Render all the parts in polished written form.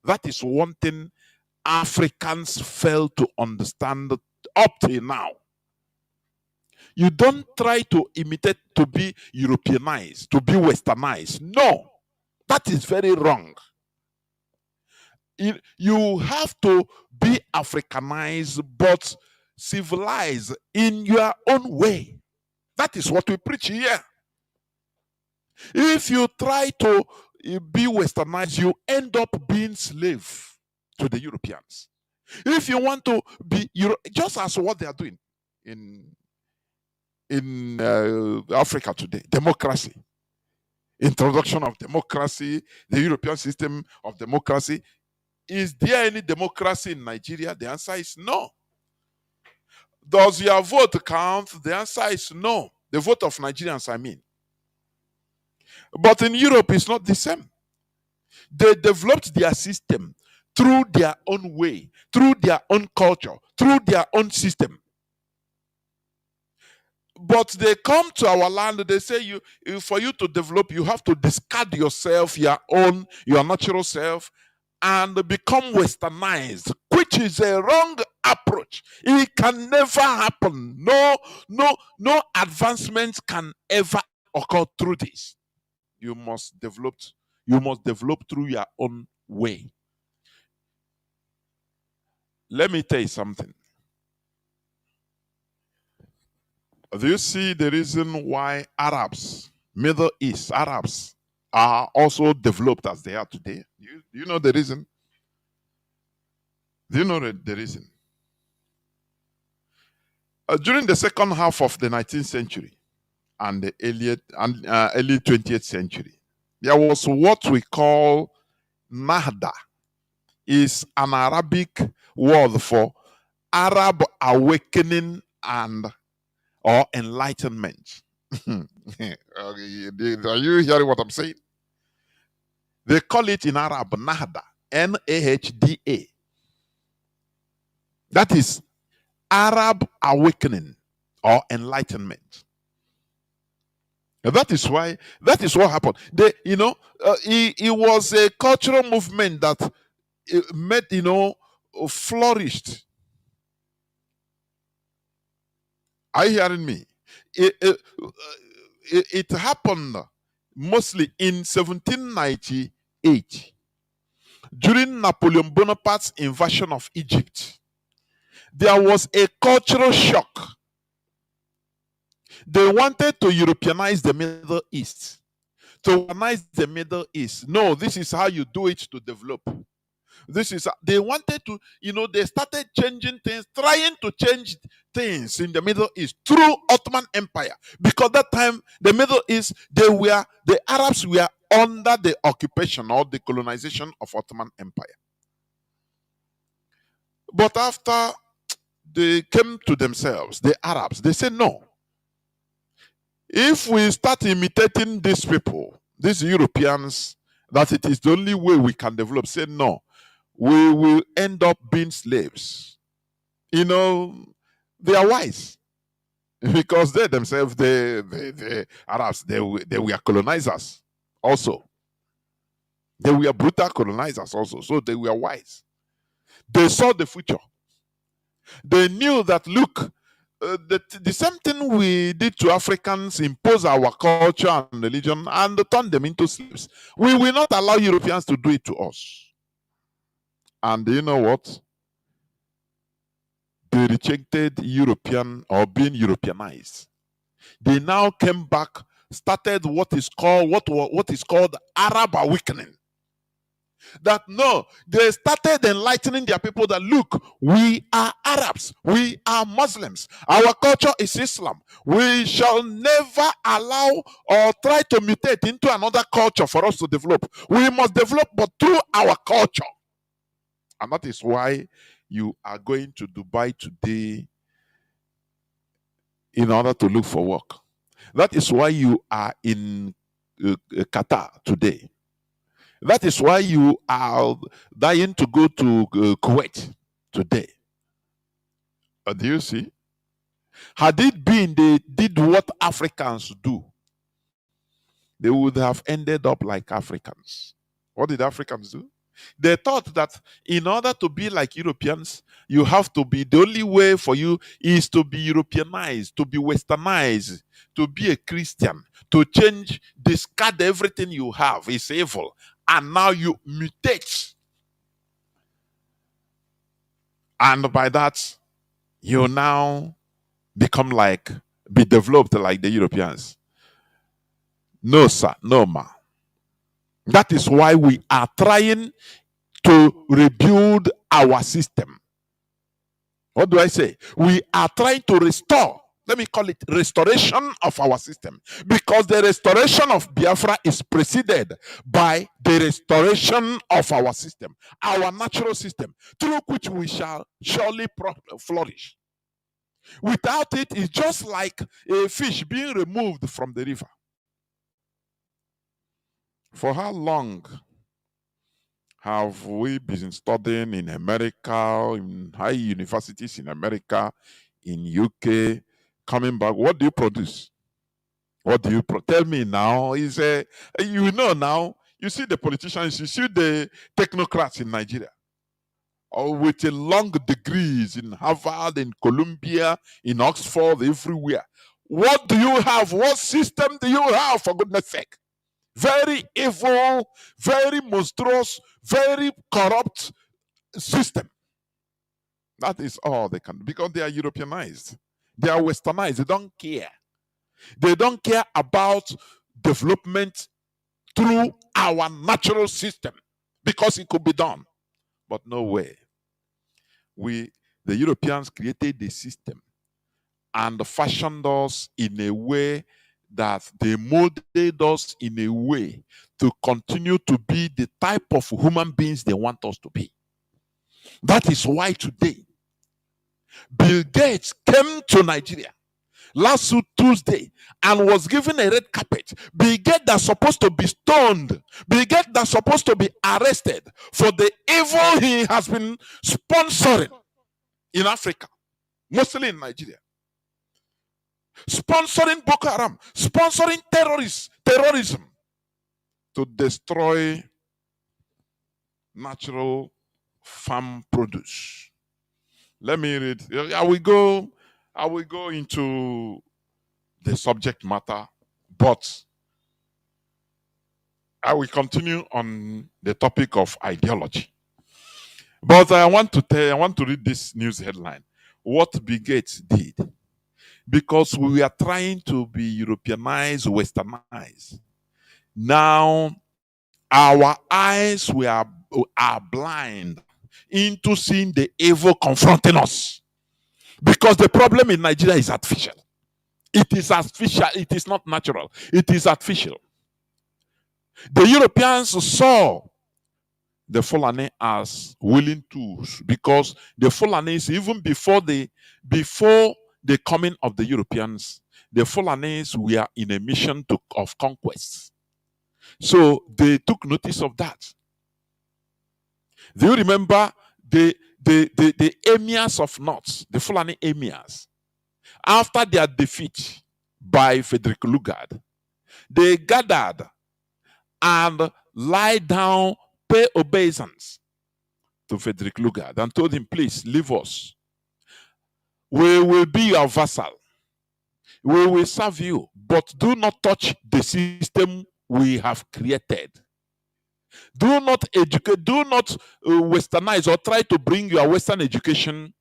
That is one thing Africans fail to understand up till now. You don't try to imitate, to be Europeanized, to be Westernized. No, that is very wrong. You have to be Africanized, but civilized in your own way. That is what we preach here. If you try to be Westernized, you end up being slave to the Europeans. If you want to be just as what they are doing in Africa today, democracy, introduction of democracy, the European system of democracy. Is there any democracy in Nigeria? The answer is no. Does your vote count? The answer is no. The vote of Nigerians, I mean. But in Europe, it's not the same. They developed their system through their own way, through their own culture, through their own system. But they come to our land, they say for you to develop, you have to discard yourself, your natural self, and become westernized, which is a wrong approach. It can never happen. No advancement can ever occur through this. You must develop through your own way. Let me tell you something. Do you see the reason why Middle East Arabs are also developed as they are today? Do you know the reason? Do you know the reason? During the second half of the 19th century and the early 20th century, there was what we call Nahda. Is an Arabic word for Arab awakening or enlightenment. Are you hearing what I'm saying? They call it in Arab Nahda, Nahda. That is Arab awakening or enlightenment. That is what happened. It was a cultural movement that flourished. Are you hearing me? It happened mostly in 1798 during Napoleon Bonaparte's invasion of Egypt. There was a cultural shock. They wanted to Europeanize the Middle East. To Europeanize the Middle East. No, this is how you do it to develop. They wanted to, they started changing things, trying to change things in the Middle East through Ottoman Empire. Because that time, the Middle East, the Arabs were under the occupation or the colonization of Ottoman Empire. But after they came to themselves, the Arabs, they said, no. If we start imitating these people, these Europeans, that it is the only way we can develop, say no. We will end up being slaves. They are wise because they themselves, the Arabs, they were colonizers also. They were brutal colonizers also, so they were wise. They saw the future. They knew that, look, the same thing we did to Africans, impose our culture and religion and turn them into slaves. We will not allow Europeans to do it to us. And you know what? They rejected European or being Europeanized. They now came back, started what is called Arab awakening. That no, they started enlightening their people that look, we are Arabs, we are Muslims, our culture is Islam. We shall never allow or try to mutate into another culture for us to develop. We must develop, but through our culture. And that is why you are going to Dubai today in order to look for work. That is why you are in Qatar today. That is why you are dying to go to Kuwait today. Do you see? Had it been they did what Africans do, they would have ended up like Africans. What did Africans do? They thought that in order to be like Europeans, you have to be, the only way for you is to be Europeanized, to be westernized, to be a Christian, to change, discard everything you have is evil. And now you mutate. And by that, you now become like, be developed like the Europeans. No, sir, no, ma. That is why we are trying to rebuild our system. What do I say? We are trying to restore, let me call it restoration of our system, because the restoration of Biafra is preceded by the restoration of our system, our natural system, through which we shall surely flourish. Without it, it's just like a fish being removed from the river. For how long have we been studying in America, in high universities in America, in UK, coming back? What do you produce? What do you tell me now? Is you know now? You see the politicians, you see the technocrats in Nigeria, or with a long degrees in Harvard, in Columbia, in Oxford, everywhere. What do you have? What system do you have, for goodness sake? Very evil, very monstrous, very corrupt system. That is all they can do, because they are Europeanized. They are westernized. They don't care. They don't care about development through our natural system, because it could be done. But no way. The Europeans created the system and fashioned us in a way that they molded us in a way to continue to be the type of human beings they want us to be. That is why today, Bill Gates came to Nigeria last Tuesday and was given a red carpet. Bill Gates that's supposed to be stoned. Bill Gates that's supposed to be arrested for the evil he has been sponsoring in Africa, mostly in Nigeria. Sponsoring Boko Haram, sponsoring terrorism to destroy natural farm produce. Let me read. I will go into the subject matter, but I will continue on the topic of ideology. But I want to read this news headline. What Bill Gates did. Because we are trying to be Europeanized, westernized. Now, our eyes are blind into seeing the evil confronting us. Because the problem in Nigeria is artificial. It is artificial. It is not natural. It is artificial. The Europeans saw the Fulani as willing tools, because the Fulanis, even before the coming of the Europeans, the Fulanis were in a mission of conquest. So they took notice of that. Do you remember the emirs of North, the Fulani emirs, after their defeat by Frederick Lugard, they gathered and lied down, pay obeisance to Frederick Lugard and told him, please leave us. We will be your vassal. We will serve you, but do not touch the system we have created. Do not educate, do not westernize or try to bring your Western education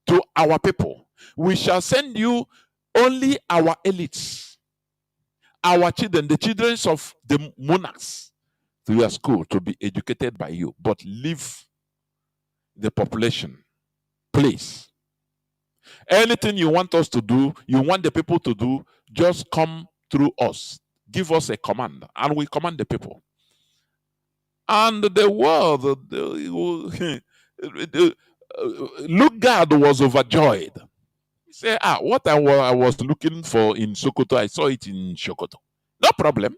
to our people. We shall send you only our elites, our children, the children of the monarchs, to your school to be educated by you, but leave the population, please. Anything you want us to do, you want the people to do, just come through us. Give us a command, and we command the people. And the world, Lugard was overjoyed. He said, what I was looking for in Sokoto, I saw it in Sokoto. No problem.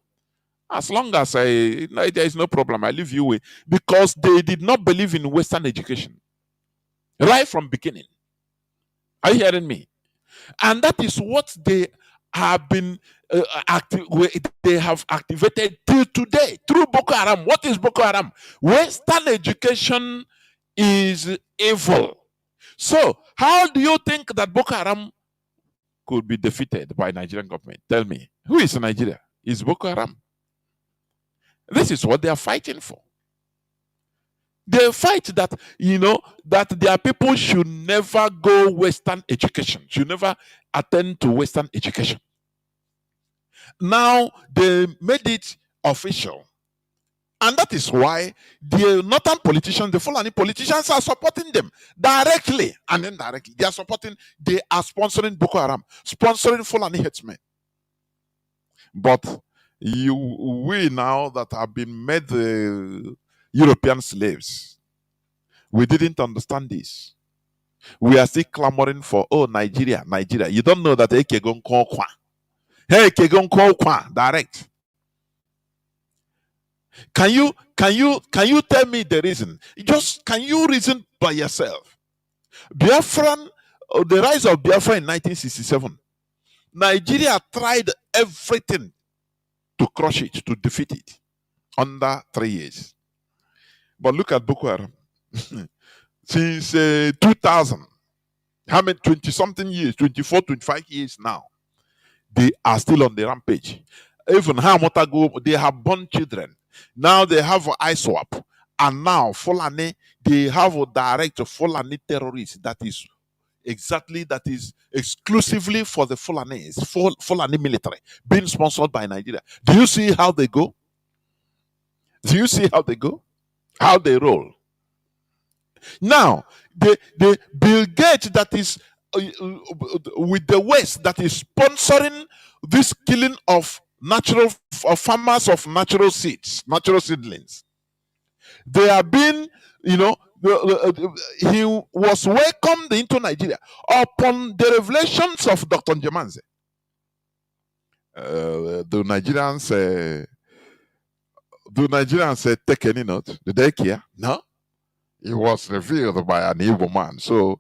As long as there is no problem, I leave you with. Because they did not believe in Western education. Right from beginning. Are you hearing me? And that is what they have been they have activated till today through Boko Haram. What is Boko Haram? Western education is evil. So, how do you think that Boko Haram could be defeated by Nigerian government? Tell me, who is Nigeria? Is Boko Haram? This is what they are fighting for. They fight that, that their people should never go Western education, should never attend to Western education. Now they made it official. And that is why the northern politicians, the Fulani politicians, are supporting them directly and indirectly. They are sponsoring Boko Haram, sponsoring Fulani headsmen. But we now that have been made the European slaves, we didn't understand this. We are still clamoring for, Nigeria. You don't know that Ekegon Kwa. Hey, Kegon Kwa, direct. Can you tell me the reason? Can you reason by yourself? The rise of Biafra in 1967. Nigeria tried everything to crush it, to defeat it under 3 years. But look at Boko Haram. Since 2000, how many 20-something years, 24, 25 years now, they are still on the rampage. Even Hamotago, they have born children. Now they have an eye swap. And now Fulani, they have a direct Fulani terrorist that is exclusively for the Fulanis, Fulani military, being sponsored by Nigeria. Do you see how they go? Do you see how they go? How they roll? Now, the Bill Gates that is with the West that is sponsoring this killing of farmers of natural seeds, natural seedlings. They have been, he was welcomed into Nigeria upon the revelations of Dr. Njemanze. Do Nigerians take any note? Did they care? No. It was revealed by an evil man. So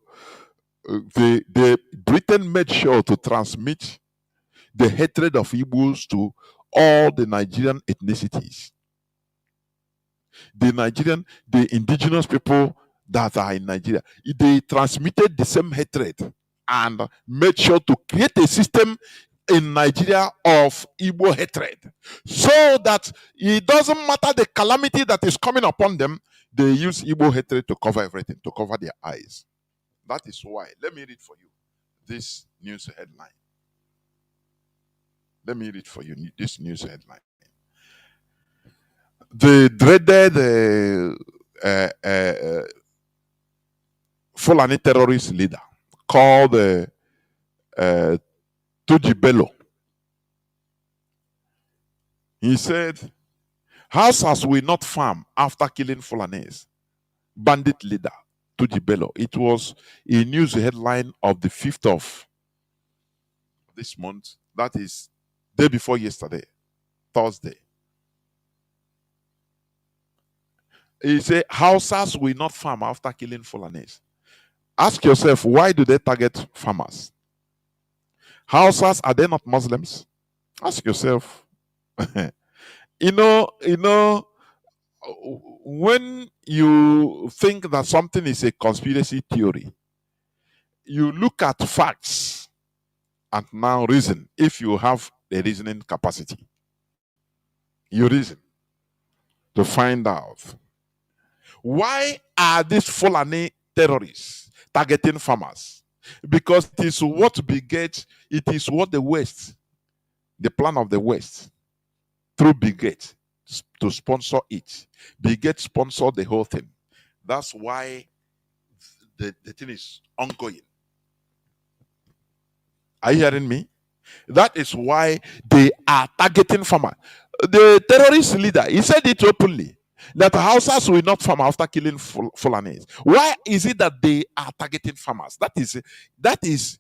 the Britain made sure to transmit the hatred of Igbos to all the Nigerian ethnicities. The indigenous people that are in Nigeria, they transmitted the same hatred and made sure to create a system in Nigeria of Igbo hatred, so that it doesn't matter the calamity that is coming upon them, they use Igbo hatred to cover everything, to cover their eyes. That is why. Let me read for you this news headline. Let me read for you this news headline. The dreaded Fulani terrorist leader called Tuji Bello. He said, "Houses will not farm after killing Fulanis." Bandit leader Tuji Bello. It was a news headline of the 5th of this month. That is day before yesterday, Thursday. He said, "Houses will not farm after killing Fulanis." Ask yourself, why do they target farmers? Houses, are they not Muslims? Ask yourself. When you think that something is a conspiracy theory, you look at facts and now reason. If you have the reasoning capacity, you reason to find out, why are these Fulani terrorists targeting farmers? Because it is what the West, the plan of the West, through Bill Gates, to sponsor it. Bill Gates sponsored the whole thing. That's why the thing is ongoing. Are you hearing me? That is why they are targeting farmers. The terrorist leader, he said it openly, that Hausas will not farm after killing Fulanis. Why is it that they are targeting farmers? That is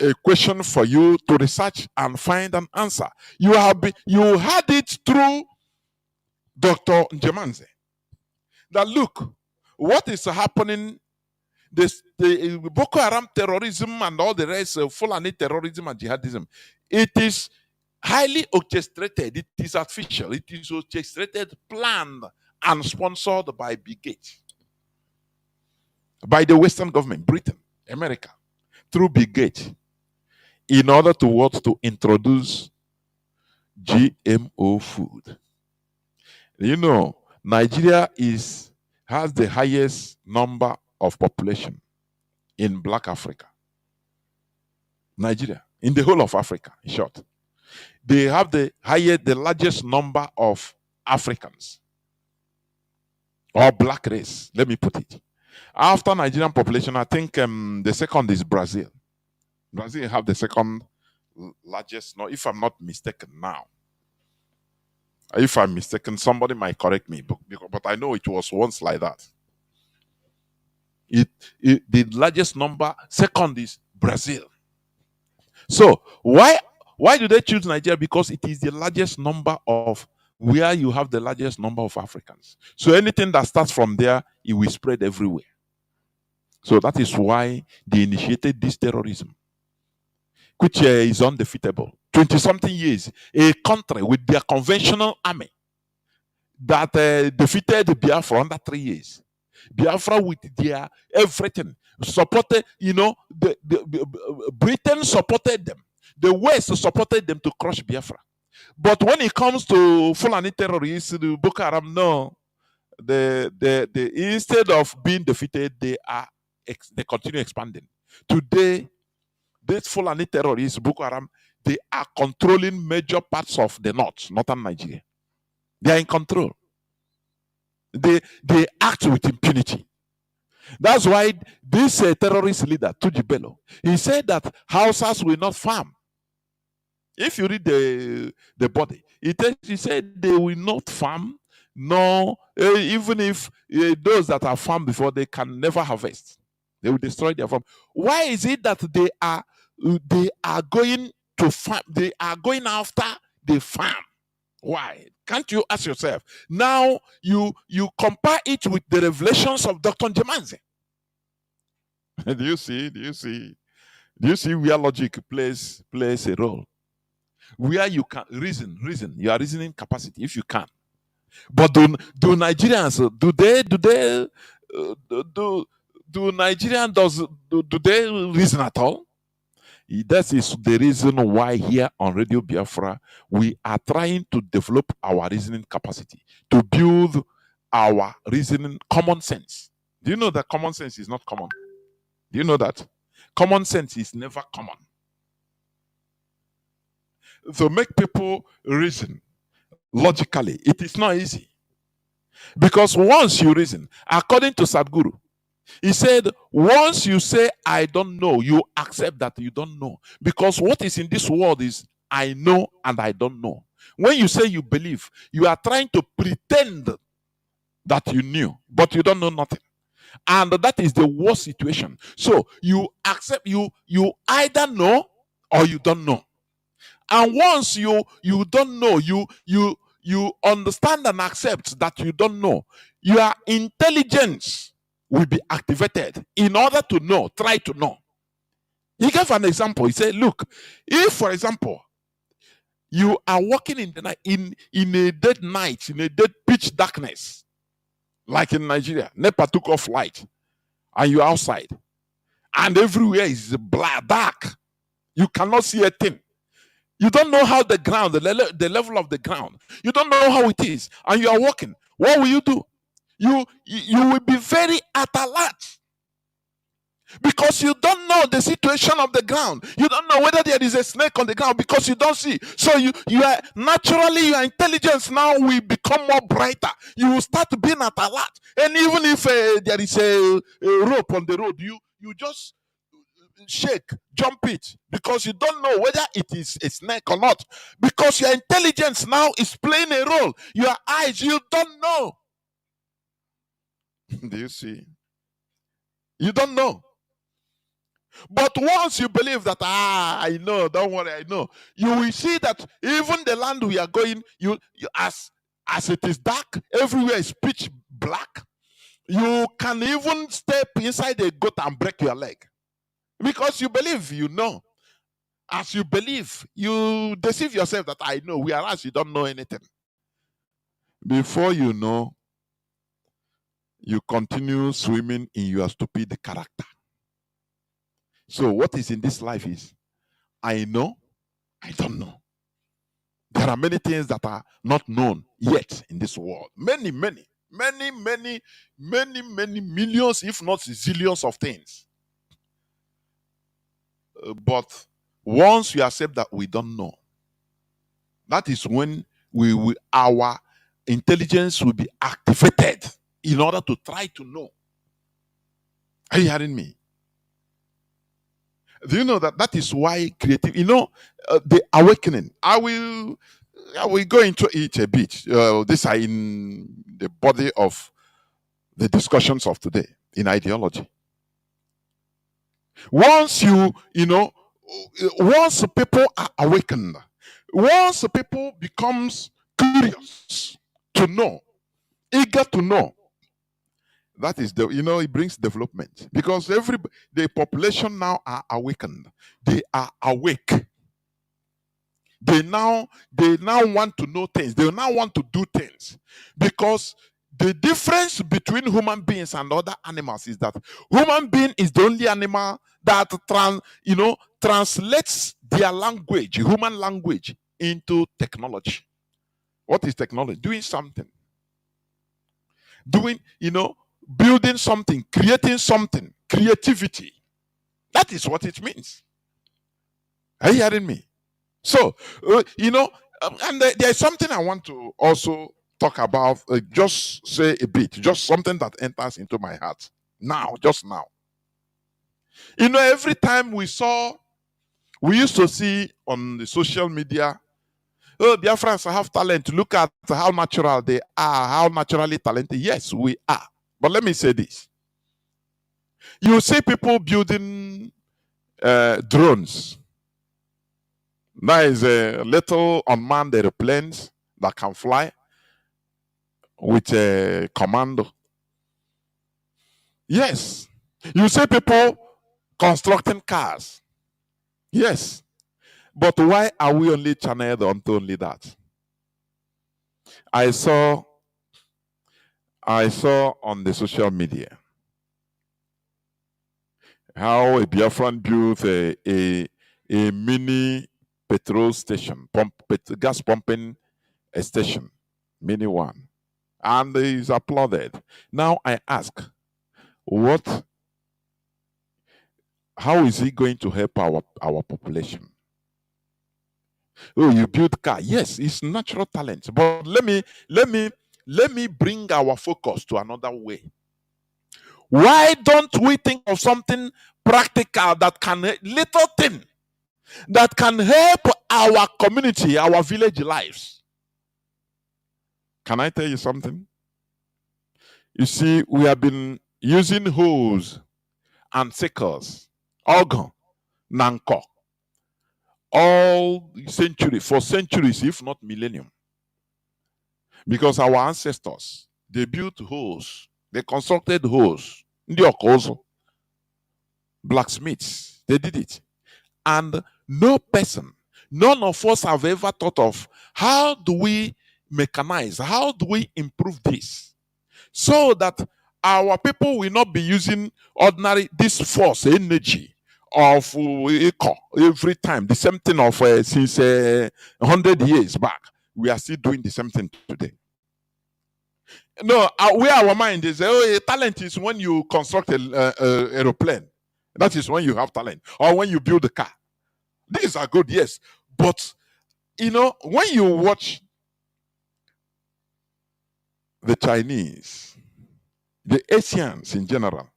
a question for you to research and find an answer. You had it through Dr. Njemanze. That look, what is happening? the Boko Haram terrorism and all the rest, Fulani terrorism and jihadism, it is highly orchestrated, it is artificial, it is orchestrated, planned, and sponsored by Bill Gates, by the Western government, Britain, America, through Bill Gates, in order to what? To introduce GMO food. You know, Nigeria has the highest number of population in Black Africa. Nigeria, in the whole of Africa, in short. They have the largest number of Africans or black race, let me put it. After Nigerian population, I think the second is Brazil. Brazil have the second largest, no, if I'm not mistaken now. If I'm mistaken, somebody might correct me, but I know it was once like that. The largest number, second is Brazil. So why do they choose Nigeria? Because it is the largest number of where you have the largest number of Africans. So anything that starts from there, it will spread everywhere. So that is why they initiated this terrorism, which is undefeatable. 20-something years, a country with their conventional army that defeated Biafra under 3 years. Biafra with their everything supported, Britain supported them. The West supported them to crush Biafra. But when it comes to Fulani terrorists, the Boko Haram, no, instead of being defeated, they continue expanding. Today, these Fulani terrorists, Boko Haram, they are controlling major parts of the northern Nigeria. They are in control. They act with impunity. That's why this terrorist leader, Tuji Bello, he said that Hausas will not farm. If you read the body, he said they will not farm, no, even if those that are farmed before, they can never harvest. They will destroy their farm. Why is it that they are going to farm? They are going after the farm. Why? Can't you ask yourself? Now you compare it with the revelations of Dr. Njemazi. Do you see where logic plays a role? Where you can reason, your reasoning capacity, if you can. But do Nigerians do they reason at all? That is the reason why here on Radio Biafra we are trying to develop our reasoning capacity, to build our reasoning common sense. Do you know that common sense is not common? Do you know that? Common sense is never common. So make people reason logically, it is not easy. Because once you reason, according to Sadhguru, he said, once you say, I don't know, you accept that you don't know. Because what is in this world is, I know and I don't know. When you say you believe, you are trying to pretend that you knew, but you don't know nothing. And that is the worst situation. So you accept, you either know or you don't know. And once you don't know, you understand and accept that you don't know, your intelligence will be activated in order to know, try to know. He gave an example. He said, look, if, for example, you are walking in the night, in a dead night, in a dead pitch darkness, like in Nigeria, NEPA took off light, and you're outside, and everywhere is black, dark. You cannot see a thing. You don't know how the ground, the level of the ground, you don't know how it is, and you are walking. What will you do? You will be very at alert, because you don't know the situation of the ground. You don't know whether there is a snake on the ground, because you don't see. So you are naturally, your intelligence now will become more brighter. You will start being at alert. And even if there is a rope on the road, you just shake, jump it, because you don't know whether it is a snake or not, because your intelligence now is playing a role. Your eyes, you don't know. Do you see? You don't know. But once you believe that, I know, don't worry, I know, you will see that even the land we are going, you as it is dark, everywhere is pitch black, you can even step inside a goat and break your leg. Because you believe you know. As you believe, you deceive yourself that I know, whereas you don't know anything. Before you know, you continue swimming in your stupid character. So what is in this life is, I know, I don't know. There are many things that are not known yet in this world. Many millions, if not zillions of things. But once you accept that we don't know, that is when our intelligence will be activated in order to try to know. Are you hearing me? Do you know that is why creative, the awakening, I will go into it a bit. These are in the body of the discussions of today in ideology. Once once people are awakened, once people becomes curious to know, eager to know, that is it brings development, because the population now are awakened. They are awake. They now want to know things. They now want to do things, because the difference between human beings and other animals is that human being is the only animal that translates their language, human language, into technology. What is technology? Doing something. Building something, creating something, creativity. That is what it means. Are you hearing me? So, and there's something I want to also talk about, just say a bit, just something that enters into my heart now, just now. Every time we used to see on the social media, oh, Biafrans have talent. Look at how natural they are, how naturally talented. Yes, we are. But let me say this. You see people building drones. There is a little unmanned airplanes that can fly with a commando. Yes. You see people constructing cars. Yes. But why are we only channeled onto only that? I saw on the social media how a Biafran built a mini petrol station, gas pumping a station, mini one, and is applauded. Now I ask, how is it going to help our population? Oh, you build car. Yes, it's natural talent. But let me bring our focus to another way. Why don't we think of something practical little thing that can help our community, our village lives? Can I tell you something? You see, we have been using hoes and sickles, organ, nanko, for centuries, if not millennium. Because our ancestors, they built hoes, they constructed hoes, blacksmiths, they did it. And none of us have ever thought of, how do we mechanize, how do we improve this, so that our people will not be using this force energy of every time, the same thing of since 100 years back. We are still doing the same thing today. No, where our mind is, talent is when you construct an aeroplane. That is when you have talent. Or when you build a car. These are good, yes. But, when you watch the Chinese, the Asians in general,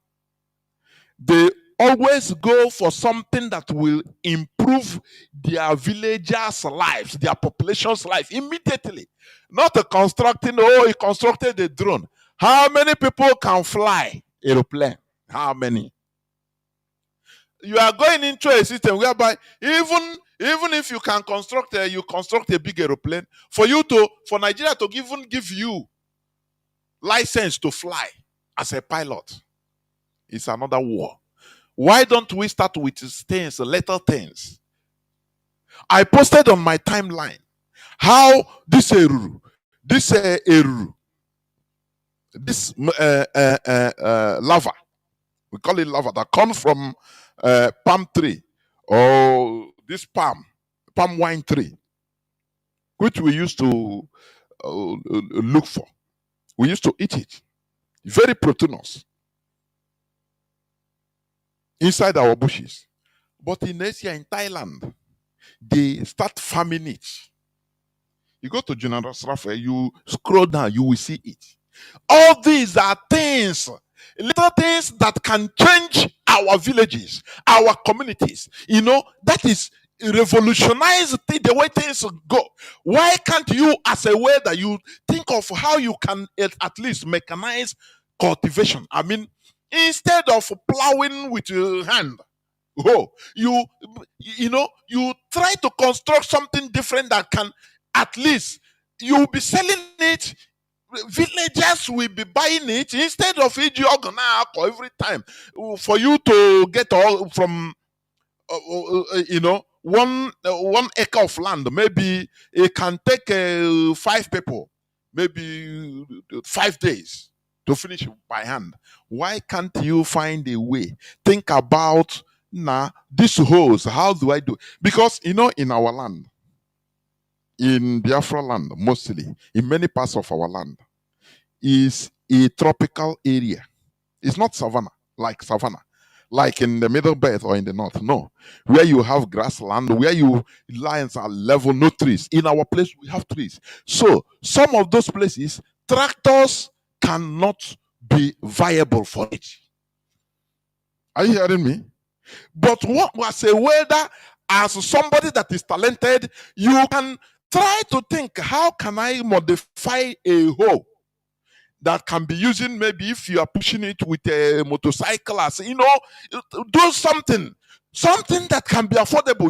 they always go for something that will improve their villagers' lives, their population's life immediately. Not constructing, he constructed a drone. How many people can fly aeroplane? How many? You are going into a system whereby even if you can construct a big aeroplane, for Nigeria to even give you license to fly, as a pilot. It's another war. Why don't we start with things, little things? I posted on my timeline how this Eruru, this Eruru, this lava, we call it lava, that comes from palm tree or this palm wine tree, which we used to look for. We used to eat it. Very proteinous inside our bushes. But in Asia, in Thailand, they start farming it. You go to General Srafe, you scroll down, you will see it. All these are things, little things that can change our villages, our communities. You know, that is revolutionize the way things go. Why can't you, as a way that you think of how you can at least mechanize cultivation? I mean, instead of plowing with your hand, you try to construct something different that can at least you'll be selling it. Villagers will be buying it instead of every time for you to get all from one acre of land. Maybe it can take 5 people, maybe 5 days to finish it by hand. Why can't you find a way? Think about this holes. How do I do? Because in our land, in Biafra land, mostly in many parts of our land, is a tropical area. It's not savanna, like in the middle belt or in the north. No, where you have grassland, where you lines are level, no trees. In our place, we have trees. So some of those places, tractors cannot be viable for it. Are you hearing me? But what was a way that, as somebody that is talented, you can try to think, how can I modify a hoe that can be using, maybe if you are pushing it with a motorcycle, as do something that can be affordable.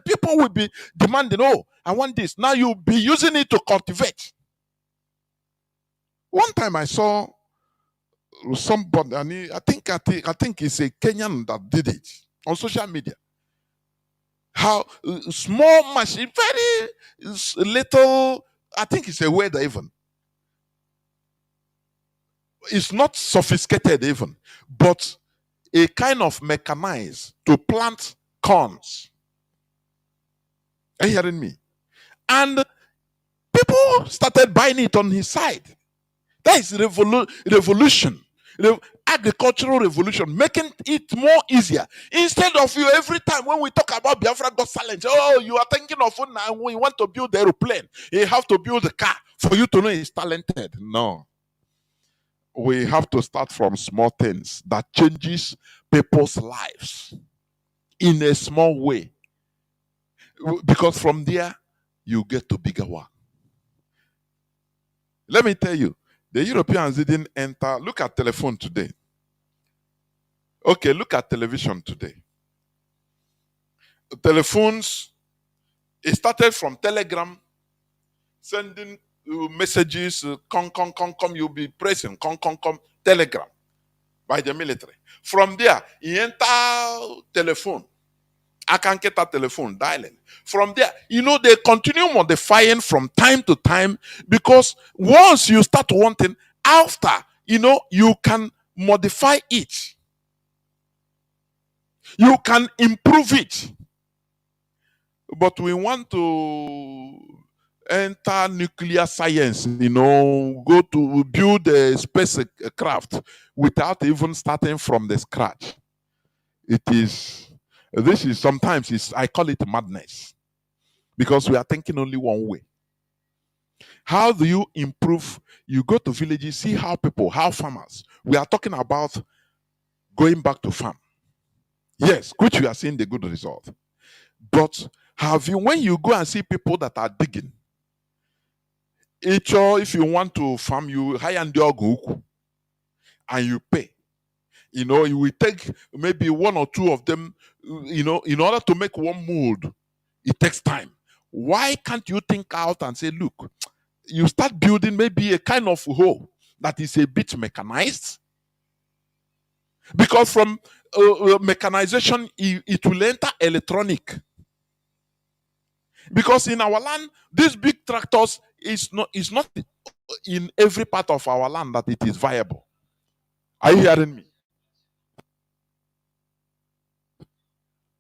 People will be demanding, oh, I want this. Now you'll be using it to cultivate. One time I saw somebody, and I think it's a Kenyan that did it on social media. How small machine, very little, I think it's a weather even. It's not sophisticated even, but a kind of mechanized to plant corns. Are you hearing me? And people started buying it on his side. That is revolution. Agricultural revolution, making it more easier. Instead of you, every time when we talk about Biafra got silent, oh, you are thinking of now we want to build the aeroplane. You have to build a car for you to know he's talented. No. We have to start from small things that changes people's lives in a small way. Because from there, you get to bigger one. Let me tell you, the Europeans didn't enter. Look at telephone today. Okay, look at television today. Telephones, it started from telegram, sending messages, come, you'll be pressing, come, telegram by the military. From there, he enter telephone. I can get a telephone dialing. From there, they continue modifying from time to time, because once you start wanting, after, you can modify it. You can improve it. But we want to enter nuclear science, go to build a spacecraft without even starting from the scratch. This is sometimes, I call it madness, because we are thinking only one way. How do you improve? You go to villages, see how farmers, we are talking about going back to farm. Yes, which we are seeing the good result. But when you go and see people that are digging, if you want to farm, you hire and you pay. You will take maybe 1 or 2 of them, in order to make one mold, it takes time. Why can't you think out and say, look, you start building maybe a kind of hoe that is a bit mechanized, Because from mechanization, it will enter electronic. Because in our land, these big tractors is not in every part of our land that it is viable. Are you hearing me?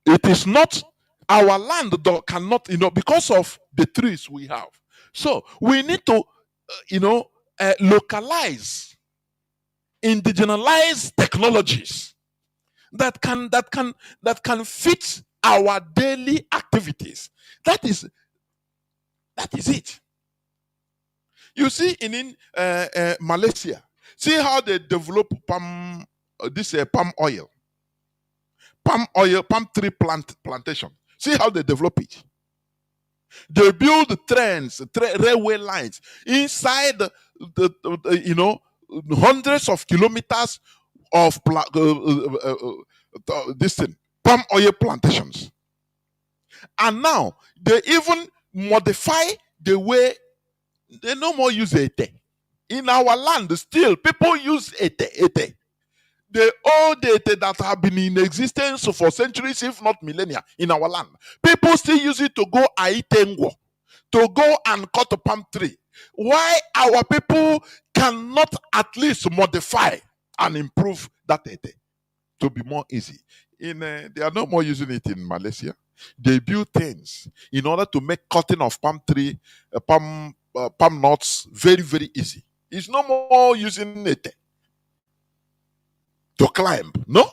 It is not our land that cannot, because of the trees we have. So we need to, localize, indigenize technologies that can fit our daily activities. That is it. You see, in Malaysia, see how they develop palm oil, palm tree plantation. See how they develop it. They build railway lines inside hundreds of kilometers of this thing, palm oil plantations. And now they even modify the way they no more use ete. In our land, still people use ete. The old ete that have been in existence for centuries, if not millennia, in our land. People still use it to go aitengo, to go and cut a palm tree. Why our people cannot at least modify and improve that ete to be more easy? They are no more using it in Malaysia. They build things in order to make cutting of palm tree, palm nuts very, very easy. It's no more using it to climb. No.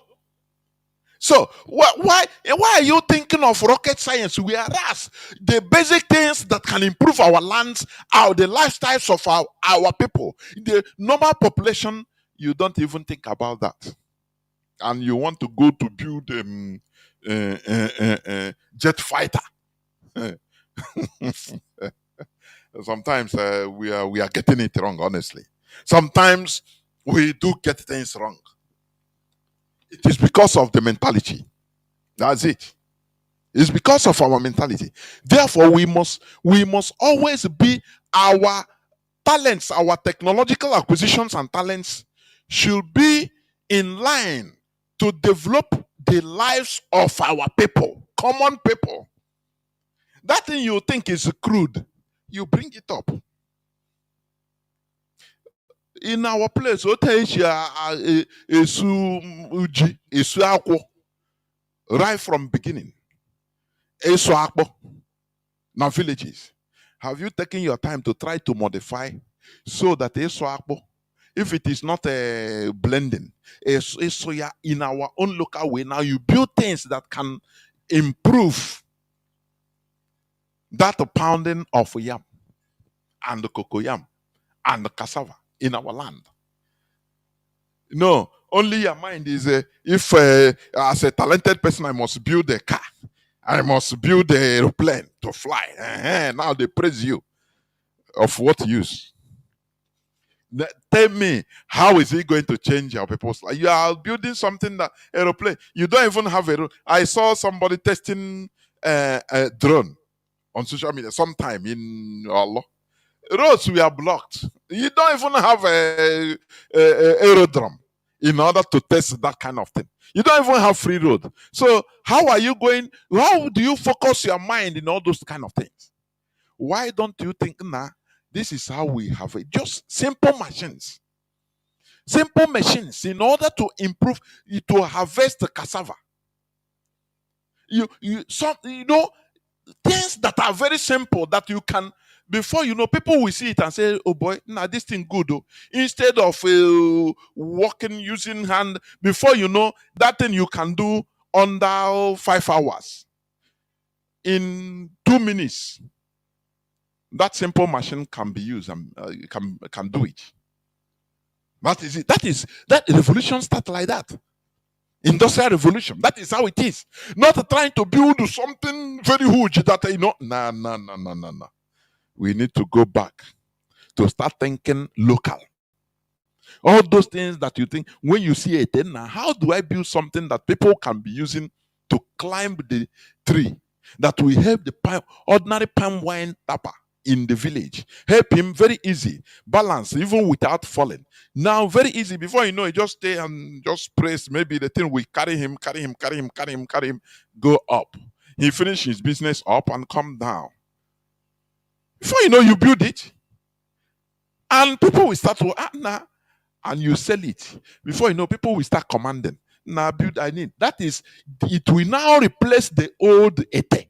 So why are you thinking of rocket science? Whereas the basic things that can improve our lands, the lifestyles of our people, the normal population, you don't even think about that. And you want to go to build jet fighter. Sometimes we are getting it wrong, honestly. Sometimes we do get things wrong. It is because of the mentality. That's it. It's because of our mentality. Therefore, we must always be our talents, our technological acquisitions and talents should be in line to develop the lives of our people, common people. That thing you think is crude, you bring it up. In our place, right from beginning. Now villages. Have you taken your time to try to modify so that if it is not a blending, in our own local way, now you build things that can improve that pounding of yam and the cocoyam and the cassava in our land. No, only your mind is if as a talented person I must build a car, I must build an aeroplane to fly. Now they praise you. Of what use? Tell me, how is it going to change your people's life? You are building something that aeroplane. You don't even have a. I saw somebody testing a drone on social media sometime in Allah. Roads we are blocked. You don't even have a aerodrome in order to test that kind of thing. You don't even have free road. So how are you going? How do you focus your mind in all those kind of things? Why don't you think, this is how we have it? Just simple machines. Simple machines in order to improve, to harvest the cassava. Things that are very simple that you can, before people will see it and say, oh boy, this thing good. Oh. Instead of walking using hand, before that thing you can do under 5 hours. In 2 minutes, that simple machine can be used and can do it. That is it. That revolution starts like that. Industrial revolution. That is how it is. Not trying to build something very huge that No. We need to go back to start thinking local. All those things that you think when you see it, then how do I build something that people can be using to climb the tree that will help the ordinary palm wine tapper in the village. Help him very easy. Balance even without falling. Now, very easy. Before you know it, just stay and just press. Maybe the thing will carry him, go up. He finish his business up and come down. Before you know, you build it. And people will start to and you sell it. Before you know, people will start commanding. Build I need. That is, it will now replace the old ete.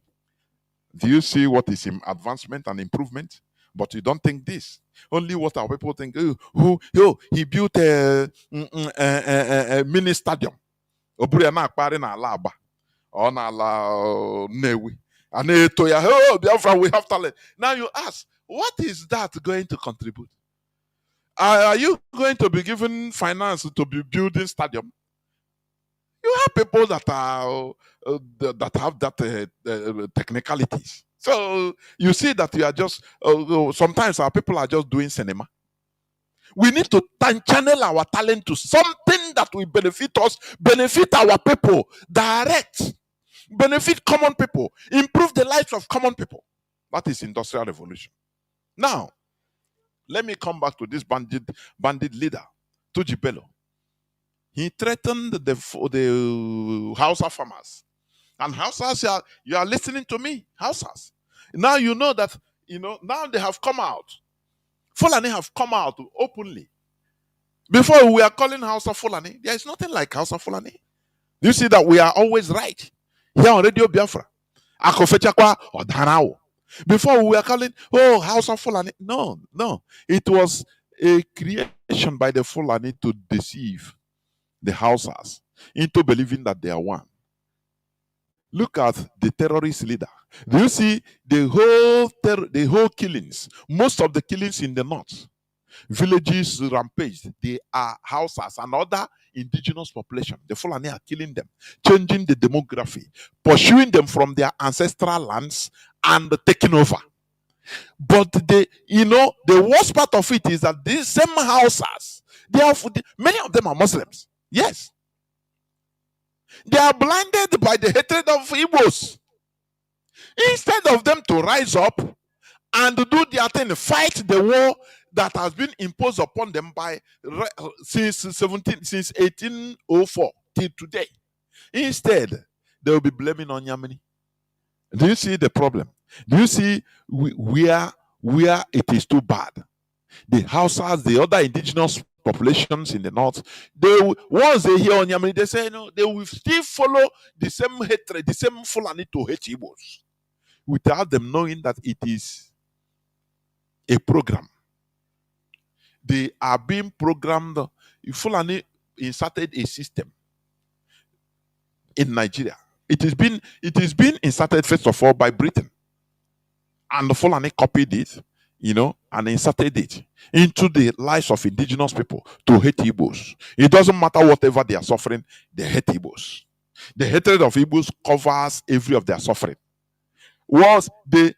Do you see what is in advancement and improvement? But you don't think this. Only what our people think. He built a mini stadium. Oburi na akpari na ala Aba or na ala Nnewi. And Biafra, we have talent. Now you ask, what is that going to contribute? Are you going to be given finance to be building stadium? You have people that are that have that technicalities. So you see that you are just sometimes our people are just doing cinema. We need to channel our talent to something that will benefit us, benefit our people, direct, benefit common people, improve the lives of common people. That is industrial revolution. Now, let me come back to this bandit leader, Tuji Bello. He threatened the Hausa farmers. And Hausas, you are listening to me, Hausas. Now you know that, now they have come out. Fulani have come out openly. Before we are calling Hausa Fulani, there is nothing like Hausa Fulani. You see that we are always right. Here on Radio Biafra. Akofechakwa or Danao. Before we were calling, Hausa Fulani. No. It was a creation by the Fulani to deceive the Hausas into believing that they are one. Look at the terrorist leader. Do you see the whole killings? Most of the killings in the north, villages rampaged. They are Hausas and other indigenous population. The Fulani are killing them, changing the demography, pursuing them from their ancestral lands and taking over. But the worst part of it is that these same Hausas, many of them are Muslims. Yes. They are blinded by the hatred of Igbos. Instead of them to rise up and do their thing, fight the war that has been imposed upon them since 1804 till today. Instead, they will be blaming on Yamini. Do you see the problem? Do you see where it is too bad? The Hausas, the other indigenous populations in the north, once they hear on Yamini, they say no, they will still follow the same hatred, the same Fulani to hate Igbos, without them knowing that it is a program. They are being programmed. Fulani inserted a system in Nigeria. It is being inserted first of all by Britain, and the Fulani copied it, and inserted it into the lives of indigenous people to hate Igbos. It doesn't matter whatever they are suffering, they hate Igbos. The hatred of Igbos covers every of their suffering. Once they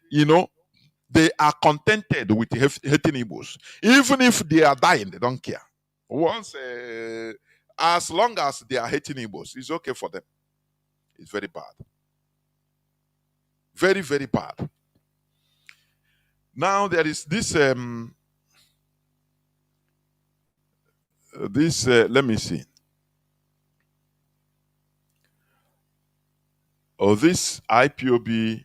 are contented with hating Igbos, even if they are dying, they don't care. Once, as long as they are hating Igbos, it's okay for them. It's very bad. Very, very bad. Now there is this let me see. This IPOB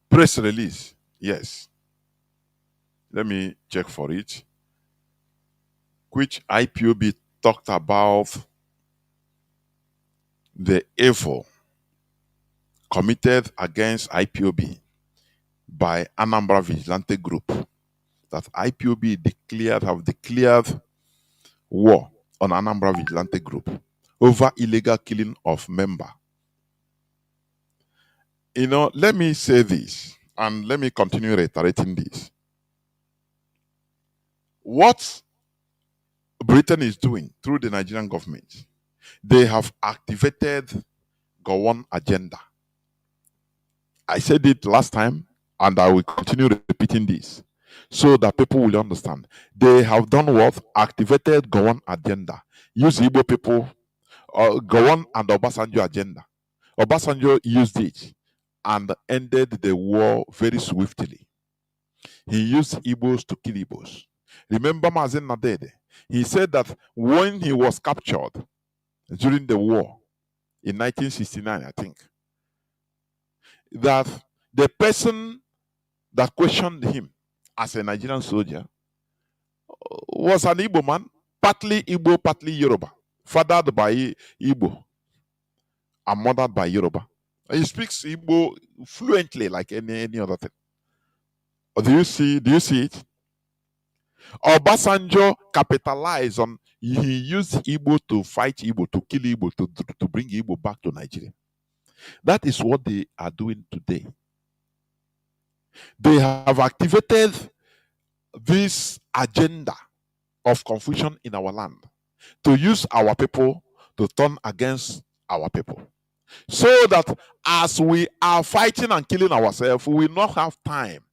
press release. Yes. Let me check for it. Which IPOB talked about the evil committed against IPOB by Anambra Vigilante Group. That IPOB have declared war on Anambra Vigilante Group over illegal killing of member. Let me say this, and let me continue reiterating this. What Britain is doing through the Nigerian government, they have activated Gowon agenda. I said it last time, and I will continue repeating this so that people will understand. They have done what? Activated Gowon agenda. Use Igbo people, Gowon and Obasanjo agenda. Obasanjo used it and ended the war very swiftly. He used Igbos to kill Igbos. Remember Mazi Nnamdi? He said that when he was captured during the war in 1969, I think, that the person that questioned him as a Nigerian soldier was an Igbo man, partly Igbo, partly Yoruba, fathered by Igbo and mothered by Yoruba. He speaks Igbo fluently like any other thing. Do you see it? Obasanjo capitalized on, he used Igbo to fight Igbo, to kill Igbo, to bring Igbo back to Nigeria. That is what they are doing today. They have activated this agenda of confusion in our land to use our people to turn against our people. So that as we are fighting and killing ourselves, we will not have time.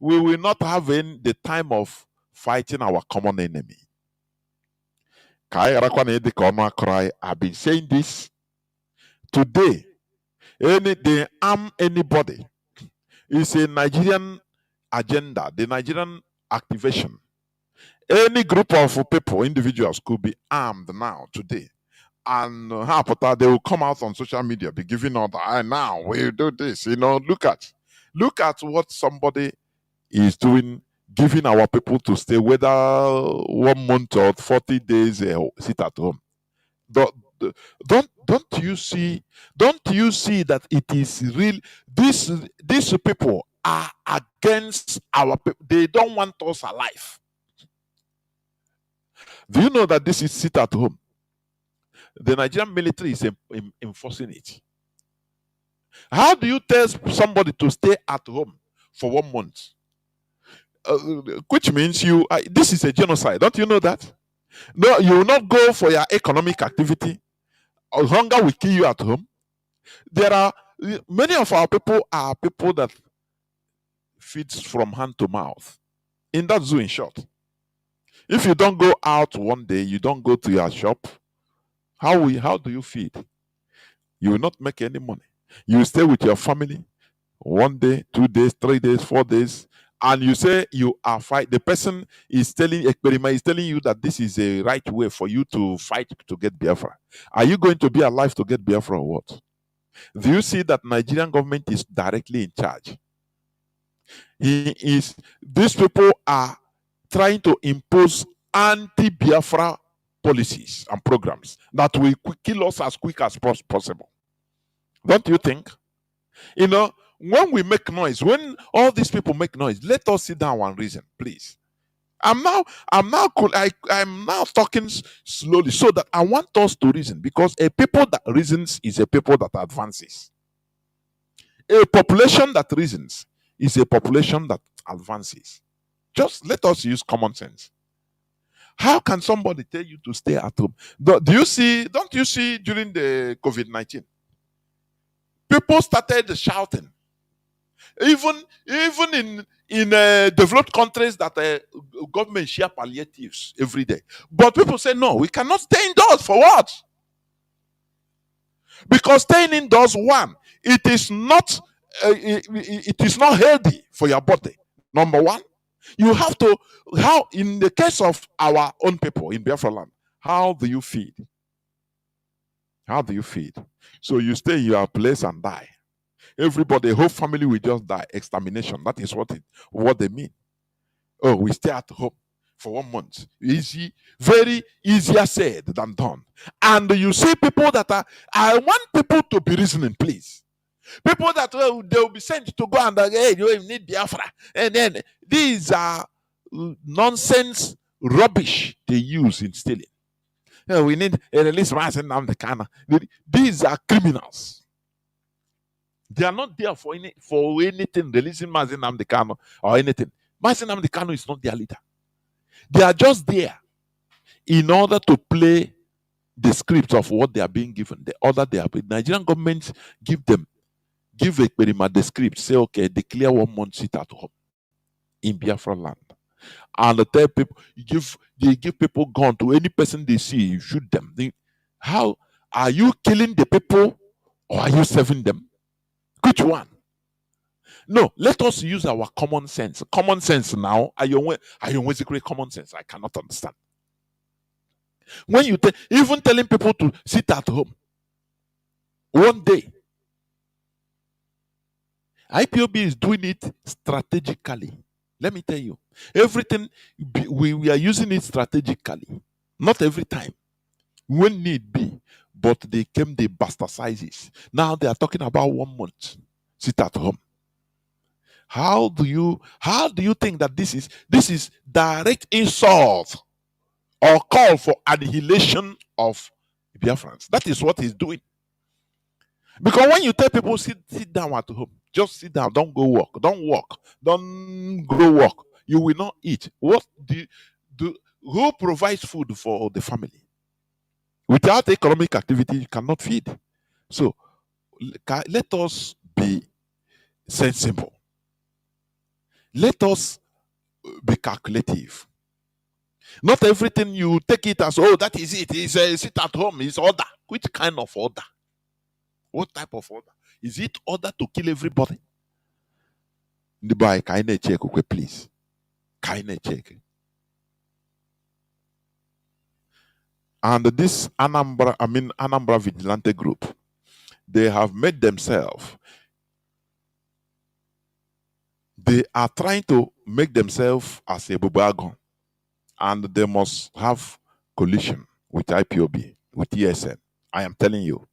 We will not have the time of fighting our common enemy. I've been saying this today. They arm anybody. It's a Nigerian agenda, the Nigerian activation. Any group of people, individuals could be armed now, today. And they will come out on social media, be giving order. Now we do this. Look at what somebody is doing, giving our people to stay, whether 1 month or 40 days, sit at home. Don't you see that it is real? These people are against our people. They don't want us alive. Do you know that this is sit at home? The Nigerian military is enforcing it. How do you tell somebody to stay at home for 1 month? Which means this is a genocide. Don't you know that? No, you will not go for your economic activity. Hunger will kill you at home. There are many of our people are people that feeds from hand to mouth. In that zoo, in short. If you don't go out one day, you don't go to your shop, how do you feed? You will not make any money. You will stay with your family 1 day, 2 days, 3 days, 4 days, and you say you are fight. The person is telling you that this is a right way for you to fight to get Biafra. Are you going to be alive to get Biafra or what? Do you see that Nigerian government is directly in charge? These people are trying to impose anti-Biafra policies and programs that will kill us as quick as possible. Don't you think? When we make noise, when all these people make noise, let us sit down and reason, please. I'm now talking slowly so that I want us to reason, because a people that reasons is a people that advances. A population that reasons is a population that advances. Just let us use common sense. How can somebody tell you to stay at home? Don't you see during the COVID-19? People started shouting. Even in developed countries that government share palliatives every day. But people say, no, we cannot stay indoors. For what? Because staying indoors, one, it is not healthy for your body. Number one, you have to, in the case of our own people in Biafra land, how do you feed? How do you feed? So you stay in your place and die. Everybody, whole family will just die. Extermination. That is what they mean. Oh, we stay at home for 1 month. Easy, very easier said than done. And you see people that I want people to be reasoning, please. People that they will be sent to go and hey, you need Biafra. And then these are nonsense rubbish they use in stealing. We need a release Mazi Nnamdi Kanu. These are criminals. They are not there for anything, releasing Mazi Nnamdi Kanu or anything. Mazi Nnamdi Kanu is not their leader. They are just there in order to play the script of what they are being given. The order they are being. Nigerian government give a the script. Say, okay, declare 1 month sit at home in Biafra land. And tell people, they give people gun to any person they see, you shoot them. How are you killing the people Or are you serving them? Which one? No, let us use our common sense. Common sense now. Are you great common sense? I cannot understand. When you even telling people to sit at home, one day, IPOB is doing it strategically. Let me tell you, everything we are using it strategically. Not every time, when need be, but they bastardize. Now they are talking about 1 month. Sit at home. How do you think that this is direct insult or call for annihilation of Biafrans? That is what he's doing. Because when you tell people sit down at home, just sit down, don't go work, don't walk, don't go work, you will not eat. What do who provides food for the family? Without economic activity, you cannot feed. So let us be sensible. Let us be calculative. Not everything you take it as, oh, that is it. It's sit at home. It's order. Which kind of order? What type of order? Is it order to kill everybody? Ndibai, kindly check, please. Kindly check. And this Anambra Vigilante group, they have made themselves. They are trying to make themselves as a bubagon, and they must have coalition with IPOB, with ESN. I am telling you.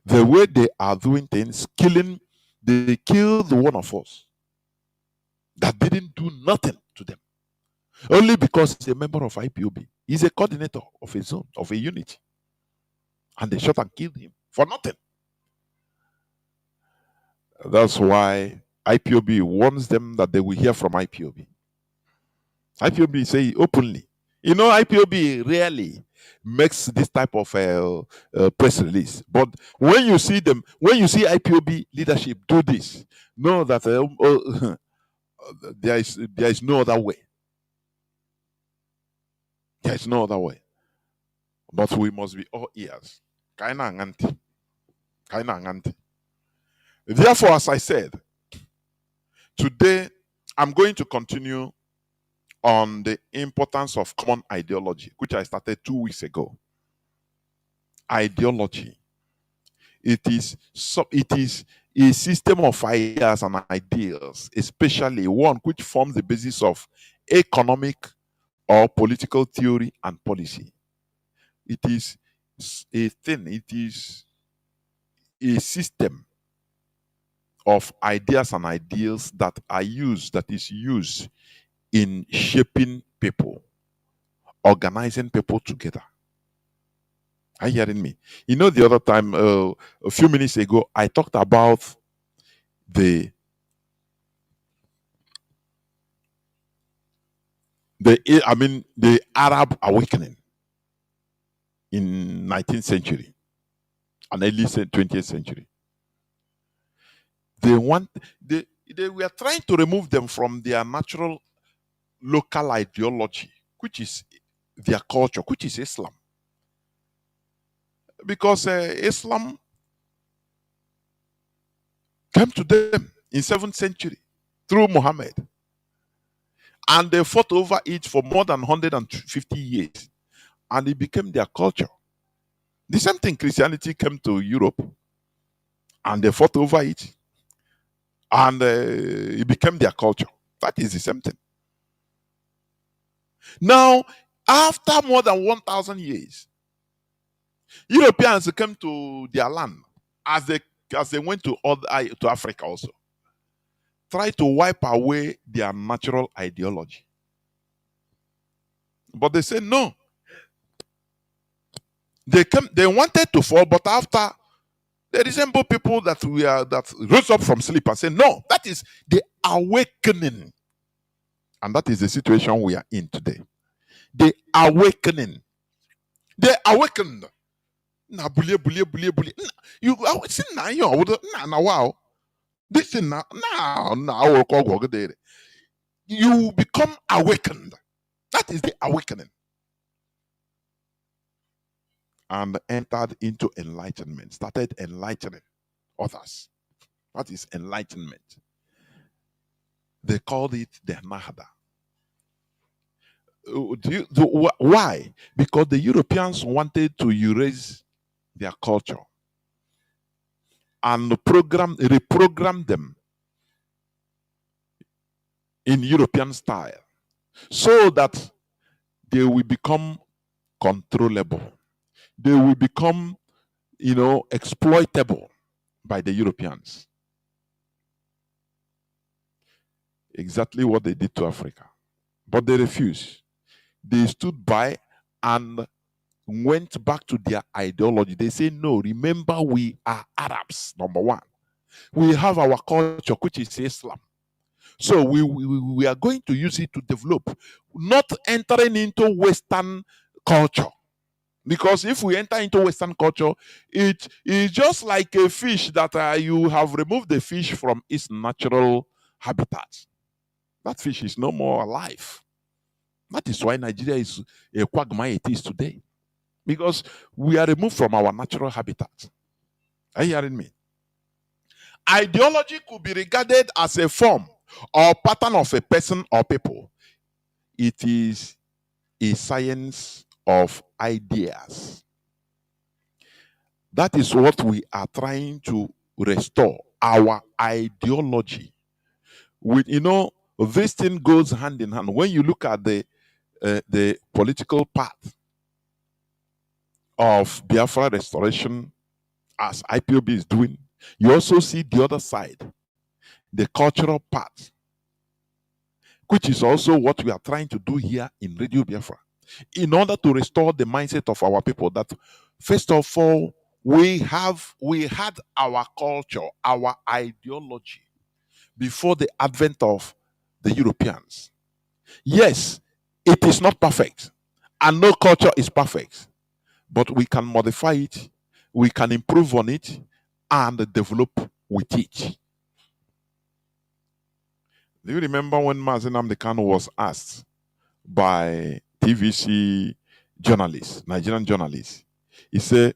The way they are doing things, they killed one of us that didn't do nothing to them. Only because he's a member of IPOB. He's a coordinator of a zone, of a unit. And they shot and killed him for nothing. That's why IPOB warns them that they will hear from IPOB. IPOB say openly. You know, IPOB rarely makes this type of press release. But when you see IPOB leadership do this, know that there is no other way. There is no other way. But we must be all ears. Kaina nganti. Kaina nganti. Therefore, as I said, today I'm going to continue on the importance of common ideology, which I started 2 weeks ago. Ideology. It is a system of ideas and ideals, especially one which forms the basis of economic or political theory and policy. It is a thing, it is a system of ideas and ideals that is used in shaping people, organizing people together. Are you hearing me? You know, the other time, a few minutes ago, I talked about the Arab awakening in 19th century and early 20th century. They were trying to remove them from their natural local ideology, which is their culture, which is Islam. Because Islam came to them in 7th century through Muhammad. And they fought over it for more than 150 years. And it became their culture. The same thing, Christianity came to Europe. And they fought over it. And it became their culture. That is the same thing. Now, after more than 1,000 years, Europeans came to their land as they went to Africa also. Try to wipe away their natural ideology. But they said no. They wanted to fall, but after they resemble people that rose up from sleep and said, no, that is the awakening. And that is the situation we are in today. The awakening. They awakened. Na bulie. You see now wow. This is now you become awakened. That is the awakening. and entered into enlightenment, started enlightening others. That is enlightenment. They called it the Nahda. Why? Because the Europeans wanted to erase their culture and reprogram them in European style so that they will become controllable. They will become, exploitable by the Europeans. Exactly what they did to Africa. But they refused. They stood by and went back to their ideology. They say, no, remember we are Arabs, number one. We have our culture, which is Islam. So we are going to use it to develop, not entering into Western culture. Because if we enter into Western culture, it is just like a fish that you have removed the fish from its natural habitat. That fish is no more alive. That is why Nigeria is a quagmire it is today. Because we are removed from our natural habitat. Are you hearing me? Ideology could be regarded as a form or pattern of a person or people. It is a science of ideas. That is what we are trying to restore, our ideology. With this thing goes hand in hand. When you look at the political path of Biafra restoration, as IPOB is doing, you also see the other side, the cultural part, which is also what we are trying to do here in Radio Biafra, in order to restore the mindset of our people that, first of all, we had our culture, our ideology before the advent of the Europeans. Yes, it is not perfect, and no culture is perfect, but we can modify it, we can improve on it, and develop with it. Do you remember when Mazi Nnamdi Kanu was asked by TVC journalists, Nigerian journalists, he said,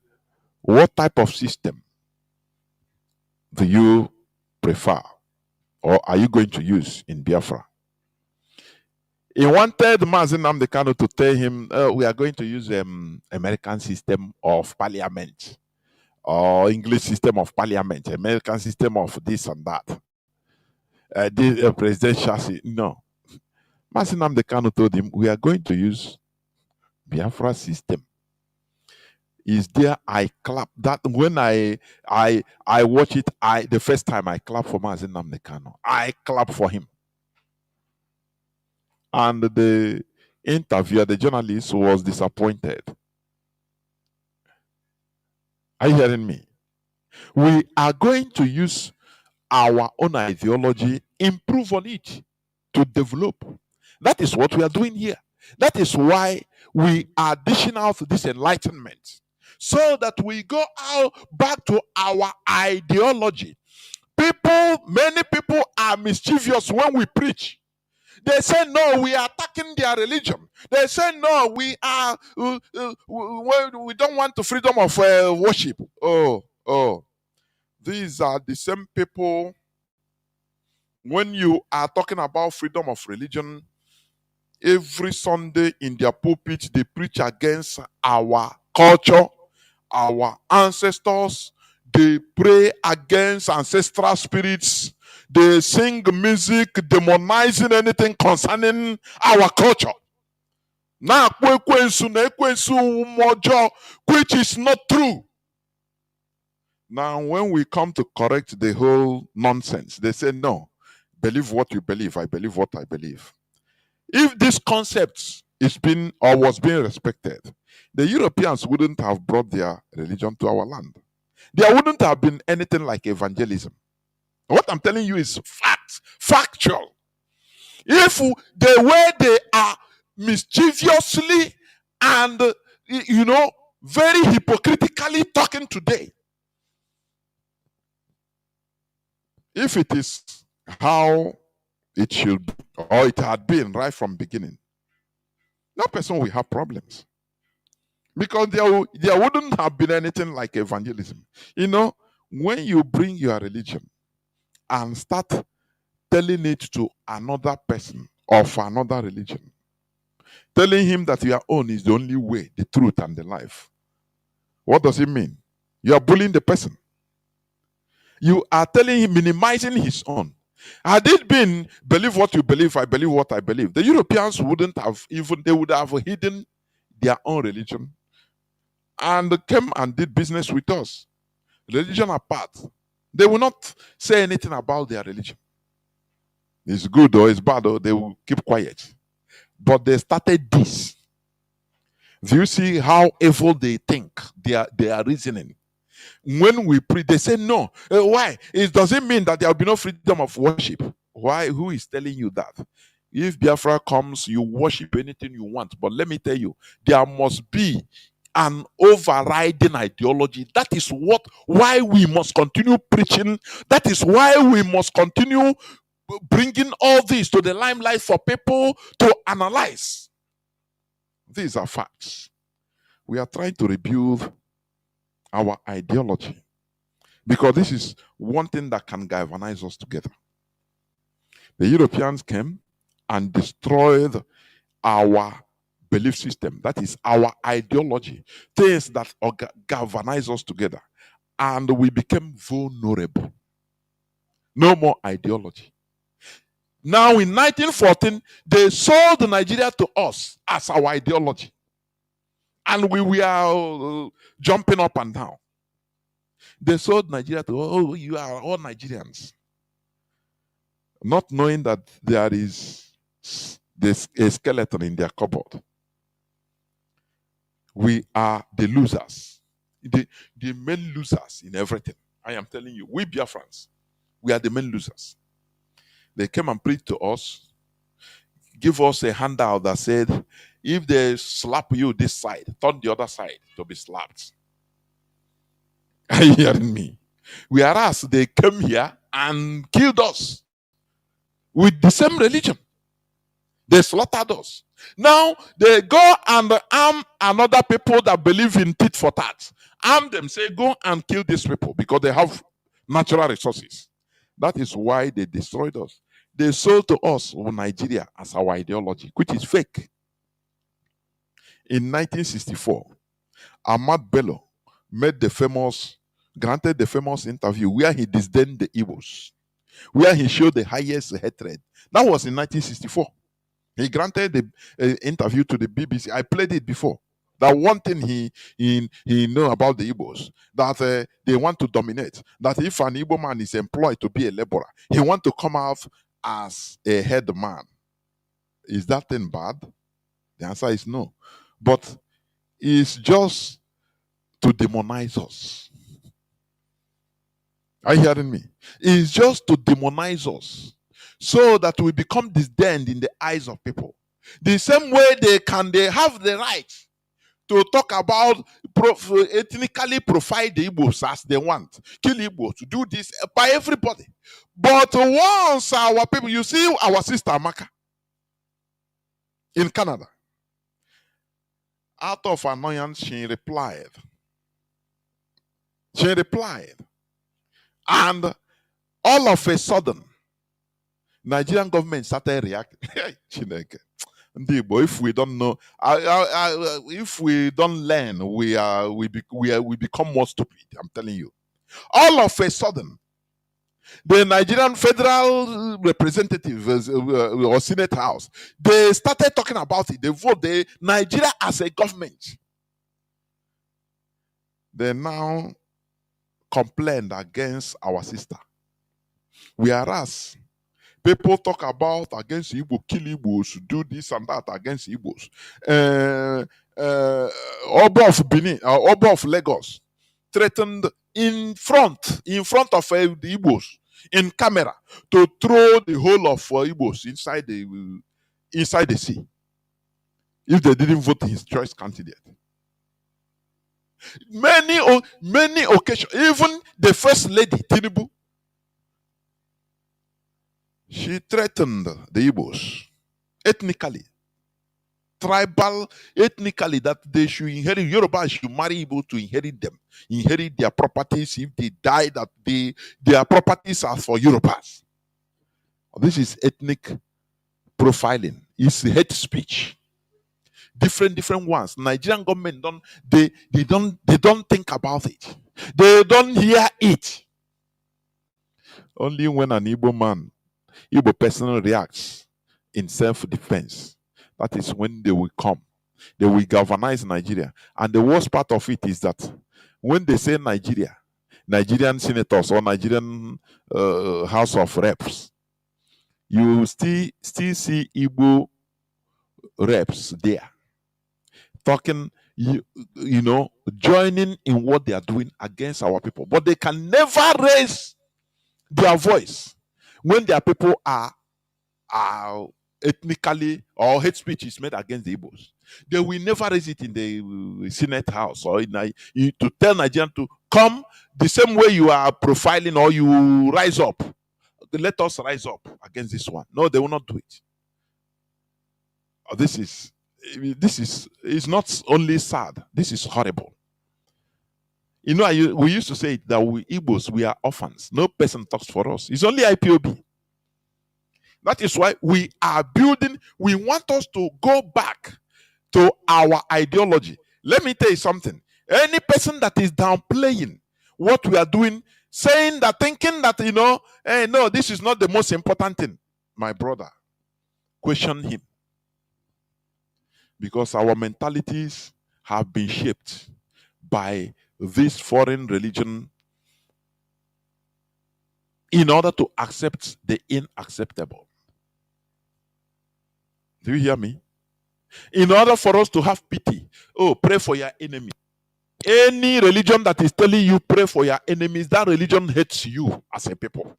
what type of system do you prefer or are you going to use in Biafra? He wanted Mazi Nnamdi Kanu to tell him, we are going to use American system of parliament or English system of parliament, American system of this and that. The presidential system. No. Mazi Nnamdi Kanu told him, we are going to use Biafra system. Is there, I clap. That when I watch it, the first time I clap for Mazi Nnamdi Kanu, I clap for him. And the interviewer, the journalist, was disappointed. Are you hearing me? We are going to use our own ideology, improve on it to develop. That is what we are doing here. That is why we are dishing out this enlightenment, so that we go out back to our ideology. Many people are mischievous when we preach. They say, no, we are attacking their religion. They say, no, we don't want the freedom of worship. Oh. These are the same people. When you are talking about freedom of religion, every Sunday in their pulpit, they preach against our culture, our ancestors. They pray against ancestral spirits. They sing music demonizing anything concerning our culture. Now, which is not true. Now, when we come to correct the whole nonsense, they say, no, believe what you believe. I believe what I believe. If this concept was being respected, the Europeans wouldn't have brought their religion to our land. There wouldn't have been anything like evangelism. What I'm telling you is factual. If the way they are mischievously and very hypocritically talking today, if it is how it should be, or it had been right from beginning, no person will have problems. Because there wouldn't have been anything like evangelism. You know, when you bring your religion and start telling it to another person of another religion, telling him that your own is the only way, the truth, and the life, what does it mean? You are bullying the person. You are telling him, minimizing his own. Had it been believe what you believe, I believe what I believe, the Europeans wouldn't have even, they would have hidden their own religion and came and did business with us. Religion apart. They will not say anything about their religion. It's good or it's bad, or they will keep quiet. But they started this. Do you see how evil they think? They are reasoning. When we pray, they say no. Why? It doesn't mean that there will be no freedom of worship. Why? Who is telling you that? If Biafra comes, you worship anything you want. But let me tell you, there must be an overriding ideology. That is why we must continue preaching. That is why we must continue bringing all this to the limelight for people to analyze. These are facts. We are trying to rebuild our ideology, because this is one thing that can galvanize us together. The Europeans came and destroyed our belief system, that is our ideology, things that galvanize us together, and we became vulnerable. No more ideology. Now in 1914, they sold Nigeria to us as our ideology, and we were jumping up and down. They sold Nigeria to, oh, you are all Nigerians, not knowing that there is a skeleton in their cupboard. We are the losers, the main losers in everything. I am telling you, we Biafrans, we are the main losers. They came and preached to us, give us a handout that said, if they slap you this side, turn the other side to be slapped. Are you hearing me? Whereas they came here and killed us with the same religion. They slaughtered us. Now they go and arm another people that believe in tit for tat. Arm them, say, go and kill these people because they have natural resources. That is why they destroyed us. They sold to us Nigeria as our ideology, which is fake. In 1964, Ahmad Bello granted the famous interview where he disdained the Igbos, where he showed the highest hatred. That was in 1964. He granted the interview to the BBC. I played it before. That one thing he know about the Igbos, that they want to dominate. That if an Igbo man is employed to be a laborer, he want to come out as a head man. Is that thing bad? The answer is no. But it's just to demonize us. Are you hearing me? It's just to demonize us, so that we become disdained in the eyes of people. The same way they have the right to talk about ethnically profile the Igbos as they want, kill Igbos, to do this by everybody. But once our people, you see our sister Amaka in Canada, out of annoyance, she replied. And all of a sudden, Nigerian government started reacting. If we don't know, if we don't learn, we become more stupid. I'm telling you. All of a sudden, the Nigerian federal representatives or Senate House, they started talking about it. They voted Nigeria as a government. They now complained against our sister. Whereas people talk about against Igbo, kill Igbos, do this and that against Igbos. Oba of Benin, Oba of Lagos, threatened in front of the Igbos in camera to throw the whole of Igbos inside the sea if they didn't vote his choice candidate. Many occasions, even the first lady Tinubu, she threatened the Igbos ethnically. tribal, ethnically, that they should inherit. Yoruba should marry able to inherit them, inherit their properties. If they die, that their properties are for Yorubas. This is ethnic profiling. It's hate speech. Different ones. Nigerian government don't think about it. They don't hear it. Only when an Igbo person reacts in self-defense, that is when they will come. They will galvanize Nigeria. And the worst part of it is that when they say Nigeria, Nigerian senators or Nigerian House of Reps, you still see Igbo reps there talking, joining in what they are doing against our people. But they can never raise their voice when their people are ethnically, or hate speech is made against the Igbos. They will never raise it in the Senate House or to tell Nigerians to come the same way you are profiling, or you rise up. Let us rise up against this one. No, they will not do it. This is not only sad. This is horrible. We used to say that we Igbos, we are orphans. No person talks for us. It's only IPOB. That is why we are building. We want us to go back to our ideology. Let me tell you something. Any person that is downplaying what we are doing, saying that, thinking that, hey, no, this is not the most important thing, my brother, question him. Because our mentalities have been shaped by this foreign religion in order to accept the inacceptable. Do you hear me? In order for us to have pity, pray for your enemy. Any religion that is telling you pray for your enemies, that religion hates you as a people.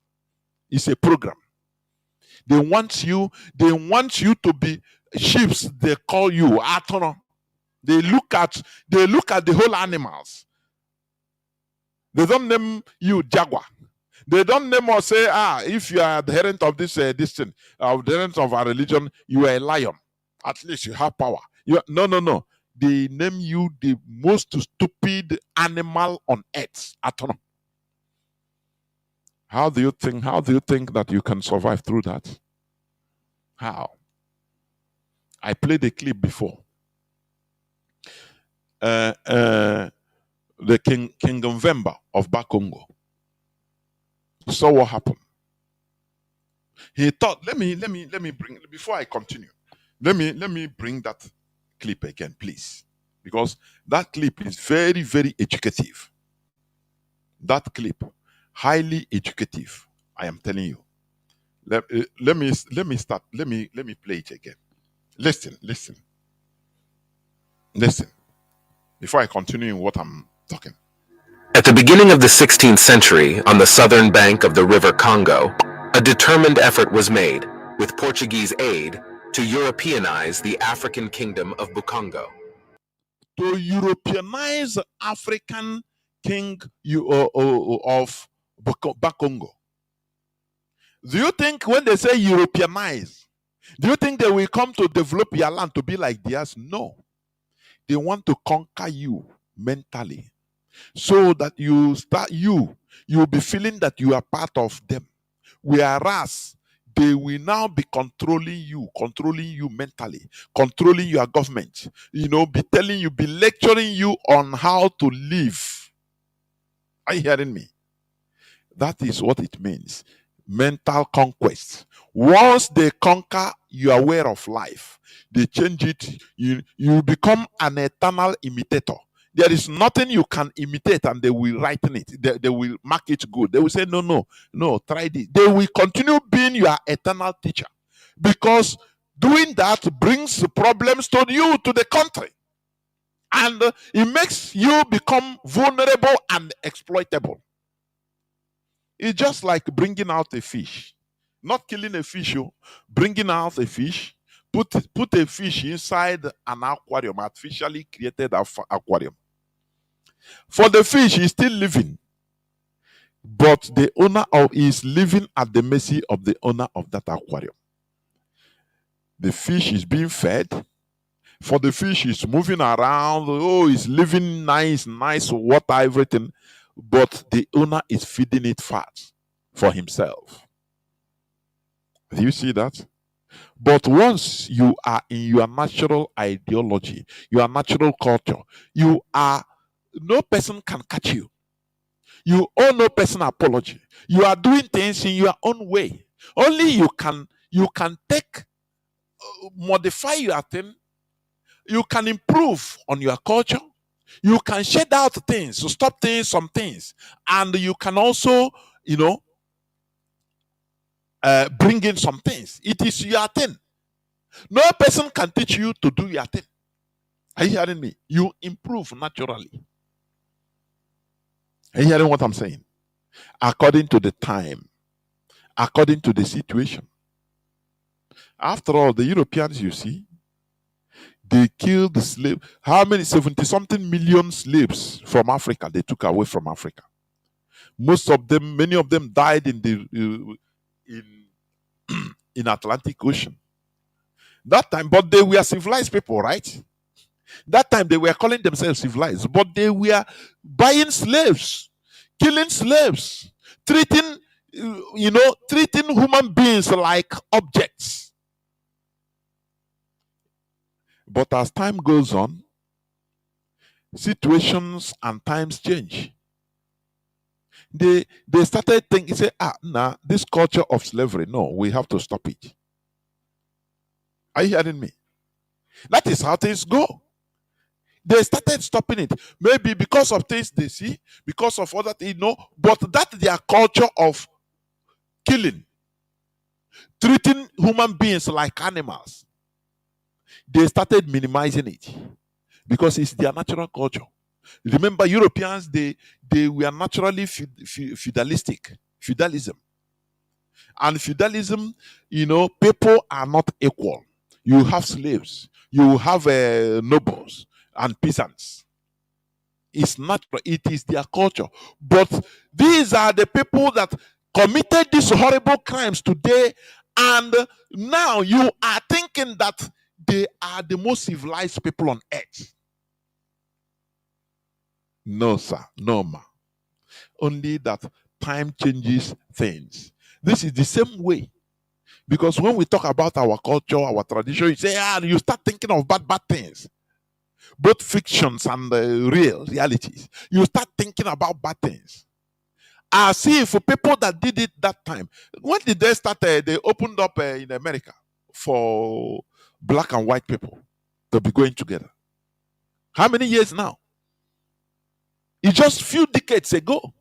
It's a program. They want you to be sheep. They call you Atono. They look at the whole animals. They don't name you Jaguar. They don't name or say, if you are adherent of this thing, adherent of our religion, you are a lion. At least you have power. No. They name you the most stupid animal on earth. Atono. How do you think that you can survive through that? How? I played a clip before. The King Vemba of Kongo. So what happened? He thought, let me bring, before I continue, let me bring that clip again, please. Because that clip is very, very educative. That clip, highly educative. I am telling you. Let me start. Let me play it again. Listen. Before I continue in what I'm talking. At the beginning of the 16th century, on the southern bank of the river Congo, a determined effort was made, with Portuguese aid, to Europeanize the African kingdom of Bukongo. To Europeanize African king of Bukongo. Do you think when they say Europeanize, do you think they will come to develop your land to be like theirs? No. They want to conquer you mentally. So that you'll be feeling that you are part of them. Whereas they will now be controlling you mentally, controlling your government, be telling you, be lecturing you on how to live. Are you hearing me? That is what it means. Mental conquest. Once they conquer your way of life, they change it. You become an eternal imitator. There is nothing you can imitate and they will write in it. They will mark it good. They will say, no, try this. They will continue being your eternal teacher. Because doing that brings problems to you, to the country. And it makes you become vulnerable and exploitable. It's just like bringing out a fish. Not killing a fish, bringing out a fish. Put a fish inside an aquarium, artificially created aquarium. For the fish, he's still living. But the owner is living at the mercy of the owner of that aquarium. The fish is being fed. For the fish, it's moving around. Oh, it's living nice water, everything. But the owner is feeding it fat for himself. Do you see that? But once you are in your natural ideology, your natural culture, you are, no person can catch you. You owe no person apology. You are doing things in your own way. Only you can take, modify your thing. You can improve on your culture. You can shed out things, so stop things, some things, and you can also, bring in some things. It is your thing. No person can teach you to do your thing. Are you hearing me? You improve naturally. Are you hearing what I'm saying? According to the time, according to the situation. After all, the Europeans, you see, they killed the slave. How many? 70 something million slaves from Africa they took away from Africa. Most of them, many of them died in the in Atlantic Ocean. That time, but they were civilized people, right? That time they were calling themselves civilized, but they were buying slaves, killing slaves, treating treating human beings like objects. But as time goes on, situations and times change. They started thinking, say, this culture of slavery, no, we have to stop it. Are you hearing me? That is how things go. They started stopping it. Maybe because of things they see, because of other things, but that their culture of killing, treating human beings like animals, they started minimizing it because it's their natural culture. Remember, Europeans, they were naturally feudalism. And feudalism, people are not equal. You have slaves, you have nobles and peasants. It's natural, it is their culture. But these are the people that committed these horrible crimes today, and now you are thinking that they are the most civilized people on earth. No, sir, no, ma. Only that time changes things. This is the same way. Because when we talk about our culture, our tradition, you say, you start thinking of bad things. Both fictions and realities. You start thinking about bad things. I see for people that did it that time. When did they start? They opened up in America for black and white people to be going together. How many years now? It's just few decades ago.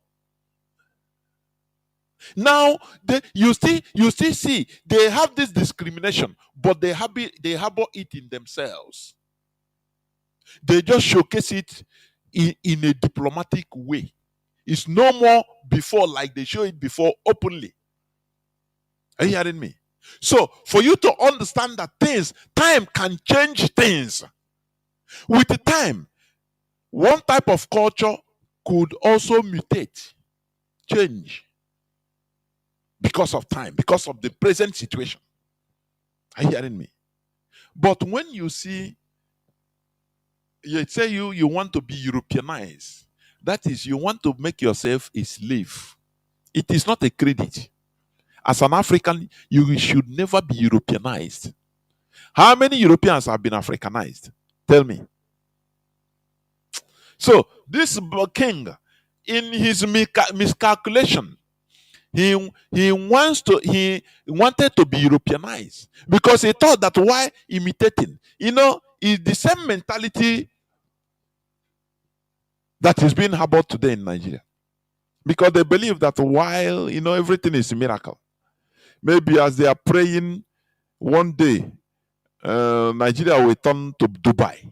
Now you still see they have this discrimination, but they harbor it in themselves. They just showcase it in a diplomatic way. It's no more before like they show it before openly. Are you hearing me? So for you to understand that time can change things. With the time, one type of culture could also mutate, change, because of time, because of the present situation. Are you hearing me? But when you see, you say you want to be Europeanized, that is, you want to make yourself a slave. It is not a credit. As an African, you should never be Europeanized. How many Europeans have been Africanized? Tell me. So this king, in his miscalculation, he wanted to be Europeanized because he thought that while imitating, is the same mentality that is being harbored today in Nigeria. Because they believe that while everything is a miracle, maybe as they are praying, one day Nigeria will turn to Dubai.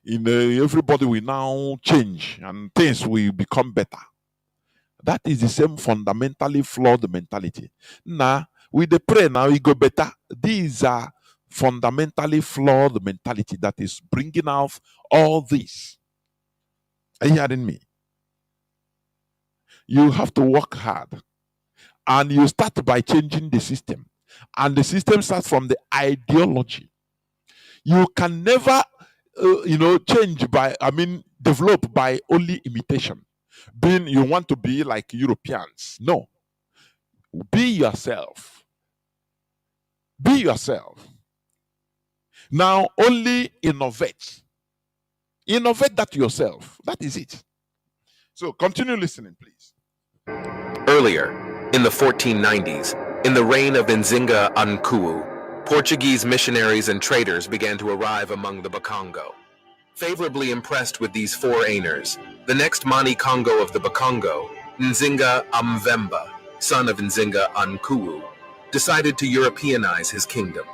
Everybody will now change and things will become better. That is the same fundamentally flawed mentality. Now, with the prayer, now we go better. These are fundamentally flawed mentality that is bringing out all this. Are you hearing me? You have to work hard. And you start by changing the system. And the system starts from the ideology. You can never, change by, develop by only imitation. Being you want to be like Europeans. No. Be yourself. Be yourself. Now, only innovate. Innovate that yourself. That is it. So, continue listening, please. Earlier, in the 1490s, in the reign of Nzinga Ankuu, Portuguese missionaries and traders began to arrive among the Bakongo. Favorably impressed with these foreigners, the next Mani Congo of the Bakongo, Nzinga Amvemba, son of Nzinga Ankuu, decided to Europeanize his kingdom.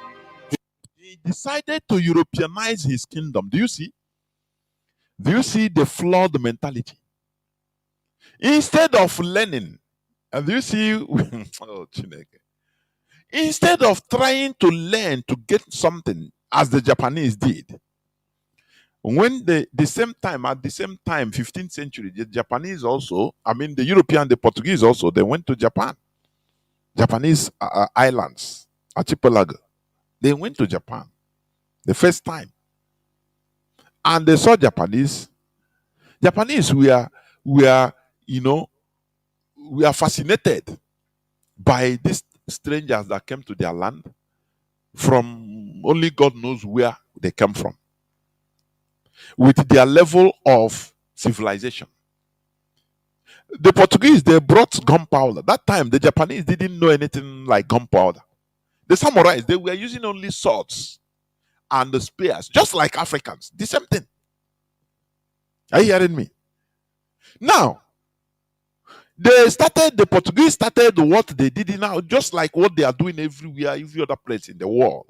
He decided to Europeanize his kingdom. Do you see? Do you see the flawed mentality? Instead of learning, and do you see? Oh, Chineke. Instead of trying to learn to get something as the Japanese did, when at the same time, 15th century, the Japanese also, the European, the Portuguese also, they went to Japan. Japanese islands, archipelago. They went to Japan the first time. And they saw Japanese. Japanese, we are fascinated by these strangers that came to their land from only God knows where they come from, with their level of civilization. The Portuguese, they brought gunpowder. That time, the Japanese didn't know anything like gunpowder. The samurais, they were using only swords and the spears, just like Africans. The same thing. Are you hearing me? Now, the Portuguese started what they did now, just like what they are doing everywhere, every other place in the world.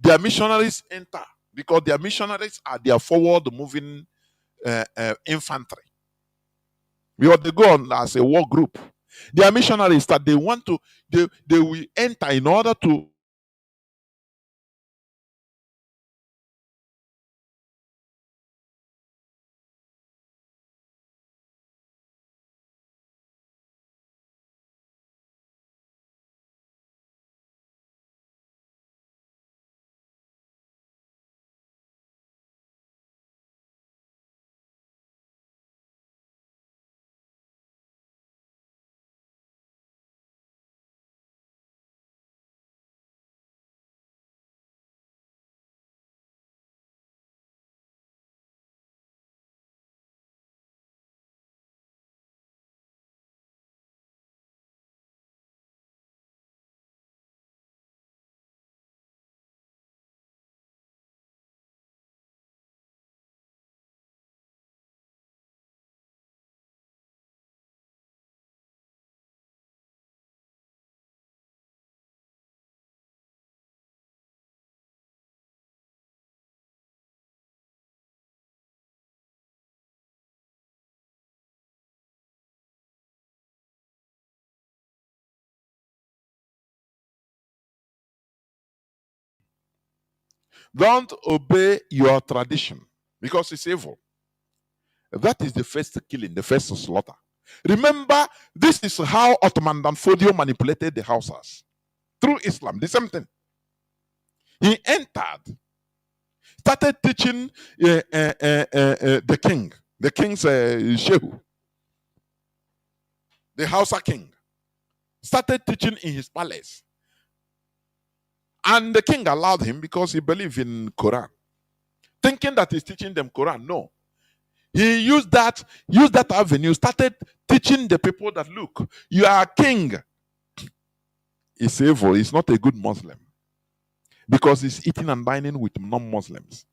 Their missionaries enter because their missionaries are their forward-moving infantry. Because they go on as a war group. Their missionaries that they want to, they will enter in order to don't obey your tradition because it's evil. That is the first killing, the first slaughter. Remember, this is how Ottoman Danfodio manipulated the Hausas through Islam. The same thing. He entered, started teaching the king, the king's shehu, the Hausa king, started teaching in his palace. And the king allowed him because he believed in Quran, thinking that he's teaching them Quran. No. He used that avenue, started teaching the people that, look, you are a king. He's evil. He's not a good Muslim because he's eating and dining with non-Muslims.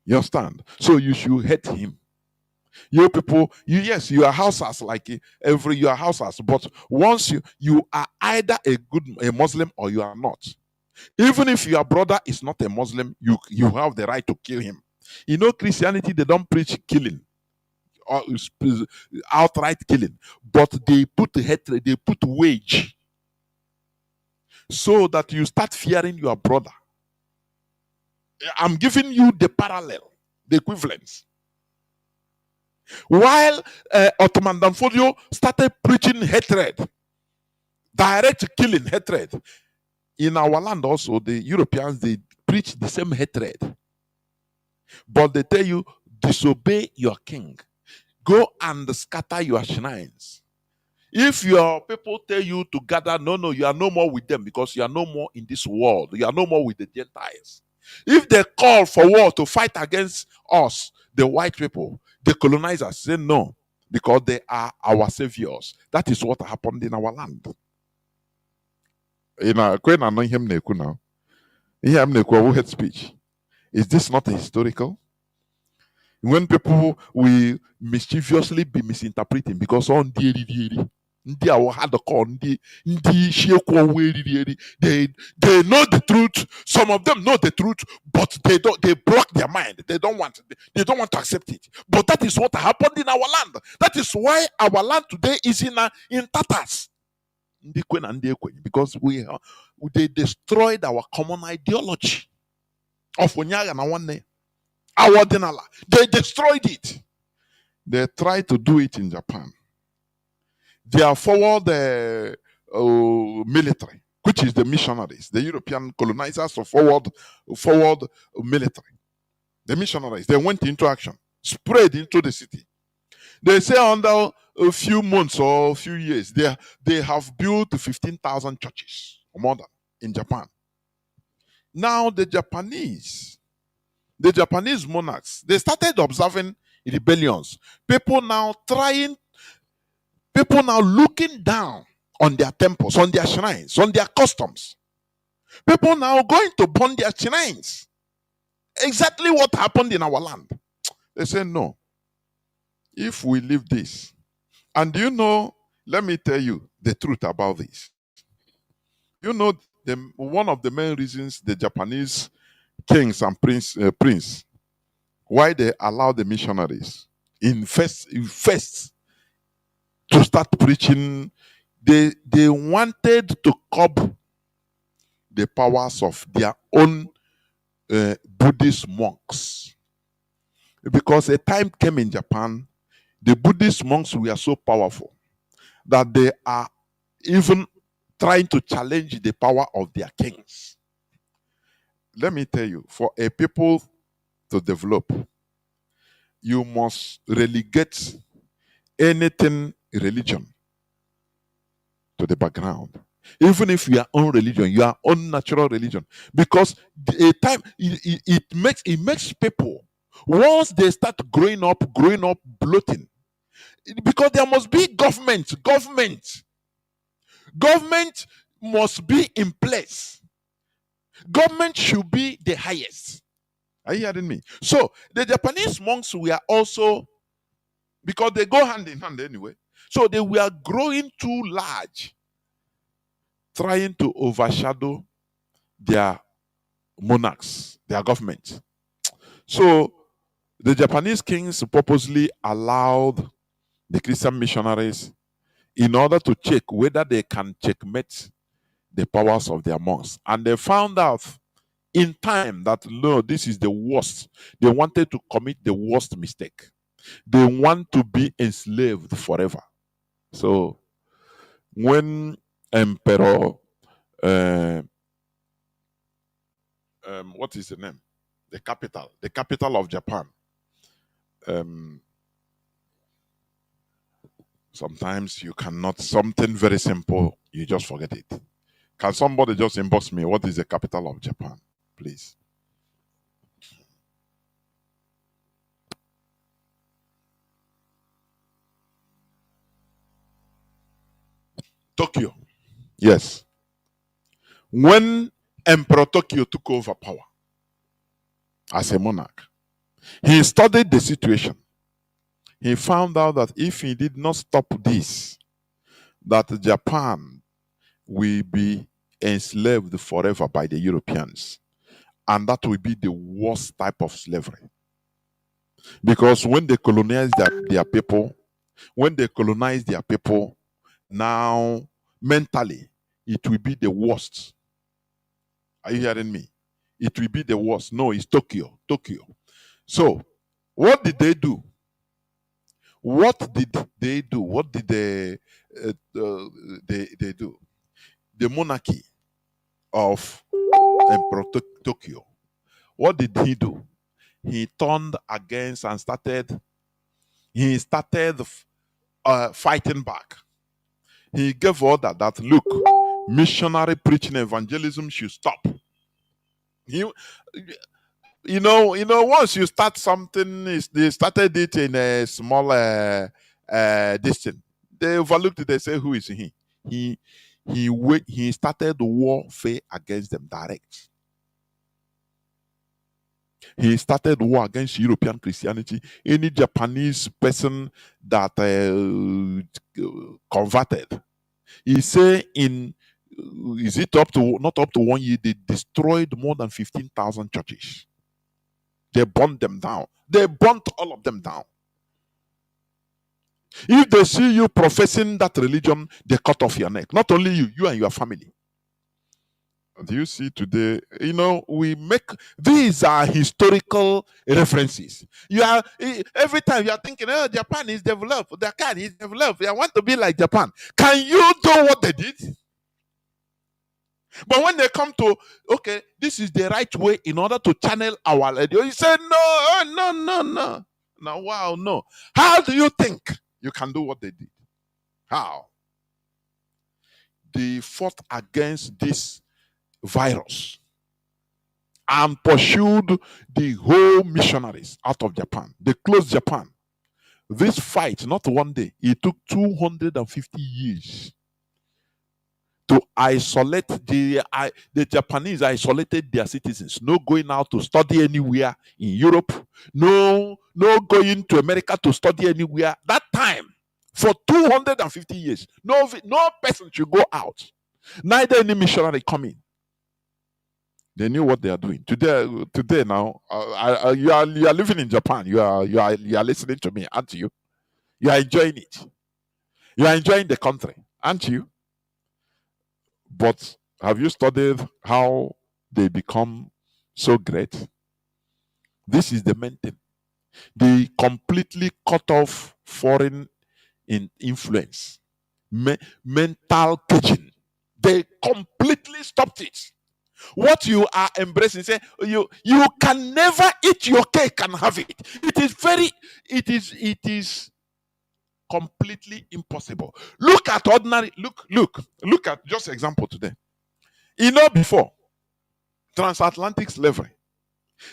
You understand? So you should hate him. You people, you are houses like you are houses, but once you are either a Muslim or you are not. Even if your brother is not a Muslim, you have the right to kill him. You know, Christianity, they don't preach killing or outright killing, but they put hatred, they put wage, so that you start fearing your brother. I'm giving you the parallel, the equivalence. While Ottoman Danfodio started preaching hatred, direct killing, hatred. In our land also, the Europeans, they preach the same hatred. But they tell you, disobey your king. Go and scatter your shrines. If your people tell you to gather, no, you are no more with them because you are no more in this world. You are no more with the Gentiles. If they call for war to fight against us, the white people, the colonizers, say no, because they are our saviors. That is what happened in our land. Kwen ano ihe m na-ekwu now. Ihe m na-ekwu bụ hate speech. Is this not historical? When people will mischievously be misinterpreting because on ndị awo had the call ndị they know the truth. Some of them know the truth, but they block their mind. They don't want to accept it. But that is what happened in our land. That is why our land today is in tatters. Because they destroyed our common ideology of Onyaga na Nwanne. Our Denala. They destroyed it. They tried to do it in Japan. Their forward military, which is the missionaries, the European colonizers of forward military. The missionaries, they went into action, spread into the city. They say under a few months or a few years, they have built 15,000 churches or more than in Japan. Now the Japanese monarchs, they started observing rebellions. People now looking down on their temples, on their shrines, on their customs. People now going to burn their shrines. Exactly what happened in our land. They say no. If we leave this, and let me tell you the truth about this. One of the main reasons the Japanese kings and prince why they allow the missionaries in first to start preaching, they wanted to curb the powers of their own Buddhist monks. Because a time came in Japan, the Buddhist monks were so powerful that they are even trying to challenge the power of their kings. Let me tell you, for a people to develop, you must relegate anything religion to the background. Even if you are on religion, you are on natural religion. Because it makes people, once they start growing up bloating, because there must be government must be in place. Government should be the highest. Are you hearing me? So the Japanese monks were also, because they go hand in hand anyway, so they were growing too large, trying to overshadow their monarchs, their government. So the Japanese kings purposely allowed the Christian missionaries in order to check whether they can checkmate the powers of their monks. And they found out in time that no, this is the worst. They wanted to commit the worst mistake. They want to be enslaved forever. So when Emperor what is the name? The capital of Japan. Sometimes you cannot, something very simple, you just forget it. Can somebody just inbox me? What is the capital of Japan, please? Tokyo. Yes. When Emperor Tokyo took over power as a monarch, he studied the situation. He found out that if he did not stop this, that Japan will be enslaved forever by the Europeans. And that will be the worst type of slavery. Because when they colonize their people, now mentally, it will be the worst. Are you hearing me? It will be the worst. No, it's Tokyo. So, what did they do? What did they do? What did they do? The monarchy of Emperor Tokyo What did he do? He turned against and started fighting back. He gave order that, look, missionary preaching evangelism should stop. You, once you start something, they started it in a small distance. They overlooked it. They say, who is he? He started warfare against them direct. He started war against European Christianity. Any Japanese person that converted, he say is it not up to 1 year, they destroyed more than 15,000 churches. They burnt them down. They burnt all of them down. If they see you professing that religion, they cut off your neck. Not only you and your family. Do you see today? We make these are historical references. Every time you are thinking, oh, Japan is developed, Japan is developed. I want to be like Japan. Can you do what they did? But when they come to, okay, this is the right way in order to channel our radio, you say, no. Now, wow, no. How do you think you can do what they did? How? They fought against this virus and pursued the whole missionaries out of Japan. They closed Japan. This fight, not one day, it took 250 years to isolate the Japanese isolated their citizens. No going out to study anywhere in Europe. No going to America to study anywhere. That time, for 250 years, no person should go out. Neither any missionary coming. They knew what they are doing. Today now, you are living in Japan. You are listening to me, aren't you? You are enjoying it. You are enjoying the country, aren't you? But have you studied how they become so great? This is the main thing. They completely cut off foreign influence, mental teaching. They completely stopped it. What you are embracing, say you can never eat your cake and have it. It is completely impossible. Look at example today. Before transatlantic slavery,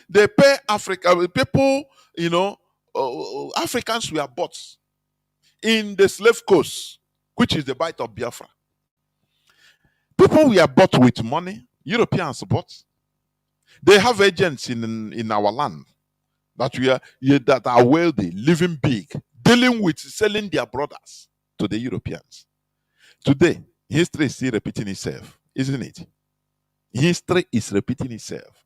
they pay Africa people, Africans were bought in the slave coast, which is the bite of Biafra. People were bought with money. Europeans bought. They have agents in our land that are wealthy, living big, dealing with selling their brothers to the Europeans. Today, history is still repeating itself, isn't it? History is repeating itself.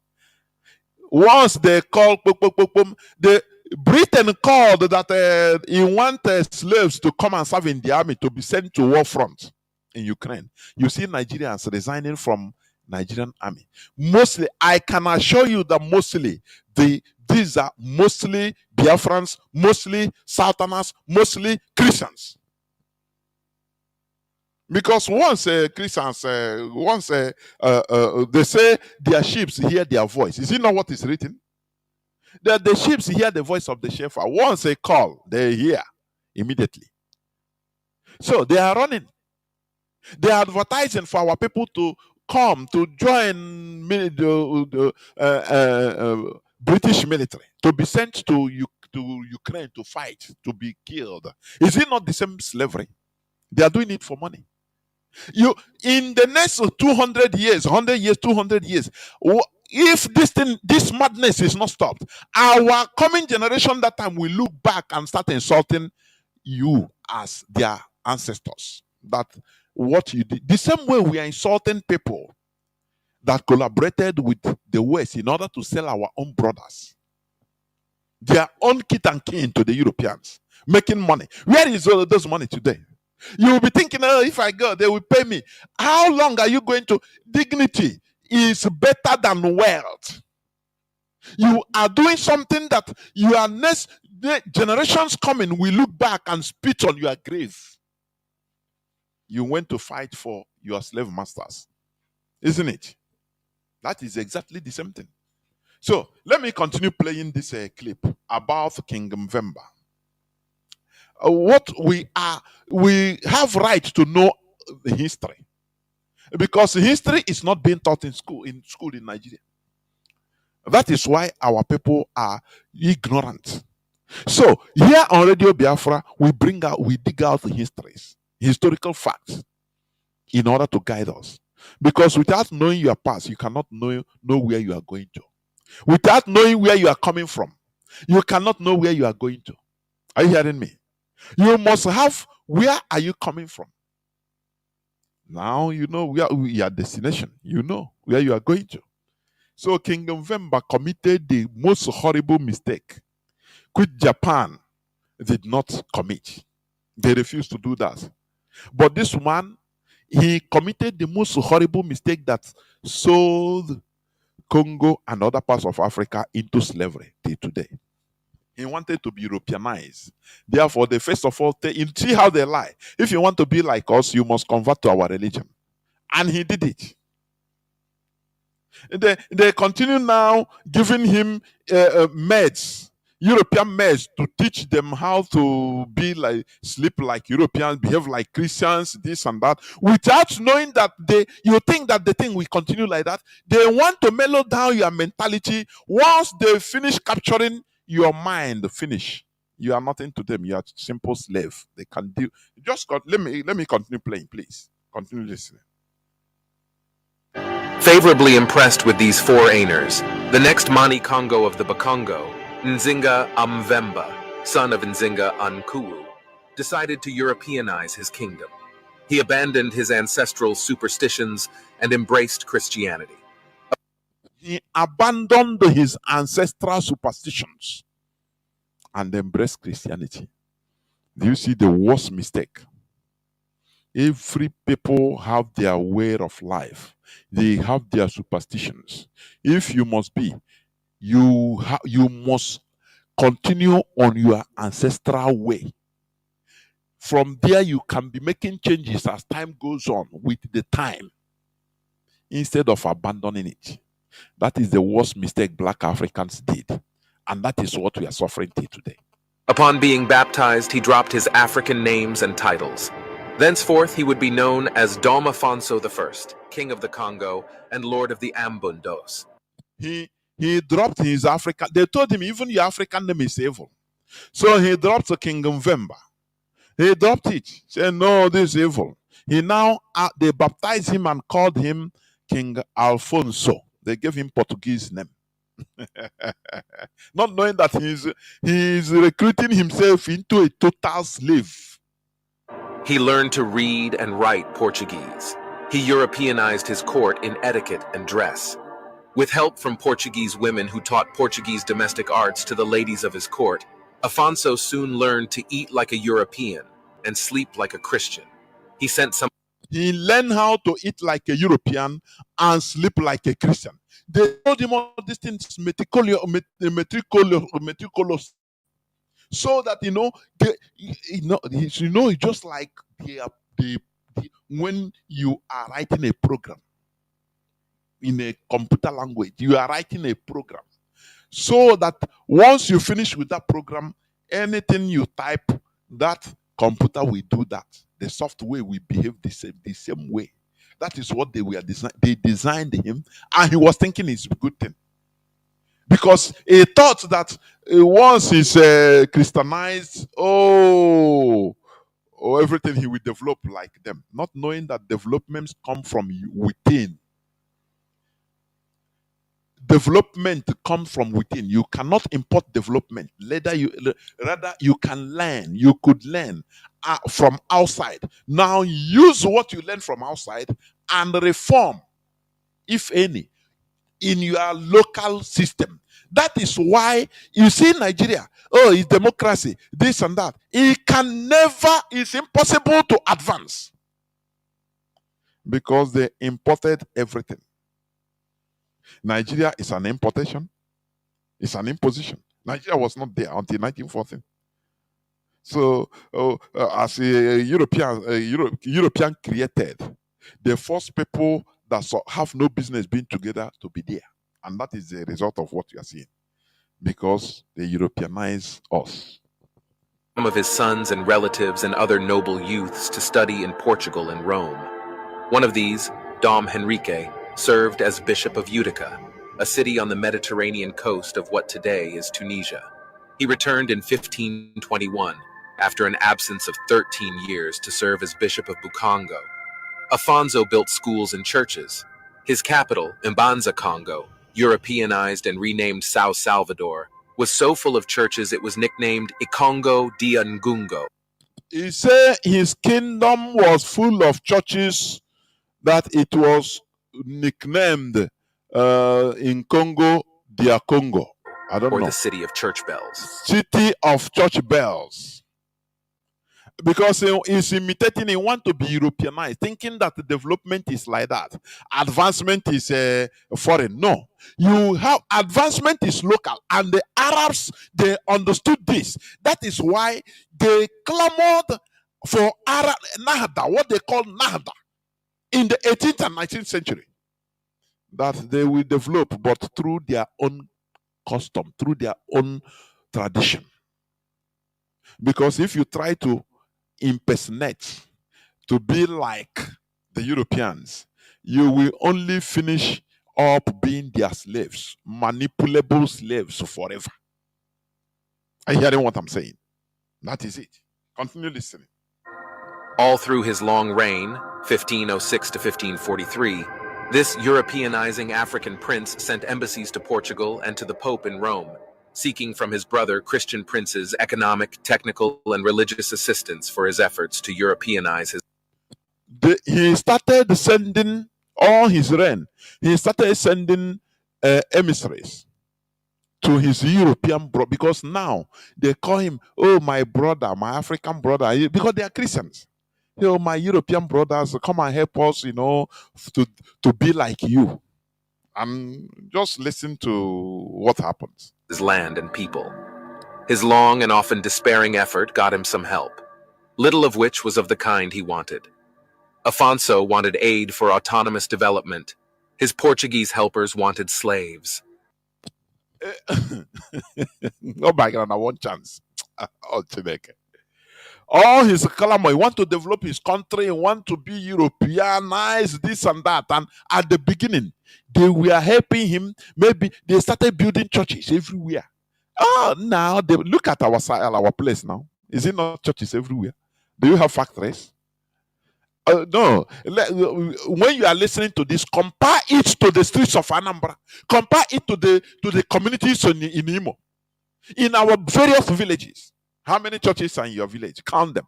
Once they call, the Britain called that he wanted slaves to come and serve in the army to be sent to war front in Ukraine. You see Nigerians resigning from Nigerian army. Mostly, I can assure you that these are mostly Biafrans, mostly Southerners, mostly Christians. Because once Christians, they say their sheep hear their voice. Is it not what is written? That the sheep hear the voice of the shepherd. Once they call, they hear immediately. So they are running. They are advertising for our people to come to join the British military, to be sent to Ukraine to fight, to be killed. Is it not the same slavery? They are doing it for money. In the next 200 years, 100 years, 200 years, if this madness is not stopped, our coming generation that time will look back and start insulting you as their ancestors. That what you did. The same way we are insulting people that collaborated with the West in order to sell our own brothers, their own kit and kin to the Europeans, making money. Where is all of those money today? You will be thinking, oh, if I go, they will pay me. How long are you going to? Dignity is better than wealth. You are doing something that your next generations coming will look back and spit on your grave. You went to fight for your slave masters, isn't it? That is exactly the same thing. So let me continue playing this clip about King Mvemba. What we have right to know the history, because history is not being taught in school in Nigeria. That is why our people are ignorant. So here on Radio Biafra, we dig out the historical facts in order to guide us. Because without knowing your past, you cannot know where you are going to. Without knowing where you are coming from, you cannot know where you are going to. Are you hearing me? You must have, where are you coming from? Now you know where your destination. You know where you are going to. So King Mvemba committed the most horrible mistake, which Japan did not commit. They refused to do that. But this one, he committed the most horrible mistake that sold Congo and other parts of Africa into slavery till today. He wanted to be Europeanized. Therefore, they first of all, you see how they lie. If you want to be like us, you must convert to our religion. And he did it. They continue now giving him meds, European meds, to teach them how to be like, sleep like Europeans, behave like Christians, this and that, without knowing that you think that the thing will continue like that. They want to mellow down your mentality. Once they finish capturing your mind, finish. You are nothing to them. You are simple slave. They can do. Let me continue playing, please. Continue listening. Favorably impressed with these foreigners, the next Mani Kongo of the Bakongo, Nzinga Amvemba, son of Nzinga Ankuru, decided to Europeanize his kingdom. He abandoned his ancestral superstitions and embraced Christianity. He abandoned his ancestral superstitions and embraced Christianity. Do you see the worst mistake? Every people have their way of life. They have their superstitions. If you must be, you must continue on your ancestral way. From there, you can be making changes as time goes on with the time, instead of abandoning it. That is the worst mistake Black Africans did. And that is what we are suffering today. Upon being baptized, he dropped his African names and titles. Thenceforth, he would be known as Dom Afonso I, King of the Congo and Lord of the Ambundos. He dropped his African. They told him even your African name is evil. So he dropped the King Mvemba. He dropped it. Said, no, this is evil. He now, they baptized him and called him King Alfonso. They gave him Portuguese name. Not knowing that he's recruiting himself into a total slave. He learned to read and write Portuguese. He Europeanized his court in etiquette and dress. With help from Portuguese women who taught Portuguese domestic arts to the ladies of his court, Afonso soon learned to eat like a European and sleep like a Christian. He learned how to eat like a European and sleep like a Christian. They told him all these things meticulous, so that it's just like when you are writing a program in a computer language, you are writing a program, so that once you finish with that program, anything you type, that computer will do that. The software will behave the same way. That is what they were designed. They designed him, and he was thinking it's a good thing, because he thought that once he's Christianized, everything he will develop like them, not knowing that developments come from within. Development comes from within. You cannot import development. Rather, you can learn. You could learn from outside. Now use what you learn from outside and reform, if any, in your local system. That is why you see Nigeria, it's democracy, this and that. It's impossible to advance, because they imported everything. Nigeria is an importation. It's an imposition. Nigeria was not there until 1914. So, as a European created, the first people that have no business being together to be there. And that is the result of what you are seeing. Because they Europeanize us. Some of his sons and relatives and other noble youths to study in Portugal and Rome. One of these, Dom Henrique, served as Bishop of Utica, a city on the Mediterranean coast of what today is Tunisia. He returned in 1521, after an absence of 13 years, to serve as Bishop of Bukongo. Afonso built schools and churches. His capital, Mbanza, Congo, Europeanized and renamed Sao Salvador, was so full of churches it was nicknamed Ikongo dia Ngungo. He said his kingdom was full of churches that it was nicknamed in Congo dia Congo. I don't know. Or the city of church bells. City of church bells. Because he's imitating, he wants to be Europeanized, thinking that the development is like that. Advancement is foreign. No. You have advancement is local. And the Arabs, they understood this. That is why they clamored for Arab Nahda, what they call Nahda, in the 18th and 19th century. That they will develop, but through their own custom, through their own tradition. Because if you try to impersonate, to be like the Europeans, you will only finish up being their slaves, manipulable slaves forever. Are you hearing what I'm saying? That is it. Continue listening. All through his long reign, 1506 to 1543, this Europeanizing African prince sent embassies to Portugal and to the Pope in Rome, seeking from his brother Christian princes economic, technical, and religious assistance for his efforts to Europeanize his. He started sending all his reign. He started sending emissaries to his European brother, because now they call him, oh, my brother, my African brother, because they are Christians. Oh, my European brothers, come and help us, to be like you. And just listen to what happens. His land and people. His long and often despairing effort got him some help, little of which was of the kind he wanted. Afonso wanted aid for autonomous development. His Portuguese helpers wanted slaves. No background, I want chance. Oh, Chineke. All his clamor, he want to develop his country, he want to be Europeanized, this and that. And at the beginning, they were helping him. Maybe they started building churches everywhere. Oh, now they look at our side, our place now. Is it not churches everywhere? Do you have factories? No. When you are listening to this, compare it to the streets of Anambra. Compare it to the communities in Imo, in our various villages. How many churches are in your village? Count them.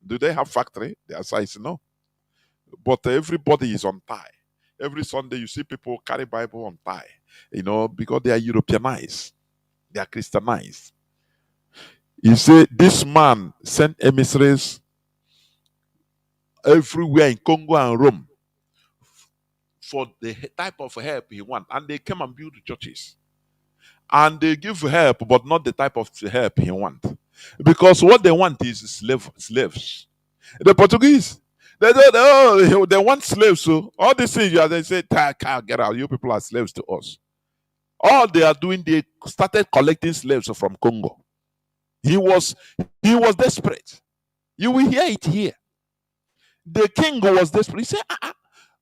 Do they have factory? Their size, no. But everybody is on tie. Every Sunday you see people carry Bible on tie, because they are Europeanized. They are Christianized. You see, this man sent emissaries everywhere in Congo and Rome for the type of help he wants. And they came and built churches. And they give help, but not the type of help he wants. Because what they want is slaves. The Portuguese, they want slaves. So all these things, they say, get out. You people are slaves to us. All they are doing, they started collecting slaves from Congo. He was desperate. You will hear it here. The king was desperate. He said,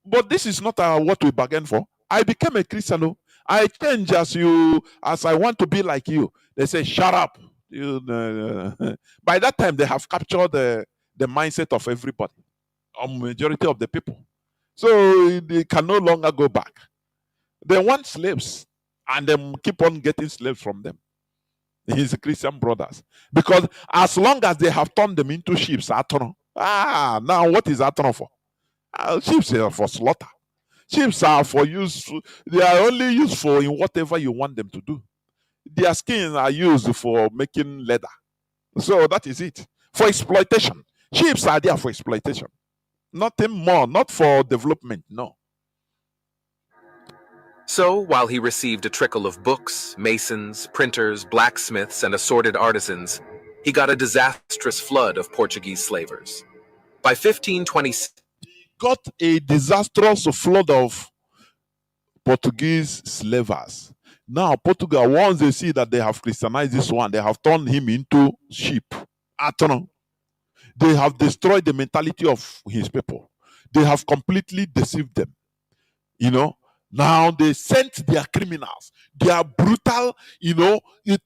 but this is not what we bargained for. I became a Christian. I change as I want to be like you. They say, shut up. By that time, they have captured the mindset of everybody, or majority of the people. So they can no longer go back. They want slaves, and they keep on getting slaves from them. His Christian brothers. Because as long as they have turned them into sheep, now what is Atono for? Sheep are for slaughter. Sheep are for use. They are only useful in whatever you want them to do. Their skins are used for making leather. So that is it. For exploitation. Sheep are there for exploitation. Nothing more. Not for development. No. So, while he received a trickle of books, masons, printers, blacksmiths, and assorted artisans, he got a disastrous flood of Portuguese slavers. By 1526, he got a disastrous flood of Portuguese slavers. Now, Portugal, once they see that they have Christianized this one, they have turned him into sheep. They have destroyed the mentality of his people. They have completely deceived them. You know, now they sent their criminals, their brutal,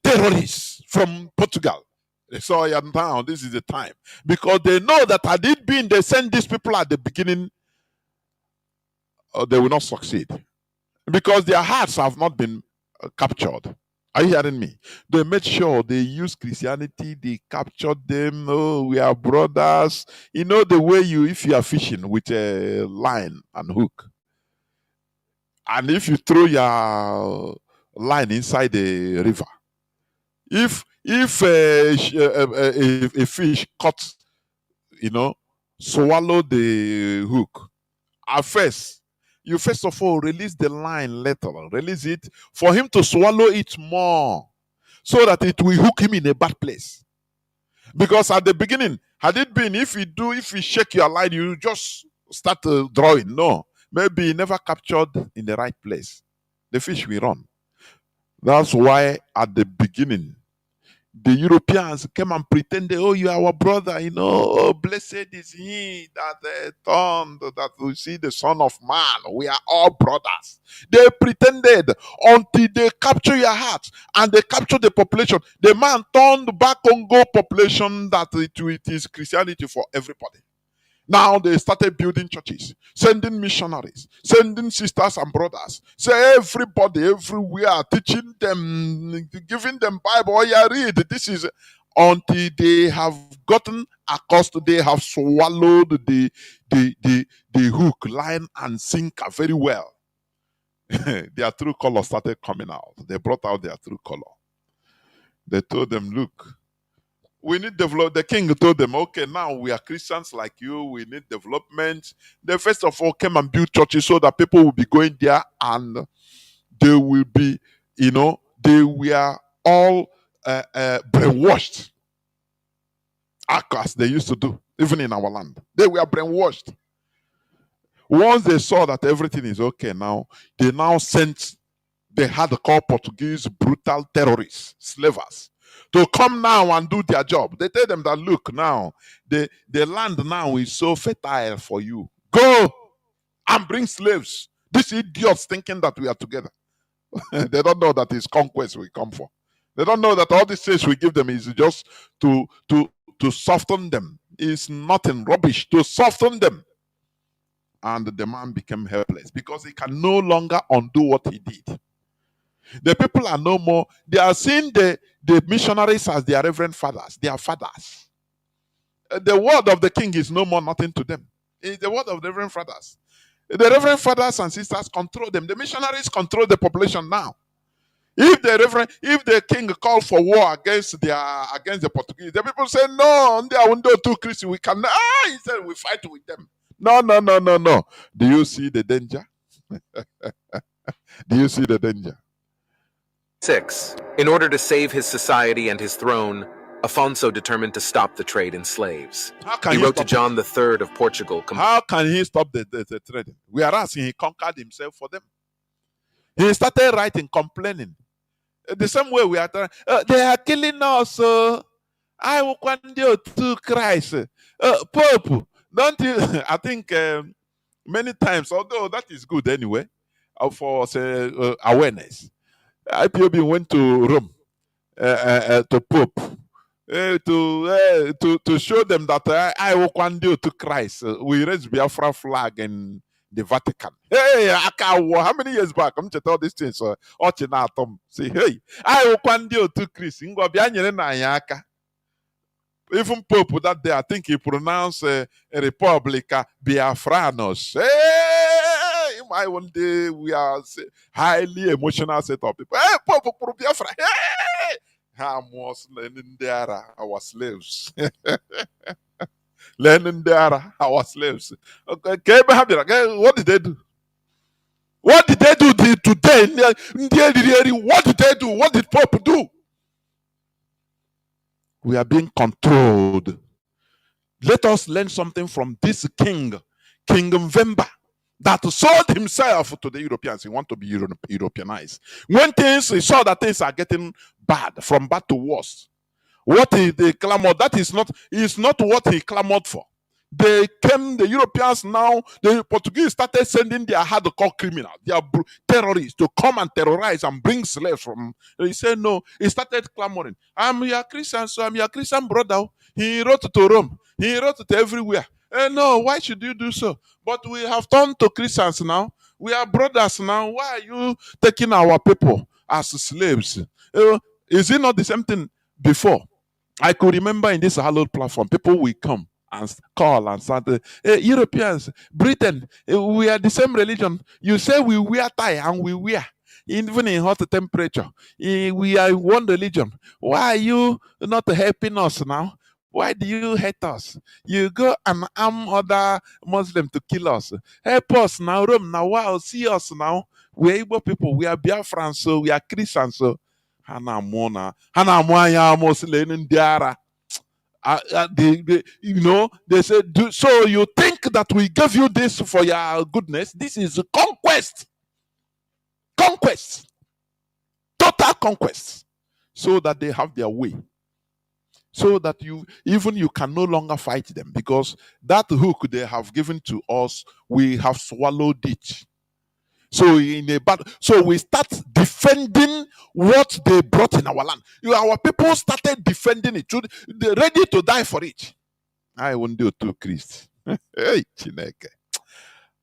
terrorists from Portugal. They saw, yeah, now this is the time. Because they know that had it been they sent these people at the beginning, they will not succeed. Because their hearts have not been captured. Are you hearing me? They made sure they use Christianity, they captured them. Oh, we are brothers. You know the way if you are fishing with a line and hook, and if you throw your line inside the river, if a fish caught, swallow the hook, at first, you first of all release the line later, release it for him to swallow it more, so that it will hook him in a bad place. Because at the beginning, had it been if you shake your line, you just start drawing. No, maybe he never captured in the right place. The fish will run. That's why at the beginning, the Europeans came and pretended, oh, you are our brother, oh, blessed is he that turned, that we see the Son of Man. We are all brothers. They pretended until they capture your heart and they capture the population. The man turned back Congo population that it is Christianity for everybody. Now they started building churches, sending missionaries, sending sisters and brothers. Say everybody, everywhere, teaching them, giving them Bible. Oh, yeah, read. This is until they have gotten accustomed, they have swallowed the hook, line, and sinker very well. Their true color started coming out. They brought out their true color. They told them, look, we need develop. The king told them, okay, now we are Christians like you. We need development. They first of all came and built churches so that people will be going there and they will be, they were all brainwashed. As they used to do, even in our land. They were brainwashed. Once they saw that everything is okay now, they now sent the hardcore Portuguese brutal terrorists, slavers, to come now and do their job. They tell them that, look, now, the land now is so fertile for you. Go and bring slaves. These idiots thinking that we are together. They don't know that it's conquest we come for. They don't know that all the slaves we give them is just to soften them. It's nothing, rubbish, to soften them. And the man became helpless because he can no longer undo what he did. The people are no more, they are seeing the missionaries as their reverend fathers, their fathers. The word of the king is no more nothing to them. It's the word of the reverend fathers. The reverend fathers and sisters control them. The missionaries control the population now. If the king called for war against the Portuguese, the people say, no, they are too Christian. We can. He said, we fight with them. No. Do you see the danger? Do you see the danger? 6. In order to save his society and his throne, Afonso determined to stop the trade in slaves. He wrote to John III of Portugal. How can he stop the trade? Whereas he conquered himself for them. He started writing, complaining. The same way we are trying. They are killing us. I will you to Christ. Pope, don't you? I think many times, although that is good anyway, for awareness. IPOB went to Rome to Pope to show them that I will to Christ. We raised Biafra flag in the Vatican. Hey, how many years back? I'm just all these things. Say, hey, I will to Christ. Even Pope that day, I think he pronounced Republica Biafranos. Hey, my one day we are highly emotional set of people. Hey, Pope Biafra. Hey, I was learning there our slaves. Learning there our slaves. Okay, what did they do? What did they do today? What did they do? What did Pope do? We are being controlled. Let us learn something from this king, King Mvemba. that sold himself to the Europeans. He want to be Europeanized. When he saw that things are getting bad, from bad to worse, what they clamored, that is not what he clamored for. The Europeans now, the Portuguese started sending their hardcore criminals, their terrorists to come and terrorize and bring slaves from. He said no. He started clamoring, I'm your Christian, so I'm your Christian brother. He wrote to Rome. He wrote to everywhere. No, why should you do so? But we have turned to Christians now. We are brothers now. Why are you taking our people as slaves? Is it not the same thing before? I could remember in this hallowed platform, people will come and call and say, hey, Europeans, Britain, we are the same religion. You say we wear tie and we wear, even in hot temperature. We are one religion. Why are you not helping us now? Why do you hate us? You go and arm other Muslims to kill us. Help us now, Rome. Now, wow, see us now. We are Igbo people. We are Biafrans, so we are Christians. So, Hana Mona, Hana Moya Muslim Diara. They said, so you think that we gave you this for your goodness? This is conquest. Conquest. Total conquest. So that they have their way. So that you can no longer fight them, because that hook they have given to us, we have swallowed it. So we start defending what they brought in our land. Our people started defending it. They're ready to die for it. I won't do to Christ. Hey, Chineke.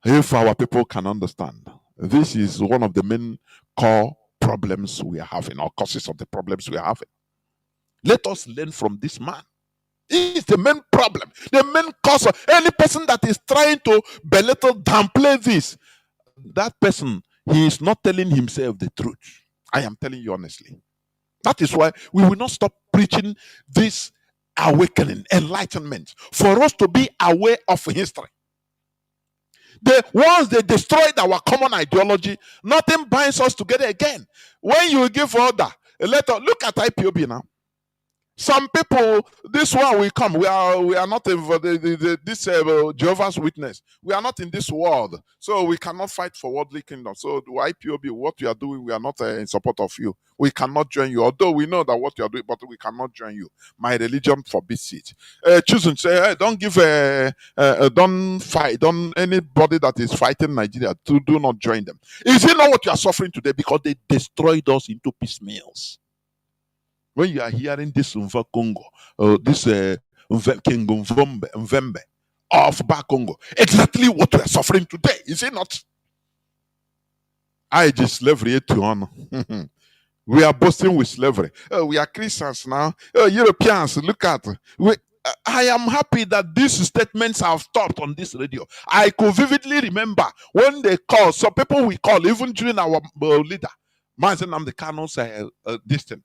If our people can understand, this is one of the main core problems we are having, or causes of the problems we are having. Let us learn from this man. He is the main problem, the main cause of any person that is trying to belittle, downplay this. That person, he is not telling himself the truth. I am telling you honestly. That is why we will not stop preaching this awakening, enlightenment, for us to be aware of history. Once they destroyed our common ideology, nothing binds us together again. When you give order, look at IPOB now. Some people, this one will come. We are not in this Jehovah's Witness. We are not in this world, so we cannot fight for worldly kingdom. So the IPOB, what you are doing, we are not in support of you. We cannot join you. Although we know that what you are doing, but we cannot join you. My religion forbids it. Choosing say, hey, don't give don't fight, don't anybody that is fighting Nigeria do not join them. Is it not what you are suffering today? Because they destroyed us into piecemeals. When you are hearing this Congo, this King Mvembe of Back Congo, exactly what we are suffering today, is it not? I just slavery to honor. We are boasting with slavery. We are Christians now. Europeans, look at. I am happy that these statements have stopped on this radio. I could vividly remember when they call, some people we call, even during our leader, Mazi Nnamdi Kanu's distant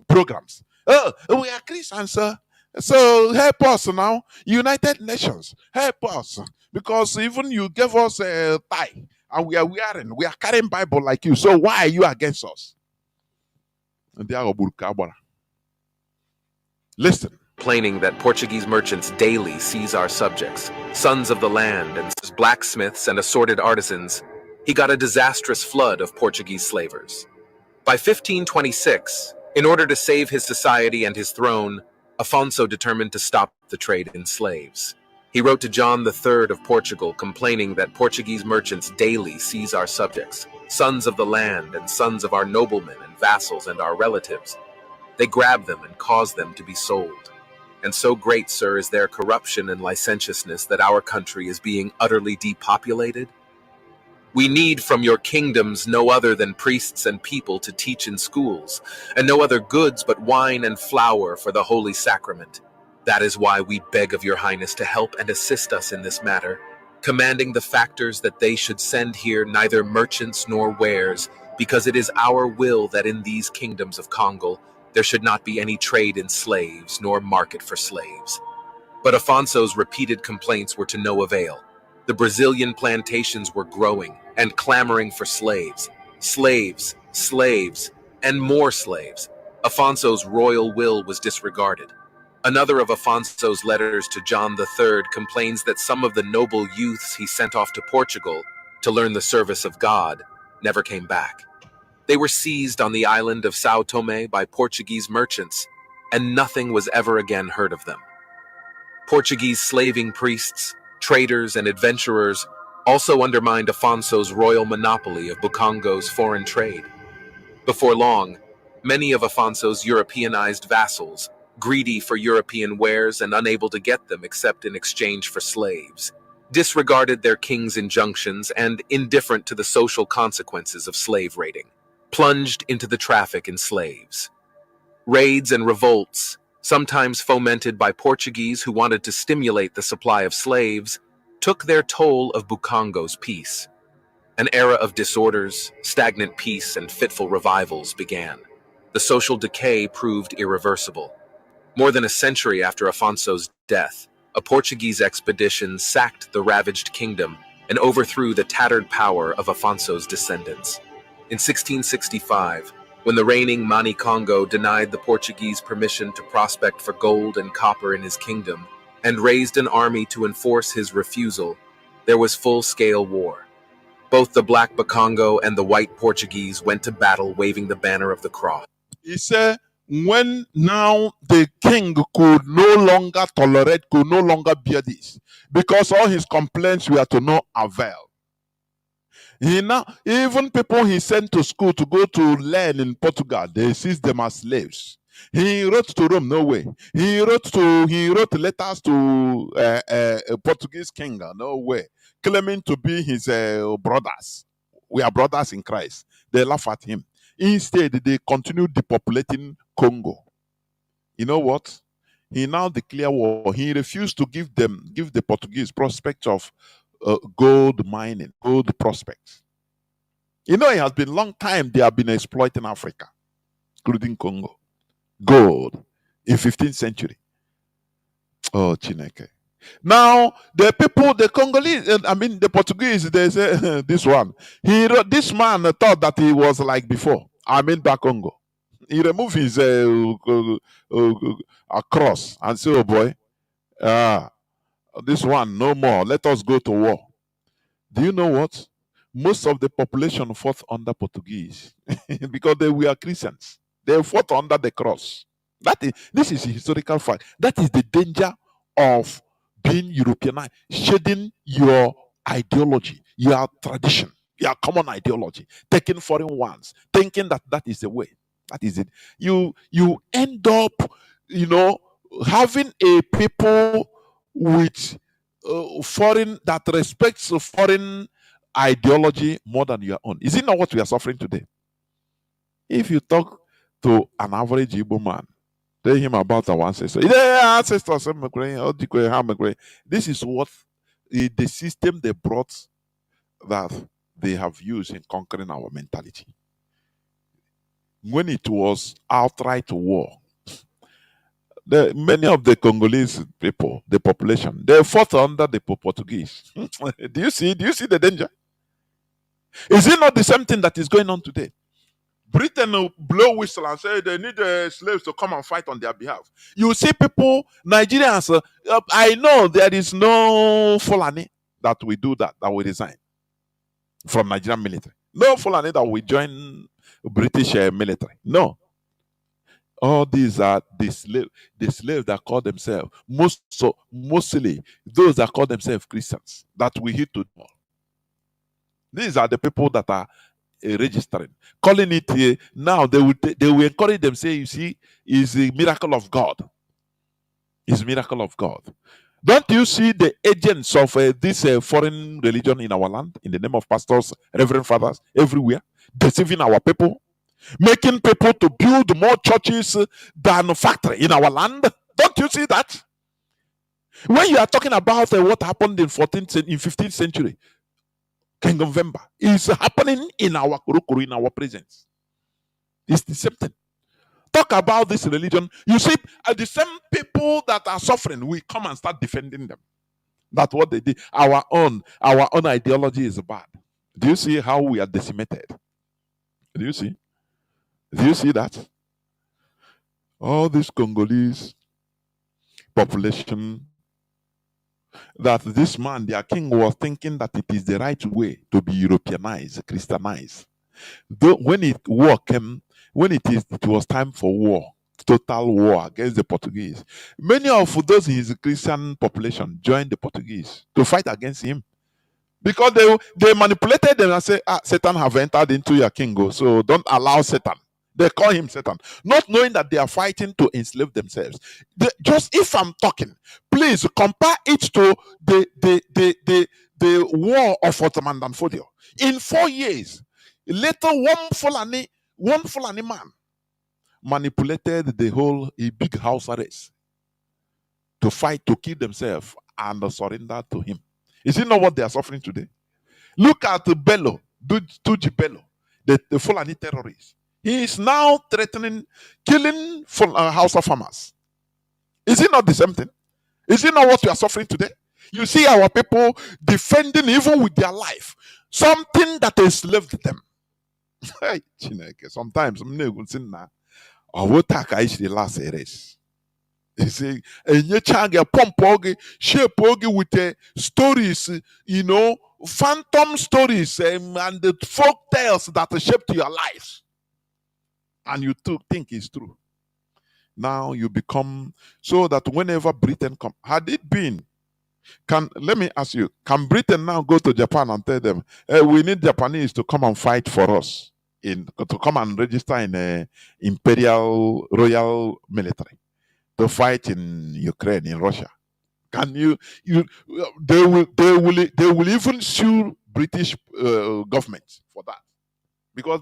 programs. We are Christians, sir. So help us now. United Nations, help us. Because even you gave us a tie and we are carrying Bible like you. So why are you against us? Listen. Complaining that Portuguese merchants daily seize our subjects, sons of the land, and blacksmiths and assorted artisans, he got a disastrous flood of Portuguese slavers. By 1526, in order to save his society and his throne, Afonso determined to stop the trade in slaves. He wrote to John III of Portugal complaining that Portuguese merchants daily seize our subjects, sons of the land and sons of our noblemen and vassals and our relatives. They grab them and cause them to be sold. And so great, sir, is their corruption and licentiousness that our country is being utterly depopulated. We need from your kingdoms no other than priests and people to teach in schools, and no other goods but wine and flour for the holy sacrament. That is why we beg of your highness to help and assist us in this matter, commanding the factors that they should send here neither merchants nor wares, because it is our will that in these kingdoms of Kongo there should not be any trade in slaves nor market for slaves. But Afonso's repeated complaints were to no avail. The Brazilian plantations were growing and clamoring for slaves, slaves, slaves, and more slaves. Afonso's royal will was disregarded. Another of Afonso's letters to John III complains that some of the noble youths he sent off to Portugal to learn the service of God, never came back. They were seized on the island of Sao Tome by Portuguese merchants, and nothing was ever again heard of them. Portuguese slaving priests, traders, and adventurers also undermined Afonso's royal monopoly of Bukongo's foreign trade. Before long, many of Afonso's Europeanized vassals, greedy for European wares and unable to get them except in exchange for slaves, disregarded their king's injunctions and, indifferent to the social consequences of slave raiding, plunged into the traffic in slaves. Raids and revolts, sometimes fomented by Portuguese who wanted to stimulate the supply of slaves, took their toll of Bukongo's peace. An era of disorders, stagnant peace, and fitful revivals began. The social decay proved irreversible. More than a century after Afonso's death, a Portuguese expedition sacked the ravaged kingdom and overthrew the tattered power of Afonso's descendants. In 1665, when the reigning Mani Kongo denied the Portuguese permission to prospect for gold and copper in his kingdom and raised an army to enforce his refusal, there was full-scale war. Both the Black Bakongo and the White Portuguese went to battle waving the banner of the cross. He said, when now the king could no longer tolerate, could no longer bear this, because all his complaints were to no avail. He now, even people he sent to school to go to learn in Portugal, they seized them as slaves. He wrote to Rome, no way. He wrote letters to a Portuguese king, no way, claiming to be his brothers. We are brothers in Christ. They laugh at him. Instead, they continue depopulating Congo. You know what? He now declared war. He refused to give the Portuguese prospect of gold mining, gold prospects. You know, it has been a long time they have been exploiting Africa, including Congo. Gold in 15th century. Oh, Chineke. Now, the people, the Congolese, the Portuguese, they say, this one. This man thought that he was like before. Back Congo. He removed his cross and said, oh boy, this one, no more. Let us go to war. Do you know what? Most of the population fought under Portuguese because they were Christians. They fought under the cross. This is a historical fact. That is the danger of being Europeanized, shedding your ideology, your tradition, your common ideology, taking foreign ones, thinking that that is the way. That is it. You end up, having a people with foreign that respects foreign ideology more than your own. Is it not what we are suffering today? If you talk to an average Igbo man, tell him about our ancestors. Yeah, ancestors. This is what the system they brought that they have used in conquering our mentality. When it was outright war, many of the Congolese people, the population, they fought under the Portuguese. Do you see the danger? Is it not the same thing that is going on today? Britain will blow whistle and say they need slaves to come and fight on their behalf. You see people, Nigerians, I know there is no Fulani that will do that will resign from Nigerian military. No Fulani that will join British military. No. All these are the slaves that call themselves, mostly those that call themselves Christians, that we hit to all. These are the people that are registering, calling it now. They will encourage them, say, you see, is a miracle of God. It's a miracle of God. Don't you see the agents of this foreign religion in our land, in the name of pastors, reverend fathers, everywhere, deceiving our people, making people to build more churches than factory in our land? Don't you see that? When you are talking about what happened in 15th century, King November is happening in our Kurukuru, in our presence. It's the same thing. Talk about this religion. You see, the same people that are suffering, we come and start defending them. That's what they did. Our own ideology is bad. Do you see how we are decimated? Do you see? Do you see that? All this Congolese population that this man, their king, was thinking that it is the right way to be Europeanized, Christianized. Though when war came, it was time for war, total war against the Portuguese. Many of those in his Christian population joined the Portuguese to fight against him because they manipulated them and say, Satan have entered into your kingdom, so don't allow Satan. They call him Satan, not knowing that they are fighting to enslave themselves. Just if I'm talking, please compare it to the war of Ottoman Danfodio. In 4 years, later one Fulani man manipulated the whole a big house arrest to fight to kill themselves and surrender to him. Is it not what they are suffering today? Look at Bello, Tuji Bello, the Fulani terrorist. He is now threatening killing house of farmers. Is it not the same thing? Is it not what we are suffering today? You see our people defending even with their life something that enslaved them. Sometimes I will take the last erase. You see, and you change a pump shape with stories, phantom stories and the folk tales that shaped your lives. And you too think it's true. Now you become so that whenever Britain come, had it been, let me ask you, can Britain now go to Japan and tell them, we need Japanese to come and fight for us, to come and register in imperial royal military to fight in Ukraine, in Russia? Can they will even sue British government for that, because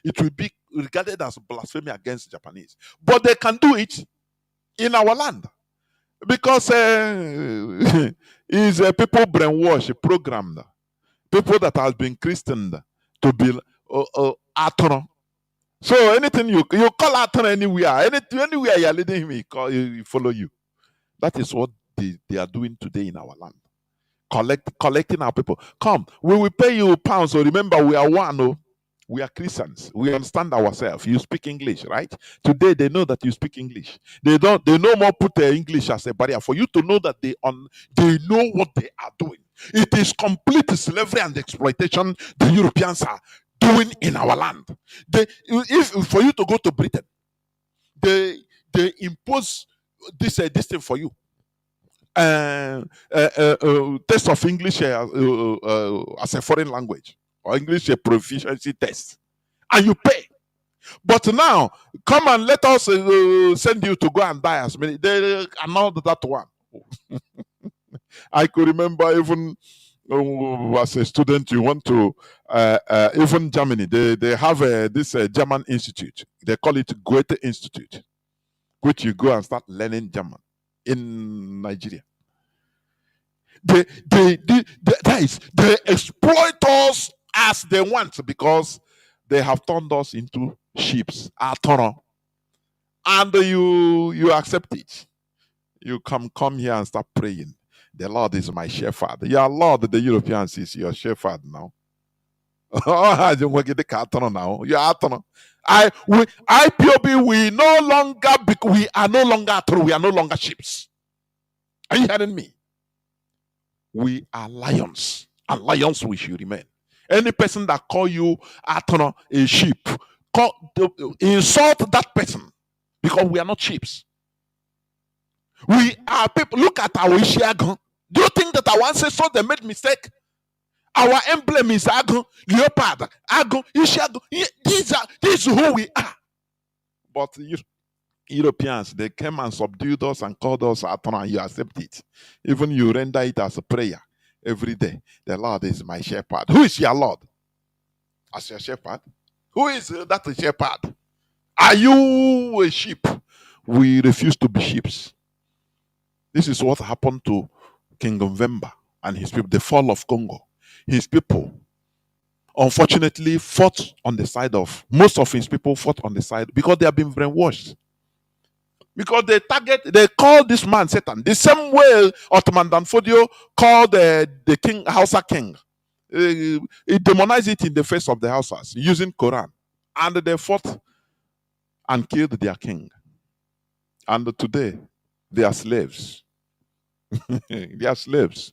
it will be regarded as blasphemy against Japanese. But they can do it in our land because is people brainwashed, programmed, people that has been christened to be Atono. So anything you call Atono anywhere you are leading him, he follow you. That is what they are doing today in our land. Collecting our people. Come, we will pay you pounds. So remember, we are one. Oh, we are Christians. We understand ourselves. You speak English, right? Today they know that you speak English. They no more put English as a barrier for you to know that they know what they are doing. It is complete slavery and exploitation the Europeans are doing in our land. If for you to go to Britain, they impose this thing for you. Test of English as a foreign language, or English proficiency test, and you pay. But now, come and let us send you to go and die as many. They annulled that one. I could remember even as a student, you went to even Germany. They have this German institute. They call it Goethe Institute, which you go and start learning German in Nigeria. They exploit us as they want because they have turned us into sheep, and you accept it. You come here and start praying. The Lord is my shepherd. Your Lord, the Europeans, is your shepherd now. I don't want to get the cat now. You are IPOB. We are no longer true. We are no longer sheep. Are you hearing me? We are lions, and lions we should remain. Any person that call you a sheep, insult that person, because we are not sheep. We are people. Look at our Ishiagon. Do you think that our ancestors they made mistake? Our emblem is Agon, leopard, Agon, Ishiagon. This is who we are. But Europeans, they came and subdued us and called us Atona. You accept it. Even you render it as a prayer every day. The Lord is my shepherd. Who is your Lord? As your shepherd? Who is that shepherd? Are you a sheep? We refuse to be sheep. This is what happened to King Vemba and his people, the fall of Kongo. His people, unfortunately, fought on the side of, most of his people fought on the side because they have been brainwashed. Because they call this man Satan. The same way Ottoman Danfodio called the king, Hausa king. He demonized it in the face of the Hausas using Quran. And they fought and killed their king. And today, they are slaves. They are slaves.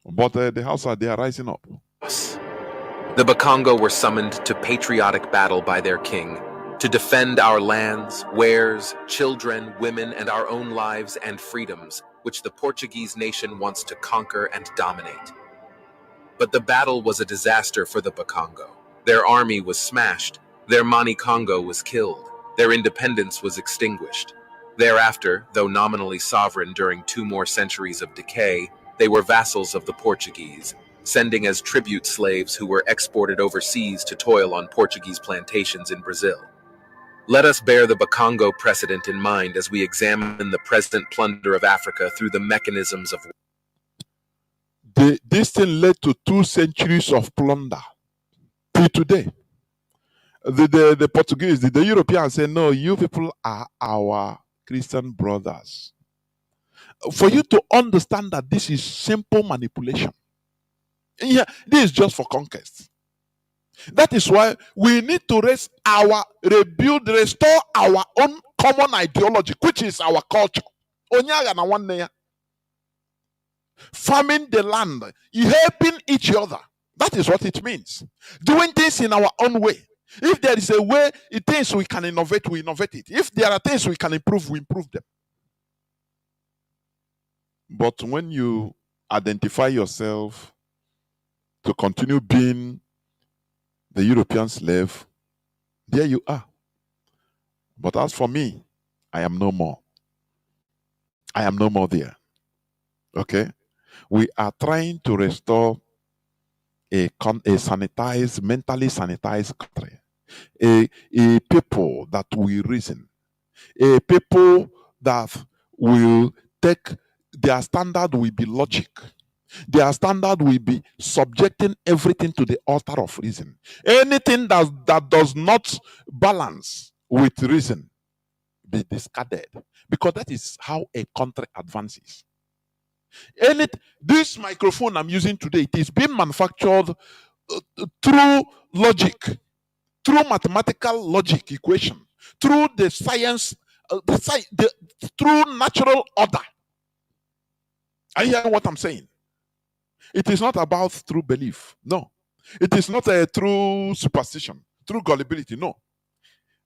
But the Hausa, they are rising up. The Bakongo were summoned to patriotic battle by their king to defend our lands, wares, children, women, and our own lives and freedoms, which the Portuguese nation wants to conquer and dominate. But the battle was a disaster for the Bakongo. Their army was smashed, their Mani Congo was killed, their independence was extinguished. Thereafter, though nominally sovereign during 2 more centuries of decay, they were vassals of the Portuguese, sending as tribute slaves who were exported overseas to toil on Portuguese plantations in Brazil. Let us bear the Bakongo precedent in mind as we examine the present plunder of Africa through the mechanisms of This thing led to 2 centuries of plunder till today. The Portuguese, the Europeans say, no, you people are our Christian brothers. For you to understand that this is simple manipulation. Yeah, this is just for conquest. That is why we need to rebuild, restore our own common ideology, which is our culture. Onyaga na nwanne ya. Farming the land, helping each other. That is what it means. Doing things in our own way. If there is a way, things we can innovate, we innovate it. If there are things we can improve, we improve them. But when you identify yourself to continue being the European slave, there you are. But as for me, I am no more. I am no more there. Okay? We are trying to restore a sanitized, mentally sanitized country. A people that will reason. A people that will take, their standard will be logic. Their standard will be subjecting everything to the altar of reason. Anything that does not balance with reason be discarded, because that is how a country advances. This microphone I'm using today, it is being manufactured through logic, through mathematical logic equation, through the science, through natural order. Are you hearing what I'm saying? It is not about true belief. No. It is not a true superstition, true gullibility. No.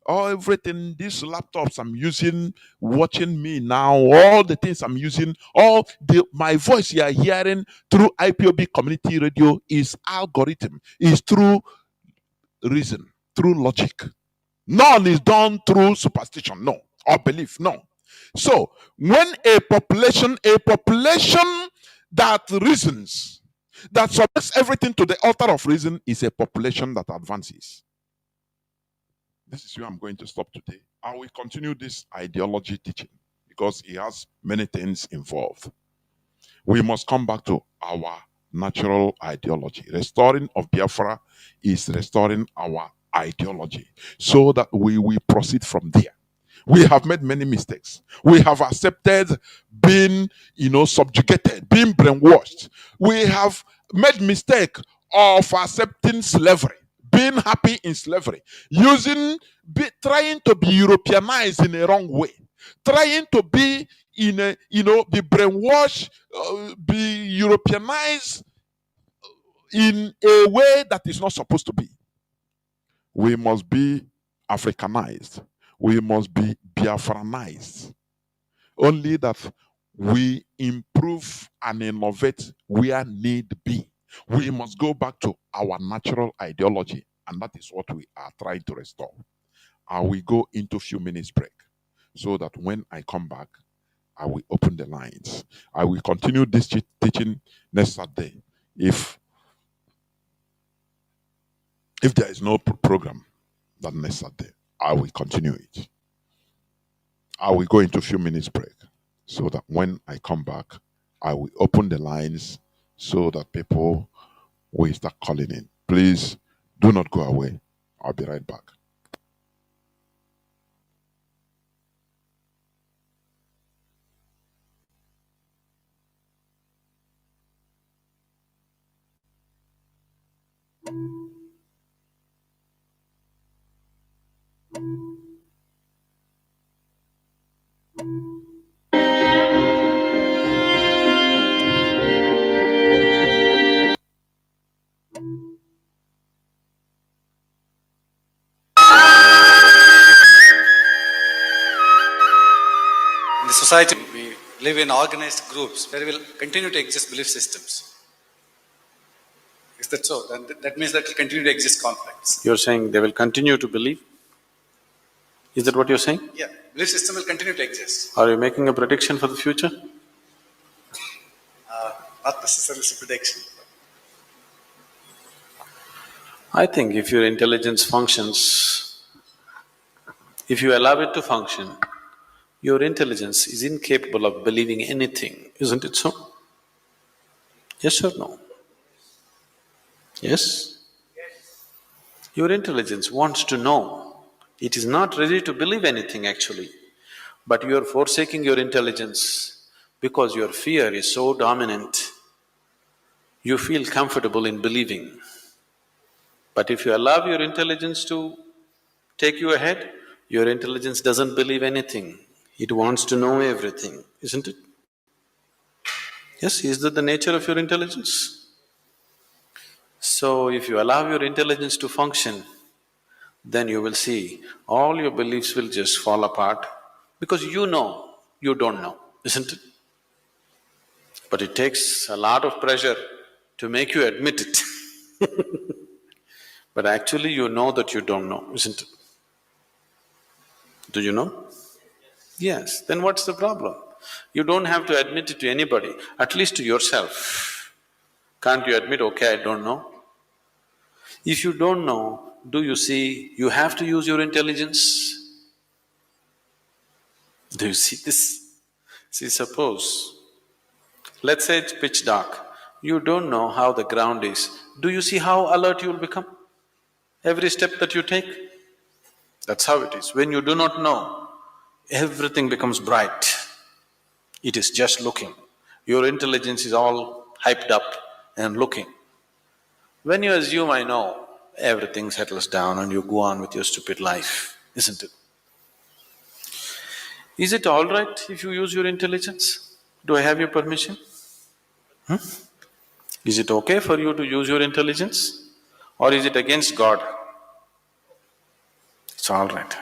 Everything, these laptops I'm using, watching me now, all the things I'm using, my voice you are hearing through IPOB community radio is algorithm, is through reason, through logic. None is done through superstition, no, or belief, no. So when a population that reasons, that subjects everything to the altar of reason, is a population that advances. This is where I'm going to stop today. I will continue this ideology teaching because it has many things involved. We must come back to our natural ideology. Restoring of Biafra is restoring our ideology so that we will proceed from there. We have made many mistakes. We have accepted being, subjugated, being brainwashed. We have made mistake of accepting slavery, being happy in slavery, trying to be Europeanized in a wrong way, trying to be be brainwashed, be Europeanized in a way that is not supposed to be. We must be Africanized. We must be Biafranized. Only that we improve and innovate where need be. We must go back to our natural ideology, and that is what we are trying to restore. I will go into a few minutes break so that when I come back, I will open the lines. I will continue this teaching next Saturday. If there is no program that next Saturday, I will continue it. I will go into a few minutes break so that when I come back, I will open the lines so that people will start calling in. Please do not go away. I'll be right back. society, we live in organized groups. There will continue to exist belief systems. Is that so? That means that will continue to exist conflicts. You're saying they will continue to believe? Is that what you're saying? Yeah, belief system will continue to exist. Are you making a prediction for the future? Not necessarily a prediction. I think if your intelligence functions, if you allow it to function, your intelligence is incapable of believing anything, isn't it so? Yes or no? Yes? Your intelligence wants to know. It is not ready to believe anything actually, but you are forsaking your intelligence because your fear is so dominant. You feel comfortable in believing. But if you allow your intelligence to take you ahead, your intelligence doesn't believe anything. It wants to know everything, isn't it? Yes, is that the nature of your intelligence? So if you allow your intelligence to function, then you will see all your beliefs will just fall apart because you know you don't know, isn't it? But it takes a lot of pressure to make you admit it. But actually you know that you don't know, isn't it? Do you know? Yes, then what's the problem? You don't have to admit it to anybody, at least to yourself. Can't you admit, okay, I don't know? If you don't know, do you see you have to use your intelligence? Do you see this? See, suppose, let's say it's pitch dark, you don't know how the ground is. Do you see how alert you'll become? Every step that you take? That's how it is. When you do not know, everything becomes bright. It is just looking. Your intelligence is all hyped up and looking. When you assume, I know, everything settles down and you go on with your stupid life, isn't it? Is it all right if you use your intelligence? Do I have your permission? Is it okay for you to use your intelligence? Or is it against God? It's all right.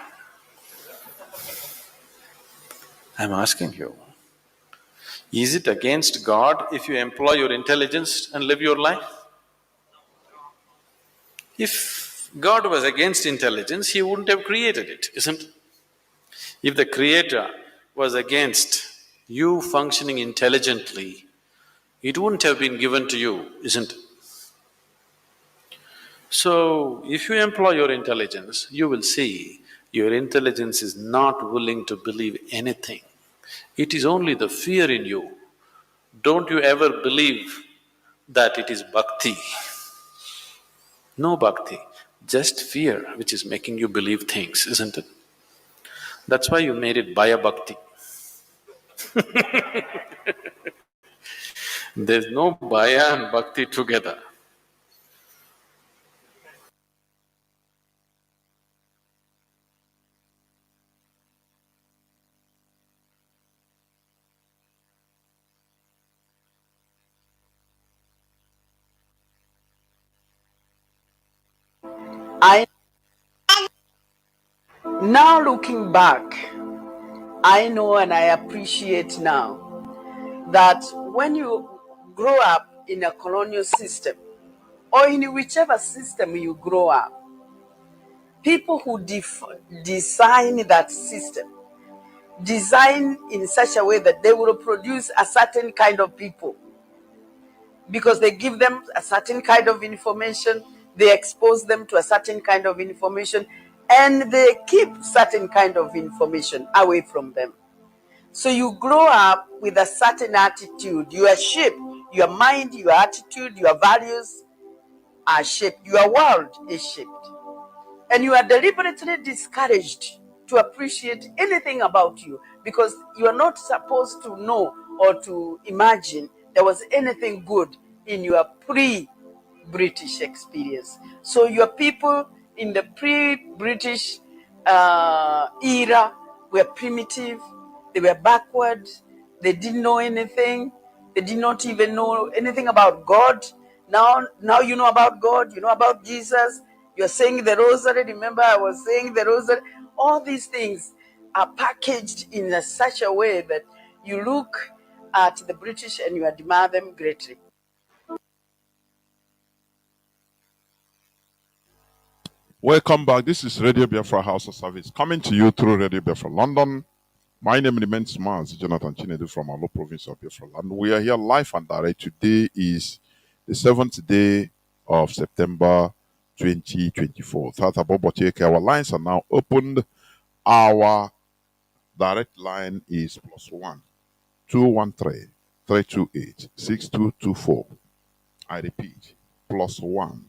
I'm asking you, is it against God if you employ your intelligence and live your life? If God was against intelligence, He wouldn't have created it, isn't it? If the Creator was against you functioning intelligently, it wouldn't have been given to you, isn't it? So, if you employ your intelligence, you will see your intelligence is not willing to believe anything. It is only the fear in you. Don't you ever believe that it is bhakti. No bhakti, just fear which is making you believe things, isn't it? That's why you made it Bhaya Bhakti. There's no Bhaya and Bhakti together. Now looking back, I know and I appreciate now that when you grow up in a colonial system, or in whichever system you grow up, people who design that system design in such a way that they will produce a certain kind of people, because they give them a certain kind of information, they expose them to a certain kind of information, and they keep certain kind of information away from them. So you grow up with a certain attitude. You are shaped. Your mind, your attitude, your values are shaped. Your world is shaped. And you are deliberately discouraged to appreciate anything about you, because you are not supposed to know or to imagine there was anything good in your pre-British experience. So your people in the pre-British era were primitive, they were backward, they didn't know anything, they did not even know anything about God. Now you know about God, you know about Jesus, you're saying the rosary. Remember, I was saying the rosary. All these things are packaged in such a way that You look at the British and you admire them greatly. Welcome back. This is Radio Biafra House of Service coming to you through Radio Biafra London. My name remains Mazi Jonathan Chinedu from Alo province of Biafra Land. We are here live and direct. Today is the 7th day of September 2024. Our lines are now opened. Our direct line is +1 213 328 6224. I repeat, +1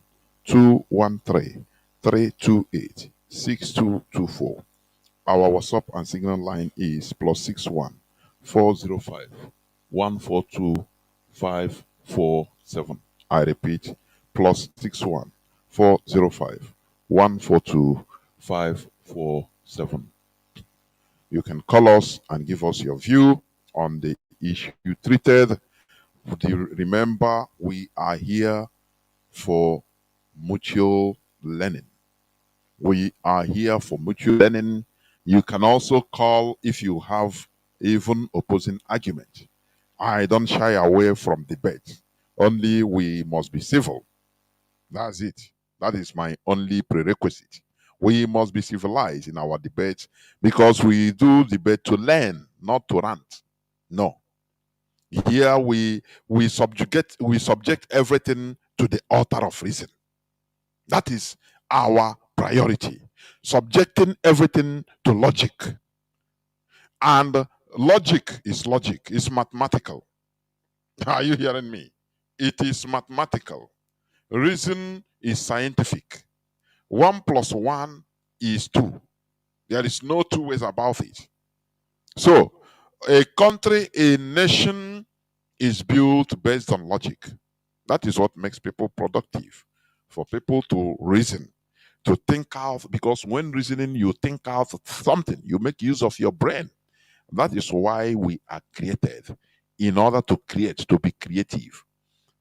213 328 6224. Our WhatsApp and Signal line is +61 405 142 547. I repeat, +61 405 142 547. You can call us and give us your view on the issue treated. Remember, we are here for mutual learning. We are here for mutual learning. You can also call if you have even opposing argument. I don't shy away from debate. Only we must be civil. That's it. That is my only prerequisite. We must be civilized in our debates because we do debate to learn, not to rant. No. Here we subject everything to the altar of reason. That is our priority. Subjecting everything to logic. And logic is mathematical. Are you hearing me? It is mathematical. Reason is scientific. 1 + 1 is 2. There is no two ways about it. So, a country, a nation is built based on logic. That is what makes people productive. For people to reason, to think out, because when reasoning, you think out something, you make use of your brain. That is why we are created, in order to create, to be creative.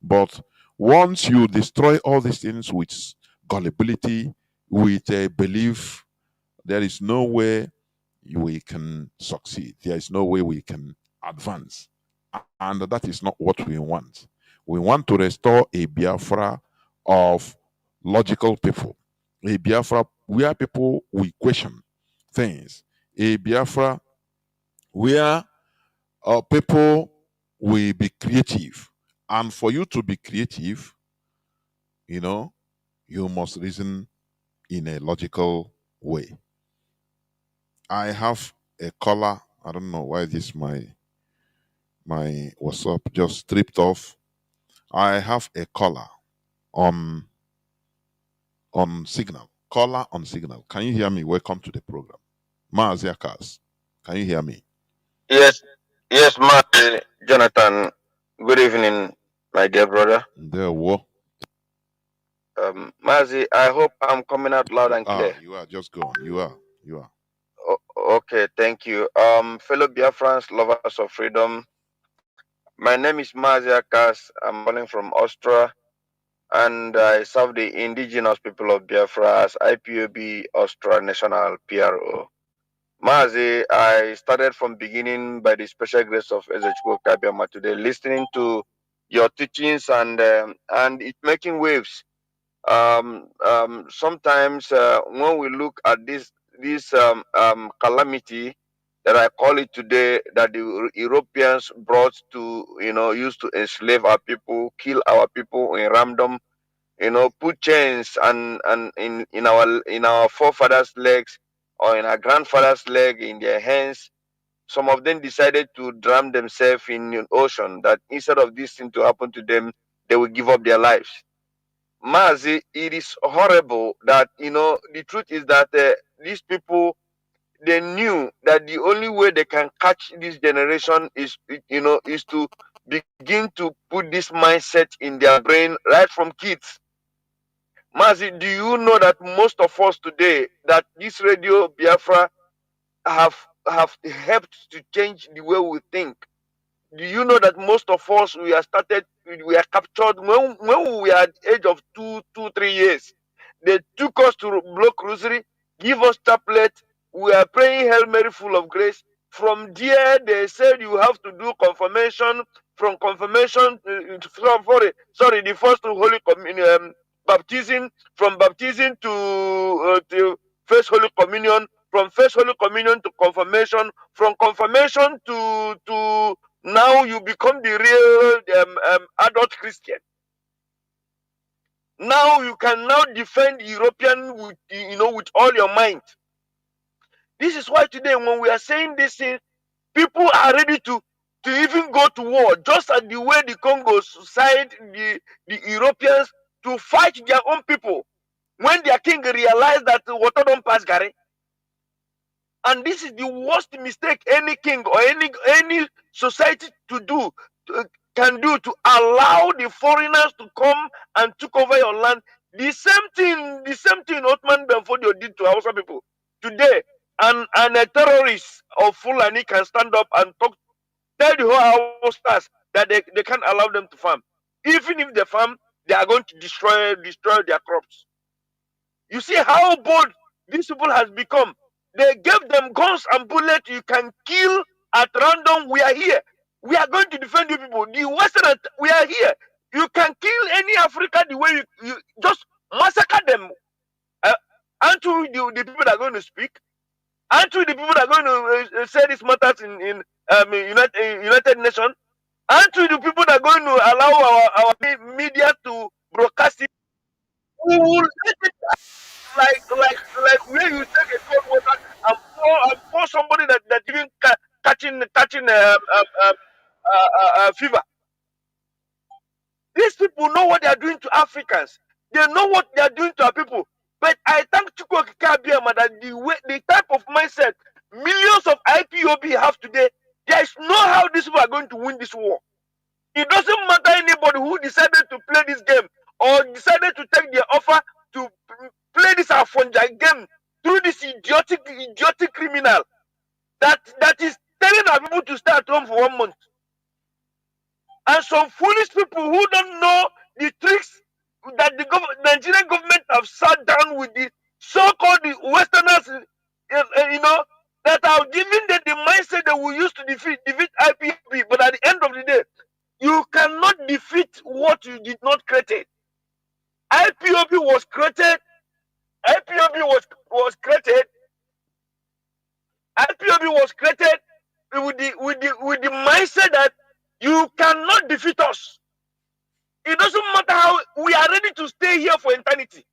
But once you destroy all these things with gullibility, with a belief, there is no way we can succeed. There is no way we can advance. And that is not what we want. We want to restore a Biafra of logical people. A Biafra where people will question things. A Biafra where people will be creative. And for you to be creative, you must reason in a logical way. I have a caller. I don't know why this my WhatsApp just stripped off. I have a caller on Signal. Caller on Signal. Can you hear me? Welcome to the program. Mazi Akas. Can you hear me? Yes, Mazi, Jonathan. Good evening, my dear brother. There, what? Mazi, I hope I'm coming out loud and clear. You are. Just go on. You are. Okay, thank you. Fellow Biafrans, lovers of freedom. My name is Mazi Akas. I'm calling from Austria, and I serve the indigenous people of Biafra as IPOB Austria National PRO. Mazi, I started from beginning by the special grace of Ezechukwu Kabiama today, listening to your teachings and it making waves. Sometimes when we look at this calamity that I call it today, that the Europeans brought to used to enslave our people, kill our people in random, put chains and in our forefathers' legs or in our grandfathers' leg, in their hands. Some of them decided to drown themselves in the ocean, that instead of this thing to happen to them, they will give up their lives. Mazi, it is horrible that, the truth is that these people, they knew that the only way they can catch this generation is to begin to put this mindset in their brain right from kids. Mazi, do you know that most of us today, that this Radio Biafra have helped to change the way we think? Do you know that most of us, we are captured when we were at the age of 3 years? They took us to block rosary, give us chaplet. We are praying Hail Mary full of grace. From there, they said you have to do confirmation. From confirmation, sorry, the first Holy Communion, baptism. From baptism to first Holy Communion. From first Holy Communion to confirmation. From confirmation to now you become the real adult Christian. Now you can now defend European with with all your mind. This is why today when we are saying this thing, people are ready to even go to war, just as the way the Congos side the Europeans to fight their own people when their king realized that water don't pass Gary. And this is the worst mistake any king or any society can do, to allow the foreigners to come and take over your land. The same thing Ottoman Benfodio did to Hausa people. Today, and a terrorist of Fulani can stand up and tell the whole Hausas that they can't allow them to farm. Even if they farm, they are going to destroy their crops. You see how bold these people has become. They gave them guns and bullets. You can kill at random. We are here. We are going to defend you people. The Western, we are here. You can kill any Africa the way you just massacre them. Aren't we the people that are going to speak? Aren't we the people that are going to say these matters in United Nations? Aren't we the people that are going to allow our media to broadcast it? We will let it like where you take a cold water and pour somebody that even catching fever. These people know what they are doing to Africans. They know what they are doing to our people. But I thank Chukwu Kikabiyama that the type of mindset millions of IPOB have today, there is no how these people are going to win this war. It doesn't matter anybody who decided to play this game or decided to take their offer to play this Afonja game through this idiotic criminal that is telling our people to stay at home for 1 month. And some foolish people who don't know the tricks that the Nigerian government have sat down with the so-called Westerners, that are giving them the mindset that we used to defeat IPOB. But at the end of the day, you cannot defeat what you did not create. IPOB was created. IPOB was created. IPOB was created with the mindset that you cannot defeat us. It doesn't matter how we are ready to stay here for eternity,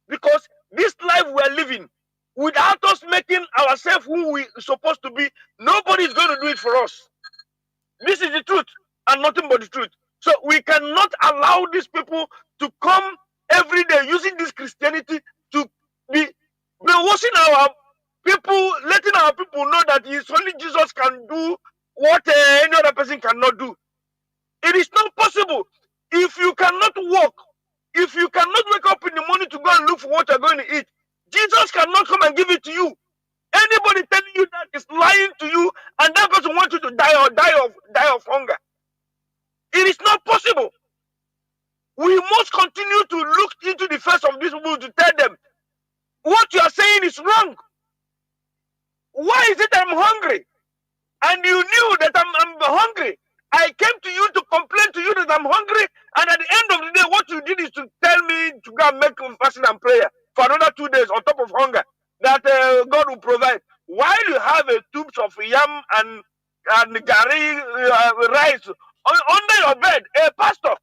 because this life we are living, without us making ourselves who we are supposed to be, nobody is going to do it for us. This is the truth and nothing but the truth. So we cannot allow these people to come every day using this Christianity to be brainwashing our people, letting our people know that it's only Jesus can do what any other person cannot do. It is not possible. If you cannot walk, if you cannot wake up in the morning to go and look for what you're going to eat, Jesus cannot come and give it to you. Anybody telling you that is lying to you, and that person wants you to die of hunger. It is not possible. We must continue to look into the face of these people to tell them what you are saying is wrong. Why is it I'm hungry? And you knew that I'm hungry. I came to you to complain to you that I'm hungry, and at the end of the day, what you did is to tell me to go and make fasting and prayer for another 2 days on top of hunger that God will provide. While you have a tubes of yam and gari rice under your bed, a pastor,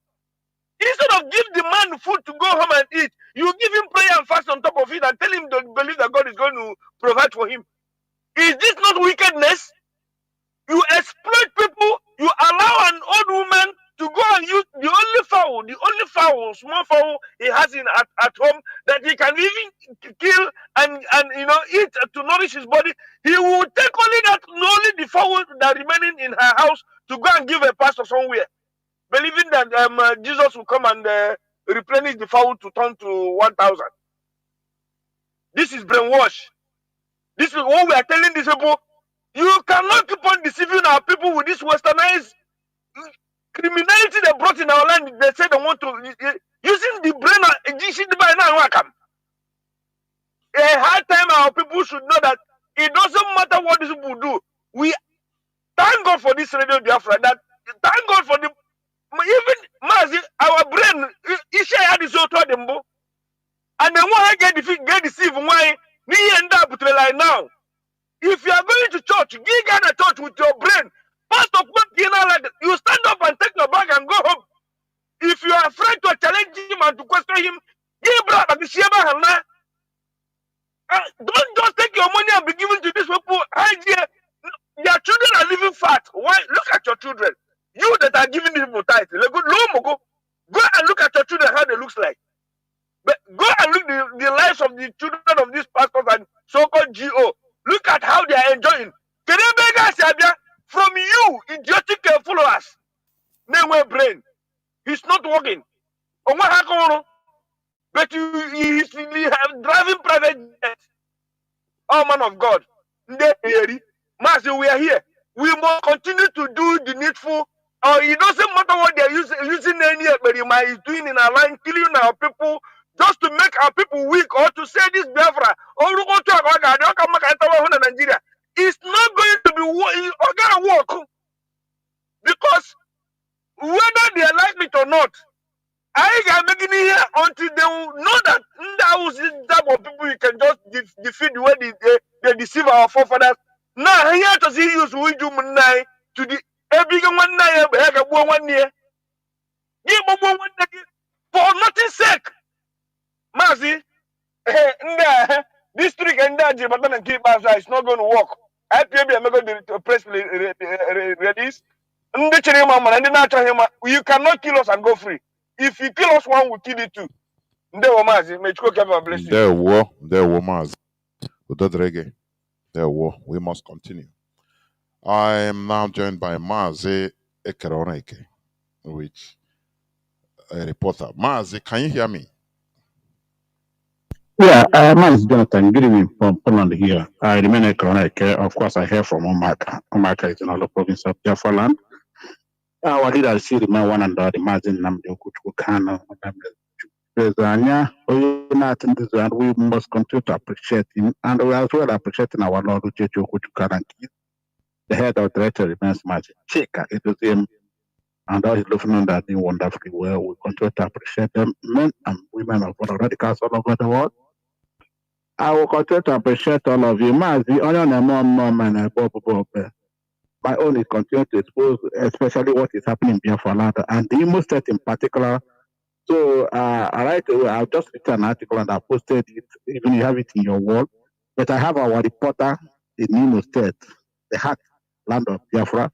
instead of give the man food to go home and eat, you give him prayer and fast on top of it and tell him to believe that God is going to provide for him. Is this not wickedness? You exploit people. You allow an old woman to go and use the only fowl, small fowl he has at home that he can even kill and eat to nourish his body. He will take only the fowl that remaining in her house to go and give a pastor somewhere, believing that Jesus will come and replenish the fowl to turn to 1,000. This is brainwash. This is what we are telling these people. You cannot keep on deceiving our people with this westernized criminality they brought in our land. They say they want to using the brain. A hard time our people should know that it doesn't matter what these people do. We thank God for this radio Biafra. That thank God for the even Mazi, our brain. Isha had this auto dembo, and then why get deceived? Why me end up to like now? If you are going to church, give God a church with your brain. Pastor, you stand up and take your bag and go home. If you are afraid to challenge him and to question him, give brother the Sheba. Don't just take your money and be given to these people. Their children are living fat. Why? Look at your children. You that are giving these people tithe. Go and look at your children, how they look like. But go and look the lives of the children of these pastors and so-called GO. Look at how they are enjoying. From you, idiotic followers. No brain. He's not working. But he's driving private jet. Oh, man of God. Master, we are here. We must continue to do the needful. It doesn't matter what they're using any Berima is doing in our line, killing our people, just to make our people weak or to say this Biafra. Nigeria. It's not going to be work. Because whether they like it or not, I am making it here until they will know that that type of people you can just defeat the way they deceive our forefathers. Now here to see use we do munai to the big one year. For nothing sake. Mazi, district and that but then keep us it's not going to work. I am going to press release. You cannot kill us and go free. If you kill us one, we kill you two. There were Mazi. We must continue. I am now joined by Mazi Ekeroneke, which a reporter. Mazi, can you hear me? Yeah, my name is Jonathan. Good evening from Poland here. I remain a chronic. Of course, I hear from Omaka. Omaka is in all the province of Biafra land. Our leaders still remain one and the Mazi Nnamdi Kanu. We must continue to appreciate him, and we as well appreciating our Lord Uchechu Kuchukaranki. The head of the director remains Mazi. Cheka, it was him, and all his lieutenant that doing wonderfully well. We continue to appreciate them, men and women of all radicals all over the world. I will continue to appreciate all of you. Mazi, my own is continue to expose, especially what is happening in Biafra land and the Imo State in particular. So I've just written an article and I posted it, even you have it in your wall. But I have our reporter in Imo State, the heart land of Biafra.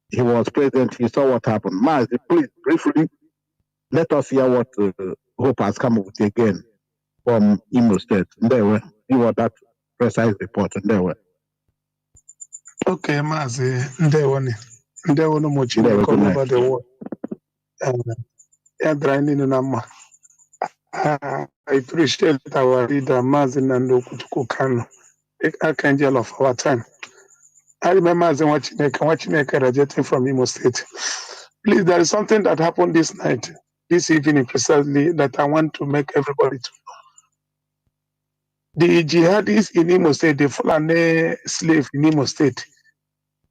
He was present, he saw what happened. Mazi, please, briefly, let us hear what Hope has come up with again from Imo State. There were that precise report. There were. Okay, Mazi, Ndewo no more Chineke all over the world. I appreciate our leader, Mazi Nnamdi Kanu, archangel of our time. I remember Mazi watching graduating from Imo State. Please, there is something that happened this night, this evening precisely, that I want to make everybody to know. The jihadists in Imo State, the Fulani slave in Imo State,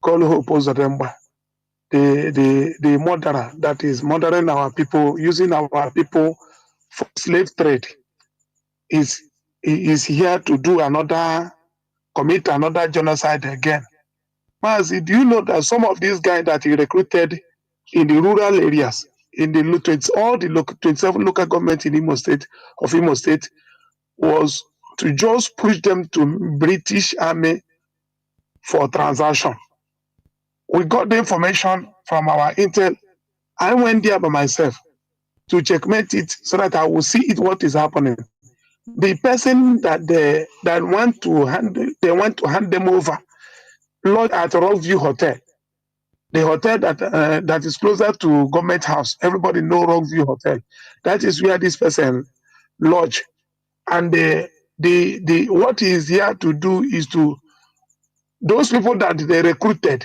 called Hope Ozodemba, the murderer that is murdering our people, using our people for slave trade, is here to do commit another genocide again. Mazi, do you know that some of these guys that he recruited in the rural areas, in the 27 local governments in Imo State, was to just push them to British Army for transaction? We got the information from our intel. I went there by myself to checkmate it so that I will see it what is happening. The person that they want to hand them over lodged at Rockview Hotel, the hotel that is closer to government house. Everybody know Rockview Hotel. That is where this person lodged. And the what he is here to do is to those people that they recruited,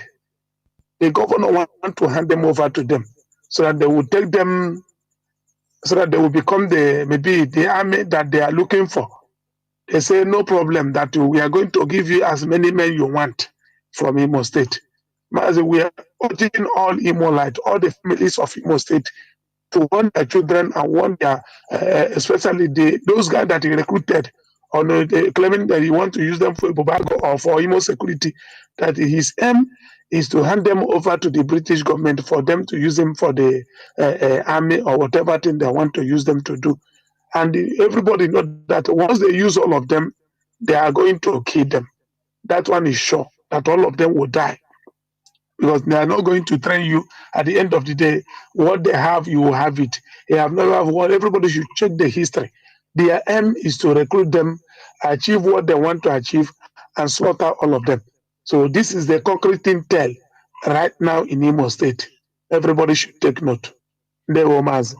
the governor want to hand them over to them so that they will take them, so that they will become maybe the army that they are looking for. They say, no problem, that we are going to give you as many men you want. from Imo State. Mazi, we are urging all Imolite, all the families of Imo State to warn their children and warn their, especially those guys that he recruited, or no, claiming that he want to use them for Bobago or for Imo security, that his aim is to hand them over to the British government for them to use them for the army or whatever thing they want to use them to do. And everybody know that once they use all of them, they are going to kill them. That one is sure that all of them will die because they are not going to train you. At the end of the day, what they have, you will have it. They have never have what. Everybody should check the history. Their aim is to recruit them, achieve what they want to achieve, and slaughter all of them. So this is the concrete thing tell right now in Imo State. Everybody should take note. The Omas.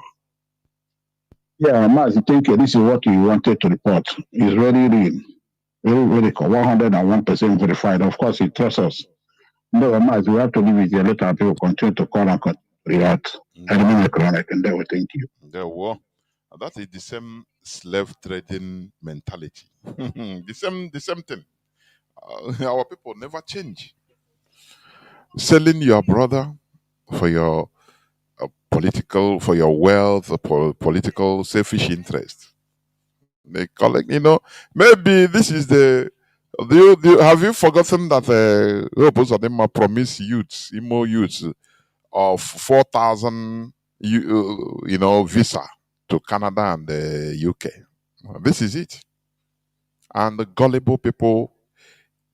Yeah, Mazi, thank you. This is what we wanted to report. It's very real. Very 101% verified. Of course, it trusts us. No, Mazi, we have to leave it here. Let our people continue to call and react. I remain chronic, and they will thank you. There were. That is the same slave trading mentality. The same thing. Our people never change. Selling your brother for your political, for your wealth, political selfish interest. They collect, maybe this is the. Have you forgotten that most of them promise youths, Imo youths, of 4,000, visa to Canada and the UK? This is it. And the gullible people,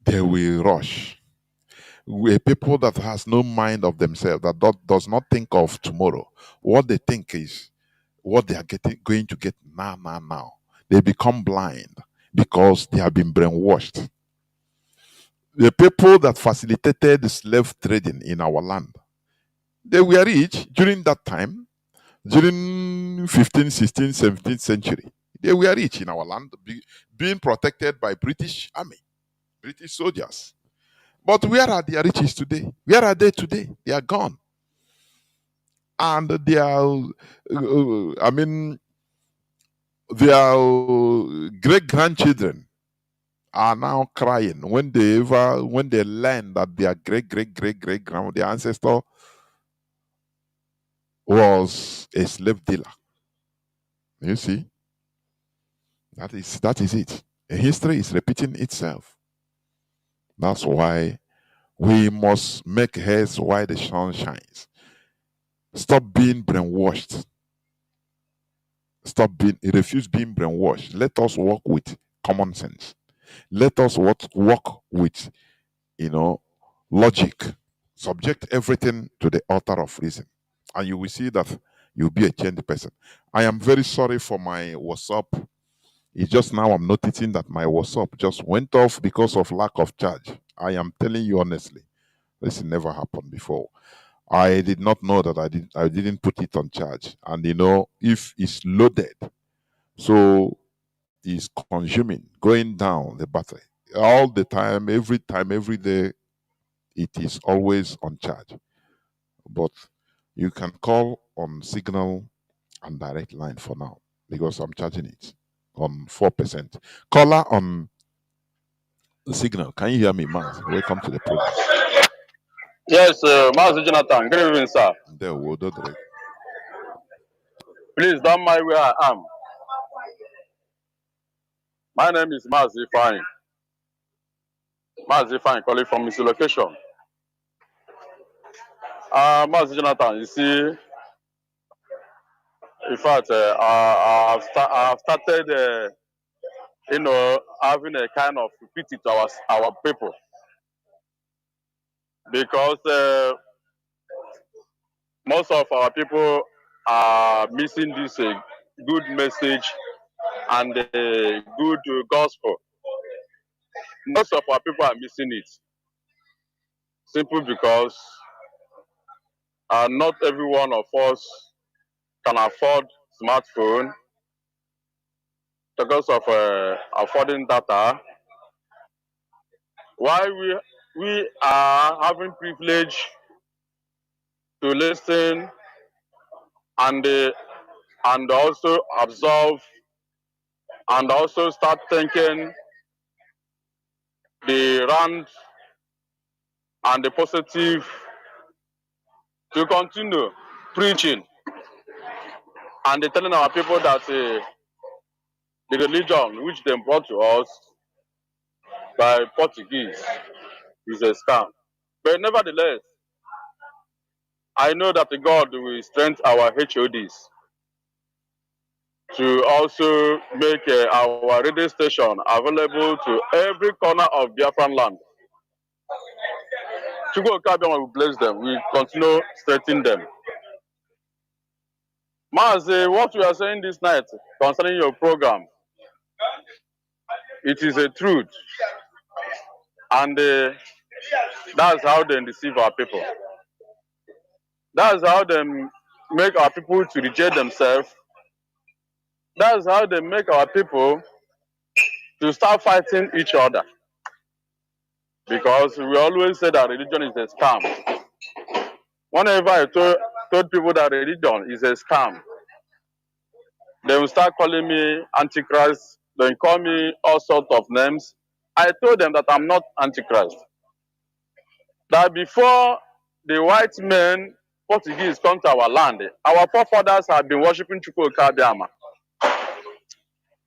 they will rush. A people that has no mind of themselves, that does not think of tomorrow. What they think is what they are going to get now. They become blind because they have been brainwashed. The people that facilitated the slave trading in our land, they were rich during that time, during 15th, 16th, 17th century. They were rich in our land, being protected by British army, British soldiers. But where are their riches today? Where are they today? They are gone. And they are, their great grandchildren are now crying when they learn that their great grandma, their ancestor, was a slave dealer. You see, that is it. History is repeating itself. That's why we must make haste while the sun shines. Stop being brainwashed. Refuse being brainwashed. Let us work with common sense. Let us work with, logic. Subject everything to the altar of reason. And you will see that you'll be a changed person. I am very sorry for my WhatsApp. It's just now I'm noticing that my WhatsApp just went off because of lack of charge. I am telling you honestly, this never happened before. I did not know that I didn't put it on charge. And if it's loaded, so it's consuming, going down the battery. All the time, every day, it is always on charge. But you can call on Signal and direct line for now because I'm charging it on 4%. Caller on Signal. Can you hear me, Maz? Welcome to the program. Yes, Mazi Jonathan, good evening, sir. There, we'll do direct. Please don't mind where I am. My name is Mazi Fine. Mazi Fine, calling from his location. Mazi Jonathan, you see, in fact, I've started, having a kind of pity to our people because most of our people are missing this good message and good gospel. Most of our people are missing it. Simply because not every one of us can afford smartphone because of affording data. Why we are having privilege to listen and also observe and also start thinking the round and the positive to continue preaching and telling our people that the religion which they brought to us by Portuguese is a scam. But nevertheless, I know that God will strengthen our HODs to also make our radio station available to every corner of Biafran land. Chugo Kabian will bless them. We continue strengthening them. Mazi, what we are saying this night concerning your program, it is a truth. And that's how they deceive our people. That's how they make our people to reject themselves. That's how they make our people to start fighting each other. Because we always say that religion is a scam. Whenever I told people that religion is a scam, they will start calling me Antichrist. They call me all sorts of names. I told them that I'm not Antichrist. That before the white men, Portuguese, come to our land, our forefathers have been worshipping Chukwu Kabiama.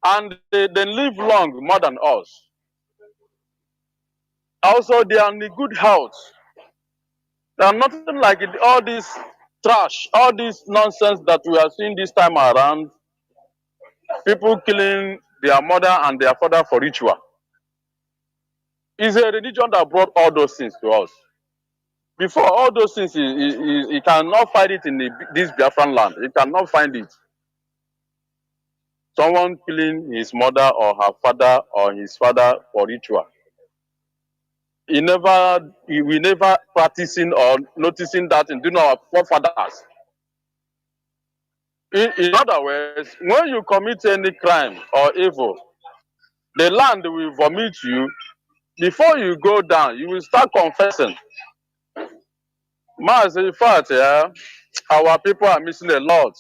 And they live long more than us. Also, they are in good health. They are nothing like it, all this trash, all this nonsense that we are seeing this time around. People killing their mother and their father for ritual. It's a religion that brought all those things to us. Before all those things, he cannot find it in this Biafran land. He cannot find it. Someone killing his mother or her father or his father for ritual. We never practicing or noticing that in our forefathers. In other words, when you commit any crime or evil, the land will vomit you. Before you go down, you will start confessing. Mazi, in fact, yeah, our people are missing a lot.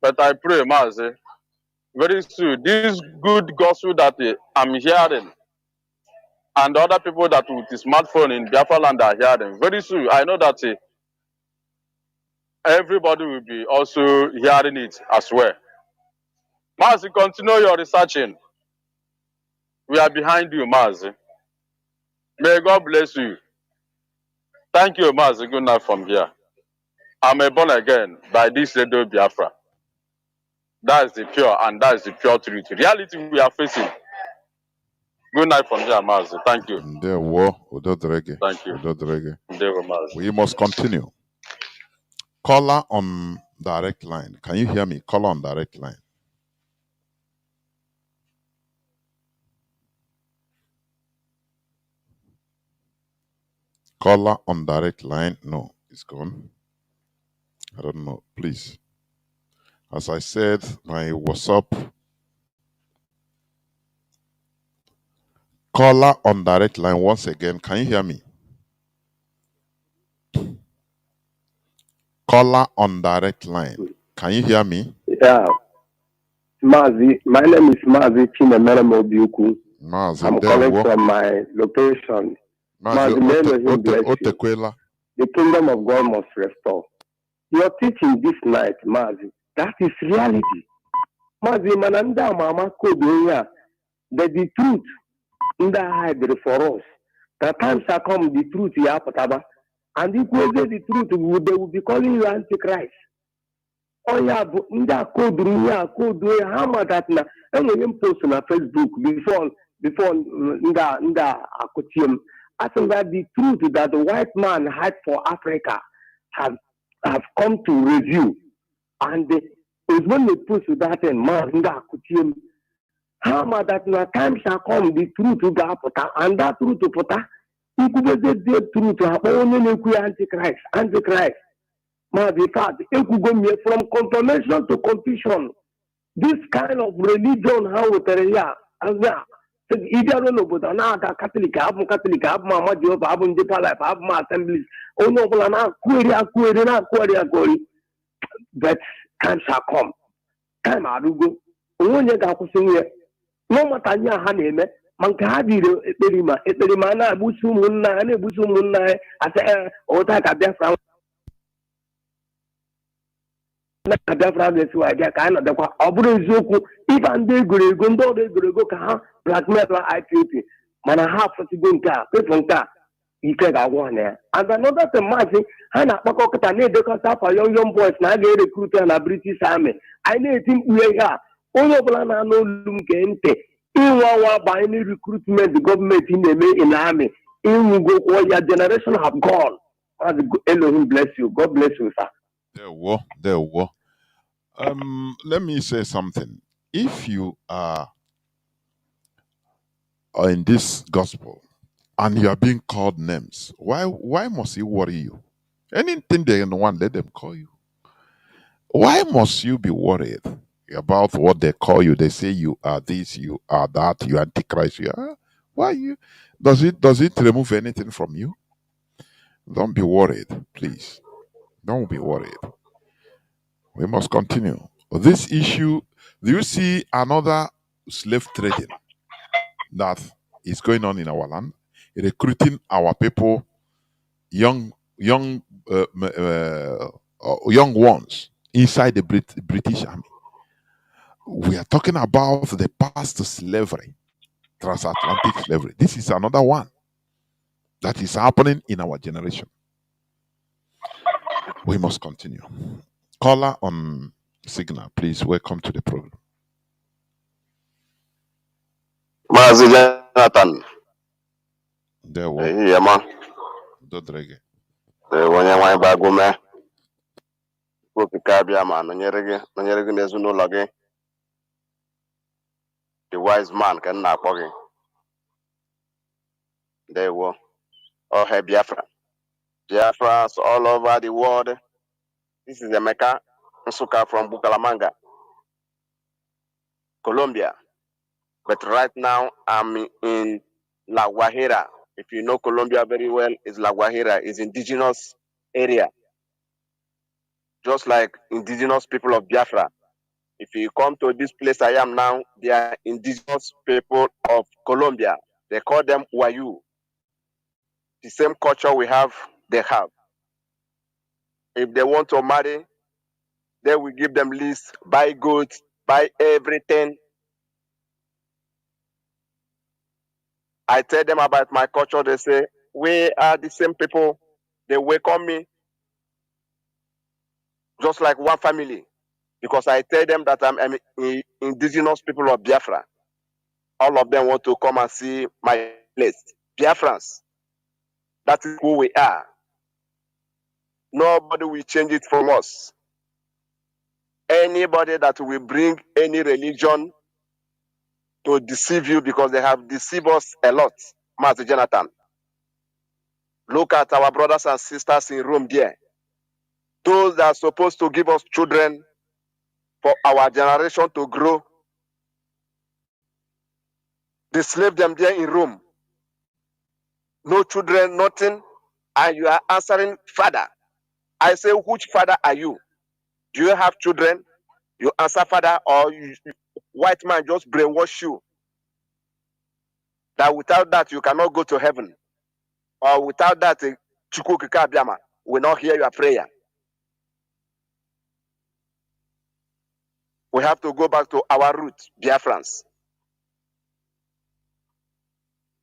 But I pray, Mazi, very soon, this good gospel that I'm hearing, and the other people that with the smartphone in Biafra land are hearing, very soon, I know that everybody will be also hearing it as well. Mazi, continue your researching. We are behind you, Mazi. May God bless you. Thank you, Mazi. Good night from here. I'm a born again by this radio Biafra. That is the pure and that is the pure truth. Reality we are facing. Good night from here, Mazi. Thank you. Thank you. We must continue. Caller on direct line. Can you hear me? Caller on direct line. Caller on direct line. No, it's gone. I don't know. Please. As I said, my WhatsApp. Caller on direct line once again. Can you hear me? Caller on direct line. Can you hear me? Yeah. Mazi, my name is Mazi Chinedu. I'm calling from my location. Mazi, the kingdom of God must restore. Your teaching this night, Mazi, that is reality. Mazi, mananda mama kodoya, that the truth in the hide for us. The time shall come, the truth yapataba, and if we say the truth, they will be calling you Antichrist. Oh yeah, but nda code hammer that na. And when you post on Facebook before nda akutium, I think that the truth that the white man had for Africa have come to review, and it's when they post that and man nda akutium, hammer that na time shall come the truth to ga pota, and that truth to pota, you could say the truth to only Antichrist. It could go from confirmation to confusion. This kind of religion, how but Catholic, have Mama Job, have Deeper Life, have my assemblies. Oh no, but time shall come. Time I do go. No matter your honey, Manka diro ekperima na abusu munna na ebusu munna asa ota ka Biafra na Biafra ga siwa ga ka na dakwa oburu eziokwu ifa ndị egorego ndị ọrụ egorego ka ha blackmail IPOP mana ha fọsigo nke a pepo nke a ike ga-agwụ na ya. And another thing Mazi ha na-akpakọta na-edekọta afa young boys na a ga-erekrut ya na British Army. Anyị na-eti mkpu ihe a onye ọbụla na-anụ olu m nke ntị inwawa by any recruitment the government in the army in go all your generation have gone. Elohim bless you. God bless you, sir. There we go. Let me say something. If you are in this gospel and you are being called names, why must it worry you? Anything they want, let them call you. Why must you be worried about what they call you? They say you are this, you are that, you are antichrist. You are, why you? Does it remove anything from you? Don't be worried, please. Don't be worried. We must continue. This issue, do you see another slave trading that is going on in our land? Recruiting our people, young ones inside the British Army. We are talking about the past slavery, transatlantic slavery. This is another one that is happening in our generation. We must continue. Caller on signal, please. Welcome to the program. Mazi Jonathan. There we go. Yeah, man. Dodrege. Onye nwanyị bagume. Okike abịa ma nọnyere gị n'ezinụlọ gị. The wise man ka nna akpọ gị. There we go. Oh, hey, Biafra. Biafrans all over the world. This is Emeka Nsuka from Bukalamanga, Colombia. But right now, I'm in La Guajira. If you know Colombia very well, it's La Guajira. It's indigenous area. Just like indigenous people of Biafra. If you come to this place I am now, they are indigenous people of Colombia. They call them Wayu. The same culture we have, they have. If they want to marry, they will give them lease, buy goods, buy everything. I tell them about my culture, they say, we are the same people. They welcome me just like one family. Because I tell them that I'm indigenous people of Biafra. All of them want to come and see my place. Biafrans. That is who we are. Nobody will change it from us. Anybody that will bring any religion to deceive you, because they have deceived us a lot, Mazi Jonathan. Look at our brothers and sisters in Rome there. Those that are supposed to give us children for our generation to grow, they slave them there in Rome. No children, nothing, and you are answering father. I say, which father are you? Do you have children? You answer father, or white man just brainwash you that without that you cannot go to heaven, or without that Chukwu Abiyama will not hear your prayer. We have to go back to our roots, Biafrans.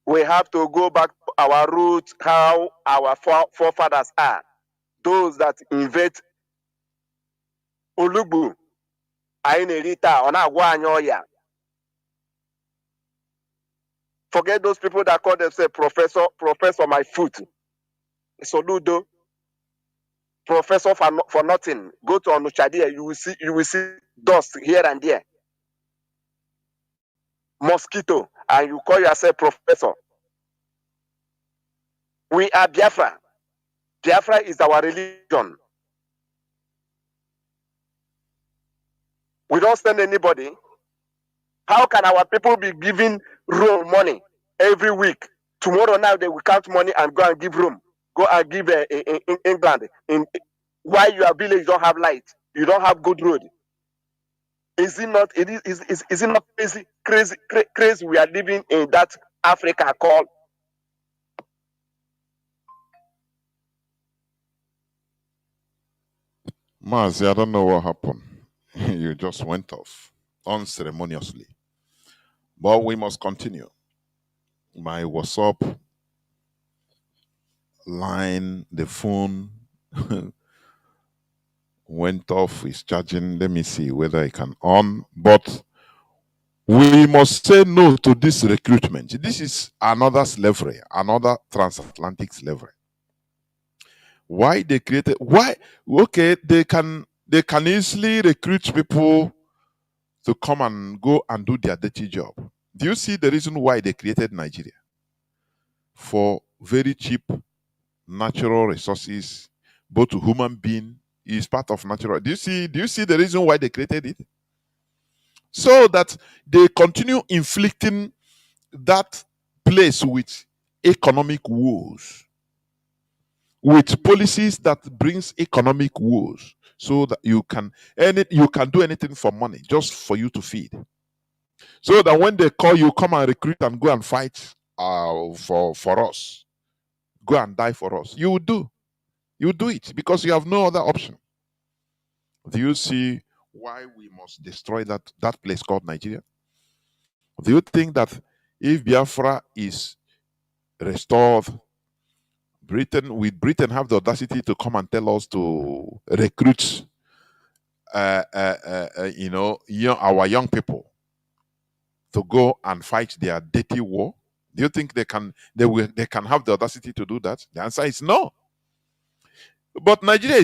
We have to go back to our roots, how our forefathers are. Those that invade Olugbu, Ainerita, Onagwanyoya. Forget those people that call themselves professor my foot. Soludo, professor for nothing. Go to Onuchadia, you will see dust here and there. Mosquito, and you call yourself professor. We are Biafra. Biafra is our religion. We don't send anybody. How can our people be giving Rome money every week? Tomorrow now they will count money and go and give Rome. Go and give in England. Why your village don't have light? You don't have good road. Is it not? Is it not crazy? We are living in that Africa called. Mazi, I don't know what happened. You just went off unceremoniously. But we must continue. My WhatsApp line, the phone went off, is charging. Let me see whether I can on. But we must say no to this recruitment. This is another slavery, another transatlantic slavery. Why they created? Why? Okay, they can easily recruit people to come and go and do their dirty job. Do you see the reason why they created Nigeria? For very cheap natural resources, both to human being is part of natural. Do you see the reason why they created it? So that they continue inflicting that place with economic woes, with policies that brings economic woes, so that you can do anything for money just for you to feed. So that when they call you, come and recruit and go and fight for us, go and die for us, you will do. You do it because you have no other option. Do you see why we must destroy that place called Nigeria? Do you think that if Biafra is restored, Britain have the audacity to come and tell us to recruit, our young people to go and fight their dirty war? Do you think they can have the audacity to do that? The answer is no. But Nigeria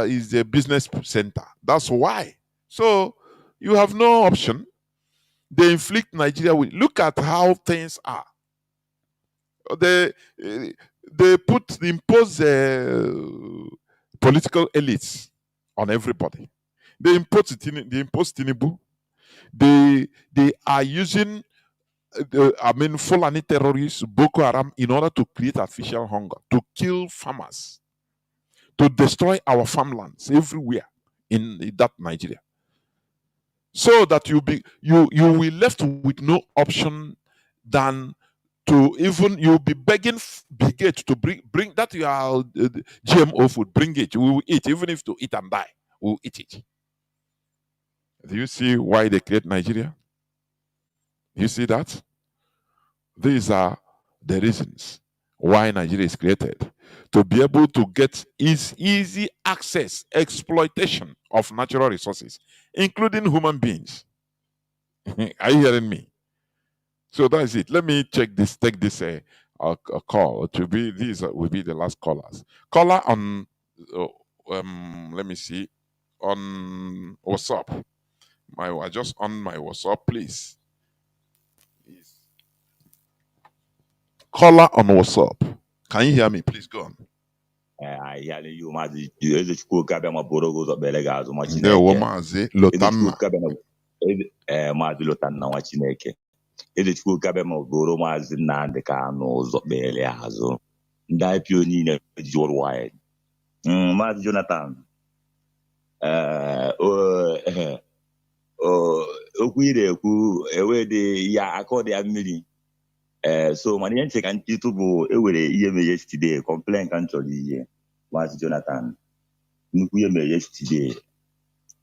is their business center. That's why. So you have no option. They inflict Nigeria with. Look at how things are. They impose political elites on everybody. They impose Tinubu. They are using Fulani terrorists, Boko Haram, in order to create artificial hunger, to kill farmers, to destroy our farmlands everywhere in that Nigeria. So that you will be left with no option than to you'll be begging Bill Gates to bring that you are GMO food, bring it. We will eat, even if to eat and die, we'll eat it. Do you see why they create Nigeria? You see that? These are the reasons why Nigeria is created. To be able to get easy access, exploitation of natural resources, including human beings. Are you hearing me? So that's it. Let me take this a call. These will be the last callers. Caller on, let me see, on WhatsApp. I just on my WhatsApp, please. Caller on WhatsApp. Can you hear me? Please go on. Ndewo Mazi Lotanna. Maazị Lotanna nwa Chineke. Ezechukwu kabe ma bụrụ Maazị Nnamdi Kanu ụzọ kpere azụ. Ndị IPO niile ji worldwide. Maazị Jonathan. Okwu ire ekwu ewede ya akọ dị ya mmiri. So mana ihe nche ka ntịtụ bụ ewere ihe mere yesterday, complain ka m chọrọ ihe. Maazị Jonathan. Nnukwu ihe mere yesterday.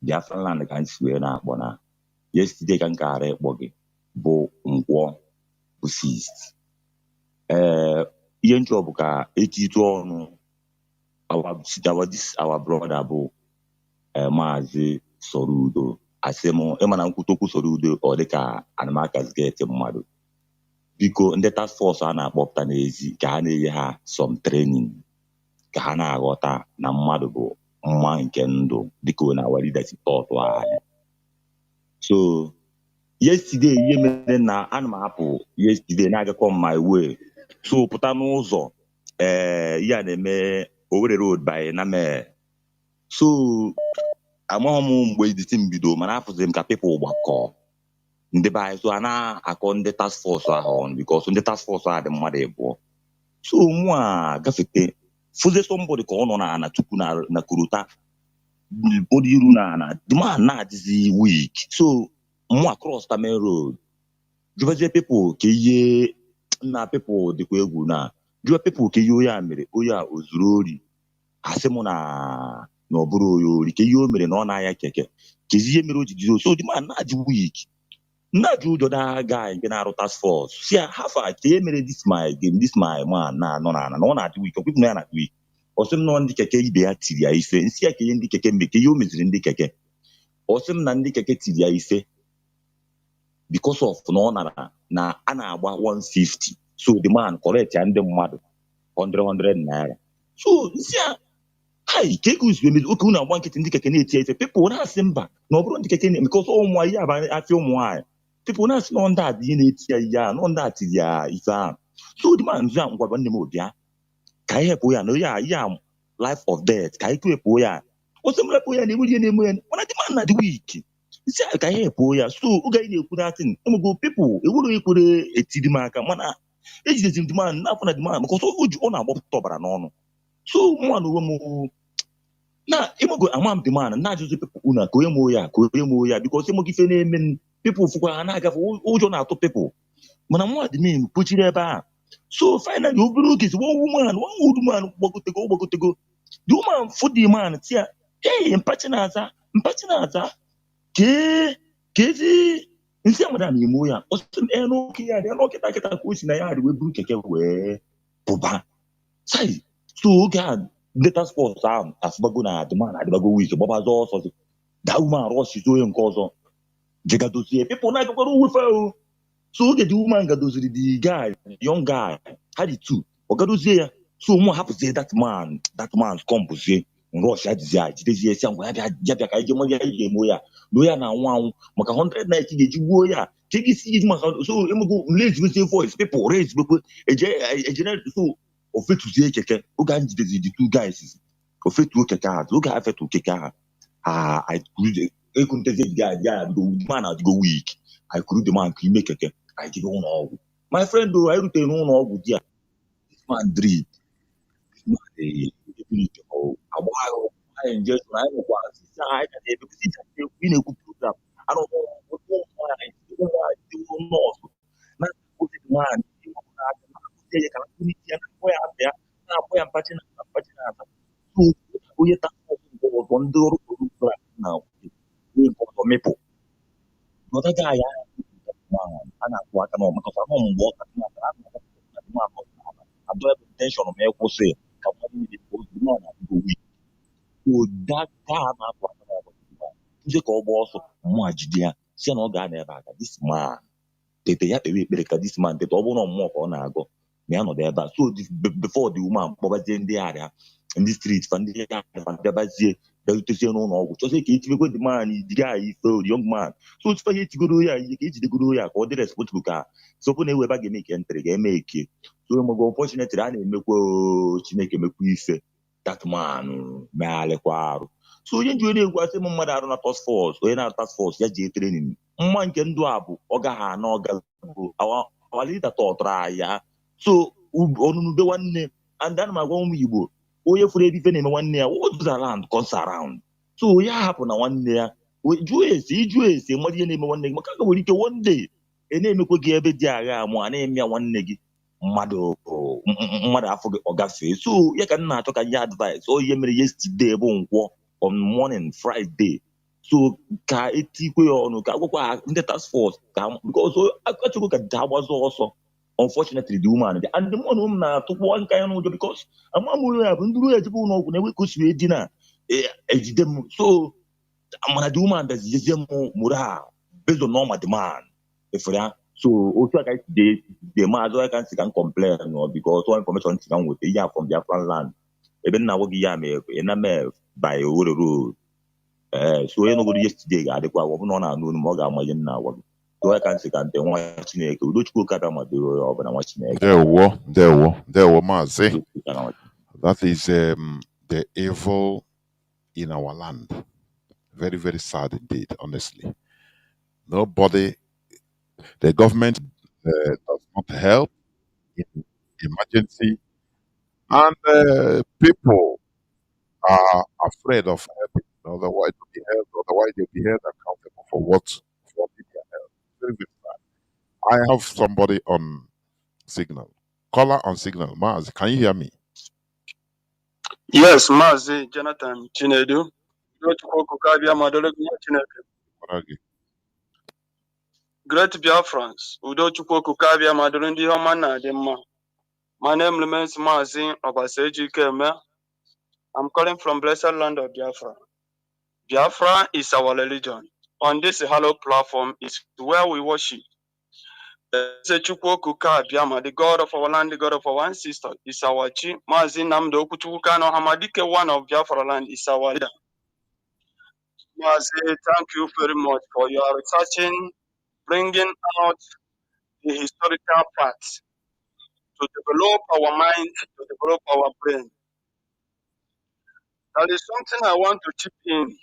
Biafran land ka nsi wee na-akpọ na. Yesterday ka m kara ịkpọ gị bụ nkwọ bụ 6th. Ihe nchọ bụ ka etitụ ọnụ our brother bụ Maazị Sorudo. Asị m ịmana nkwutokwu Sorudo ọ dịka anamakazi ga-ete mmadụ. Biko ndị task force a na-akpọpụta n'ezi ka ha na-enye ha some training ka ha na-aghọta na mmadụ bụ mma nke ndụ dịka ọ na-awa leadership thought anyị. So yesterday ihe mere na ana m apụ yesterday na-agakọ my way. So pụta n'ụzọ ya na-eme Owerri road by Name. So amaghị m mgbe the thing bido mana afụzi m ka people gbakọ ndị be anyị. So a na-akọ ndị task force ahụ on because ndị task force ahụ dị mmadụ ịbụọ. So mụ a gafete fụzie somebody ka ọ nọ na ana tupu na kuruta body iru na ana the man na-adịzi weak. So mụ across the main road jụbazie people ka ihe na people dịkwa egwu na jụọ people ka ihe onye a mere, onye a o zuru ori, asị m na ọ bụrụ onye ori, ka ihe o mere na ọ na-anya keke, kezi ihe mere o ji jide so the man na-adị weak. Na-ajụ ụjọ na guy nke na-arụ task force si ya hafa ka e mere this my game, this my man na-anọ na ọ na-adị weak, ọkwụkwụ na ya na-adị weak. Ọ sị m na ndị keke ibe ya tiri ya ife, nsị ya ka ihe ndị keke mee, ka ihe o meziri ndị keke. Ọ sị m na ndị keke tiri ya ife because of na ọ nara na a na-agba 150, so the man correct ya ndị mmadụ 100 naira. So nsị ya hai ka ego ozugbo emezi oke unu agba nkịtị ndị keke na-eti ya ife, people na-asị mba na ọ bụrụ ndị keke because ụmụ ihe aba afịa ụmụ nwaanyị, people na-asị na ndị a dị ihe na-eti ya ihe a na ndị a tiri ya ife ahụ. So the man nzu a ngwa nne m ụbịa ka anyị hepụ ya na ya life of death, ka anyị kewepụ ya. Ọsọ m repụ ya na enweghị ihe na-eme ya, mana the man na dị weak. Isi ka anyị hepụ ya. So oge anyị na-ekwu datin ụmụgo people ewuru ekwere etiri m aka, mana ejidezi m the man na-afụ na the man because ọ na-agbapụta ọbara n'ọnụ. So mụ na onwe m na ịmago ama m the man na-ajụzi people una ka onye mụ ya because ịmago ife na-eme people fụkwa ha na-agafe, ụjọ na-atụ people, mana mụ dị m kpochiri ebe a. So finally obere oge one woman gbagotego the woman for the man tia hey mpachi na-aza kezi nsị amada na imo ya ọsị n'oke ya dị n'ọkịta kịta ka o si na ya adị wee buru keke wee pụba sai. So oge a ndị task force ahụ asịbago na demand adịbago week gbabazọ ọsọ da woman rọshizi onye nke ọzọ jegadozie people na-agakwara uwefe o. So oge the woman gadoziri the guy, young guy, had it too. Ọ gadozie ya, so mụ hapụzie that man's compụzie rush ya jidezie si ngwa ya bịa ka ije mmadụ ya ije emo ya na ya na-anwụ anwụ maka 100 night ga-eji gbuo ya ka ị ga-esi iji maka so emego raise voice people raise bekwe ejere so ofetuzie keke oge anyị jidezi the two guys ofetuo keke ahụ oge ha fetu keke ahụ ekwuntezi the man adịgo weak. I could the man ime keke I give ụlọ ọgwụ. My friend though, I rutere n'ụlọ ọgwụ di ya, this man drip, this man agba ahụ anyị injection anyị nwekwa asịsa anyị ka na-ebekwụzi ị na-ekwu program nọọsụ na-akụzi the man na-akụzi ya ka ya na-akpọ ya afọ ya na-akpọ ya mpachi na-aza onye takọ nke ọzọ ndị ọrụ program na onye nke ọzọ mepụ n'ọta ga ya a na-akwụ aka n'ọma maka ọfara mgbe ọ adọ ebe intenshọn ma ịkwụsị ka mmadụ niile na-adịgo wik gaa na-akwụ aka n'ọma nje ka ọ gba ọsọ mmụọ jide ya si na ọ ga-ana ebe aka this man tete ya kpewe ekpere ka this man tete ọ bụrụ na mmụọ ka ọ na-agọ ma ya nọdụ ebe a. So before the woman kpọbazie ndị arịa ndị street fa ndị bịabazie bịarutezie n'ụlọ ọgwụ chọzie ka echibekwe the man diga anyị ife the young man. So otufa ya etigoro ya ihe ka ejidegoro ya ka ọ dị responsible ka sopụ na ewe ebe a ga-eme ike ntịrị ga-eme eke. So emego unfortunately a na-emekwa Chineke emekwa ife that man megharịkwa arụ. So onye nji onye egwu asị m mmadụ arụ na task force onye na task force ya jee training mma nke ndụ a bụ ọ gaghị ana ọgago awalita tọtara ya. So ọnụnube nwanne and ana m agwa ụmụ Igbo onye furu ebe ife na-eme nwanne ya what goes around comes around. So ya hapụ na nwanne ya iju ese mmadụ ihe na-eme nwanne gị maka ga nwere ike one day na-emekwa gị ebe dị agha amụ a na-eme ya nwanne gị mmadụ afọ gị ọ gafee. So ya ka m na-achọ ka nye advice ihe mere yesterday bụ nkwọ on morning Friday. So ka etikwe ya ọnụ ka agwakwa ndị task force ka because achọgo ka ha gbazọ ọsọ. Unfortunately the woman and the one whom na-atụkpọ nka ya n'ụjọ because amamụrụ ya bụ ndị ruo ejebe ụlọ ọgwụ na-enwe ka o siri di na ejide m. So mana the woman dazijezie m mụrụ ha based on normal demand efere ya. So otu aka de maazị aka ntị ka m complain because all information ntị ka m nweta ihe from Biafran land ebe nna nwoge ya mee ename by Owerri road. So onye nọgoro yesterday ga-adịkwa ọ bụ na ọ na-anụ olu ma ọ ga-ama ihe nna agwa gị. So I can say ka nte nwa Chineke udochukwu kaba madoro ọ bụla nwa Chineke. There Mazi. That is the evil in our land. Very, very sad indeed, honestly. Nobody, the government does not help in emergency, and people are afraid of helping. Otherwise, they'll be held accountable for what for their health. Very, very sad. I have somebody on signal. Caller on signal. Mazi, can you hear me? Yes, Mazi, Jonathan, Chinedu. Great Biafrans. Udo chukwu kukabia madurundi homana demma. My name remains Mazi Obaseji Keme. I'm calling from blessed land of Biafra. Biafra is our religion. On this hollow platform is where we worship. The God of our land, the God of our ancestors, is our chief. Mazi Nnamdi Okuchukwu Hamadike, one of Biafra land, is our leader. Mazi, thank you very much for your researching, bringing out the historical facts to develop our mind, to develop our brain. That is something I want to chip in.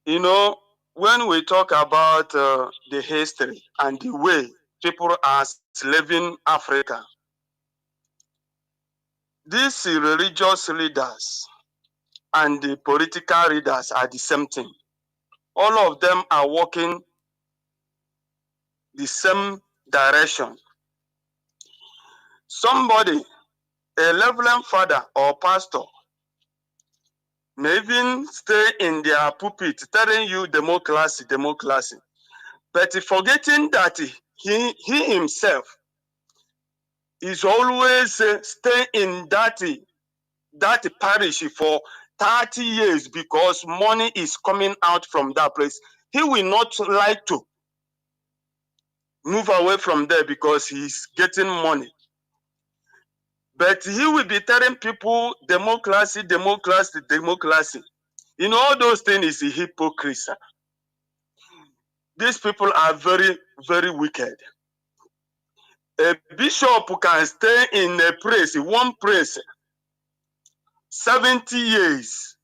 You know, when we talk about the history and the way people are slaving Africa, these religious leaders and the political leaders are the same thing. All of them are working the same direction. Somebody, a reverend father or pastor, may even stay in their pulpit telling you democracy, democracy, but forgetting that he himself is always stay in that parish for 30 years because money is coming out from that place. He will not like to move away from there because he's getting money. But he will be telling people democracy, democracy, democracy. You know, all those things is hypocrisy. These people are very, very wicked. A bishop can stay in a place, one place, 70 years,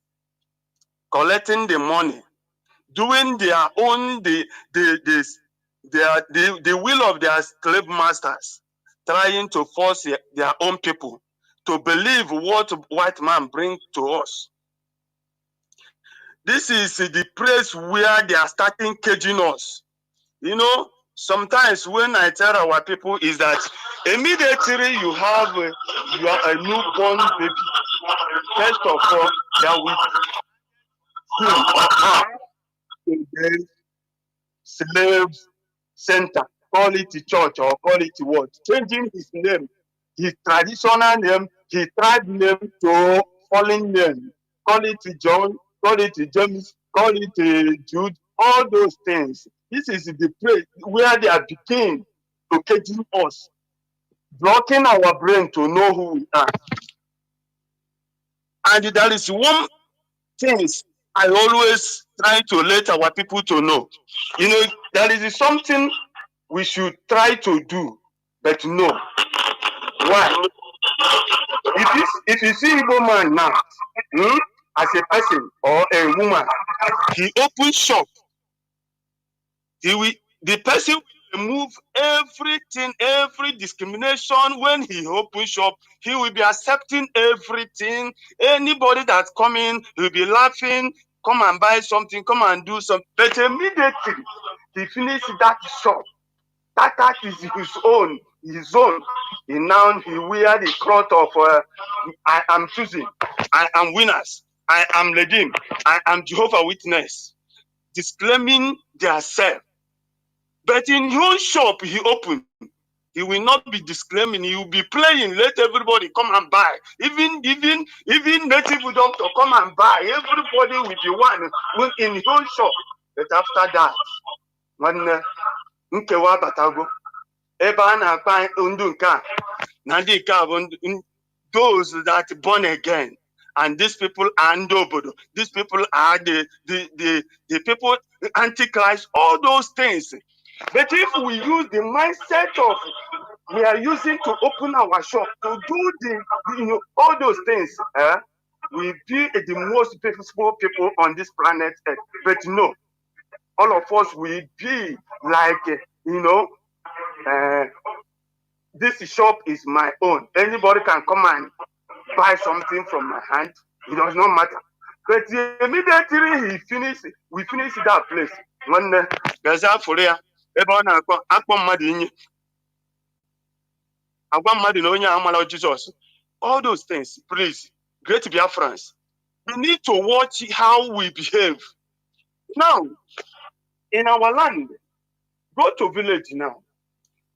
collecting the money, doing their own the will of their slave masters, trying to force their own people to believe what white man brings to us. This is the place where they are starting caging us. You know, sometimes when I tell our people is that immediately you have a newborn baby, first of all, that will him or her in the slave center, call it church or call it what, changing his name, his traditional name, his tribe name to fallen name, call it John, call it James, call it Jude, all those things. This is the place where they are beginning to caging us, blocking our brain to know who we are. And there is one thing I always try to let our people to know. You know, there is something we should try to do, but no. Why? If you see Igbo man now, as a person or a woman, he opens shop. The person will remove everything, every discrimination. When he opens shop, he will be accepting everything. Anybody that's coming, he'll be laughing. Come and buy something, come and do something. But immediately he finishes that shop, that is his own. He wear the cloth of I am choosing, I am winners, I am redeemed, I am Jehovah Witness, disclaiming their self. But in your shop he opened, he will not be disclaiming, he will be playing, let everybody come and buy. Even native doctor come and buy. Everybody will be one in your shop. But after that, when nkewa batago, ebe a na-akpa ndụ nke a na ndị nke a bụ those that born again, and these people are ndị obodo, these people are the people antichrist, all those things. But if we use the mindset of we are using to open our shop to do all those things, we be the most peaceful people on this planet Earth. But no, all of us will be like this shop is my own. Anybody can come and buy something from my hand. It does not matter. But immediately we finish that place. When there's a for there, everyone akpo mmadụ inye. Agwa mmadụ na onye amala Jesus. All those things, please, great Biafrans. We need to watch how we behave. Now, in our land, go to village now.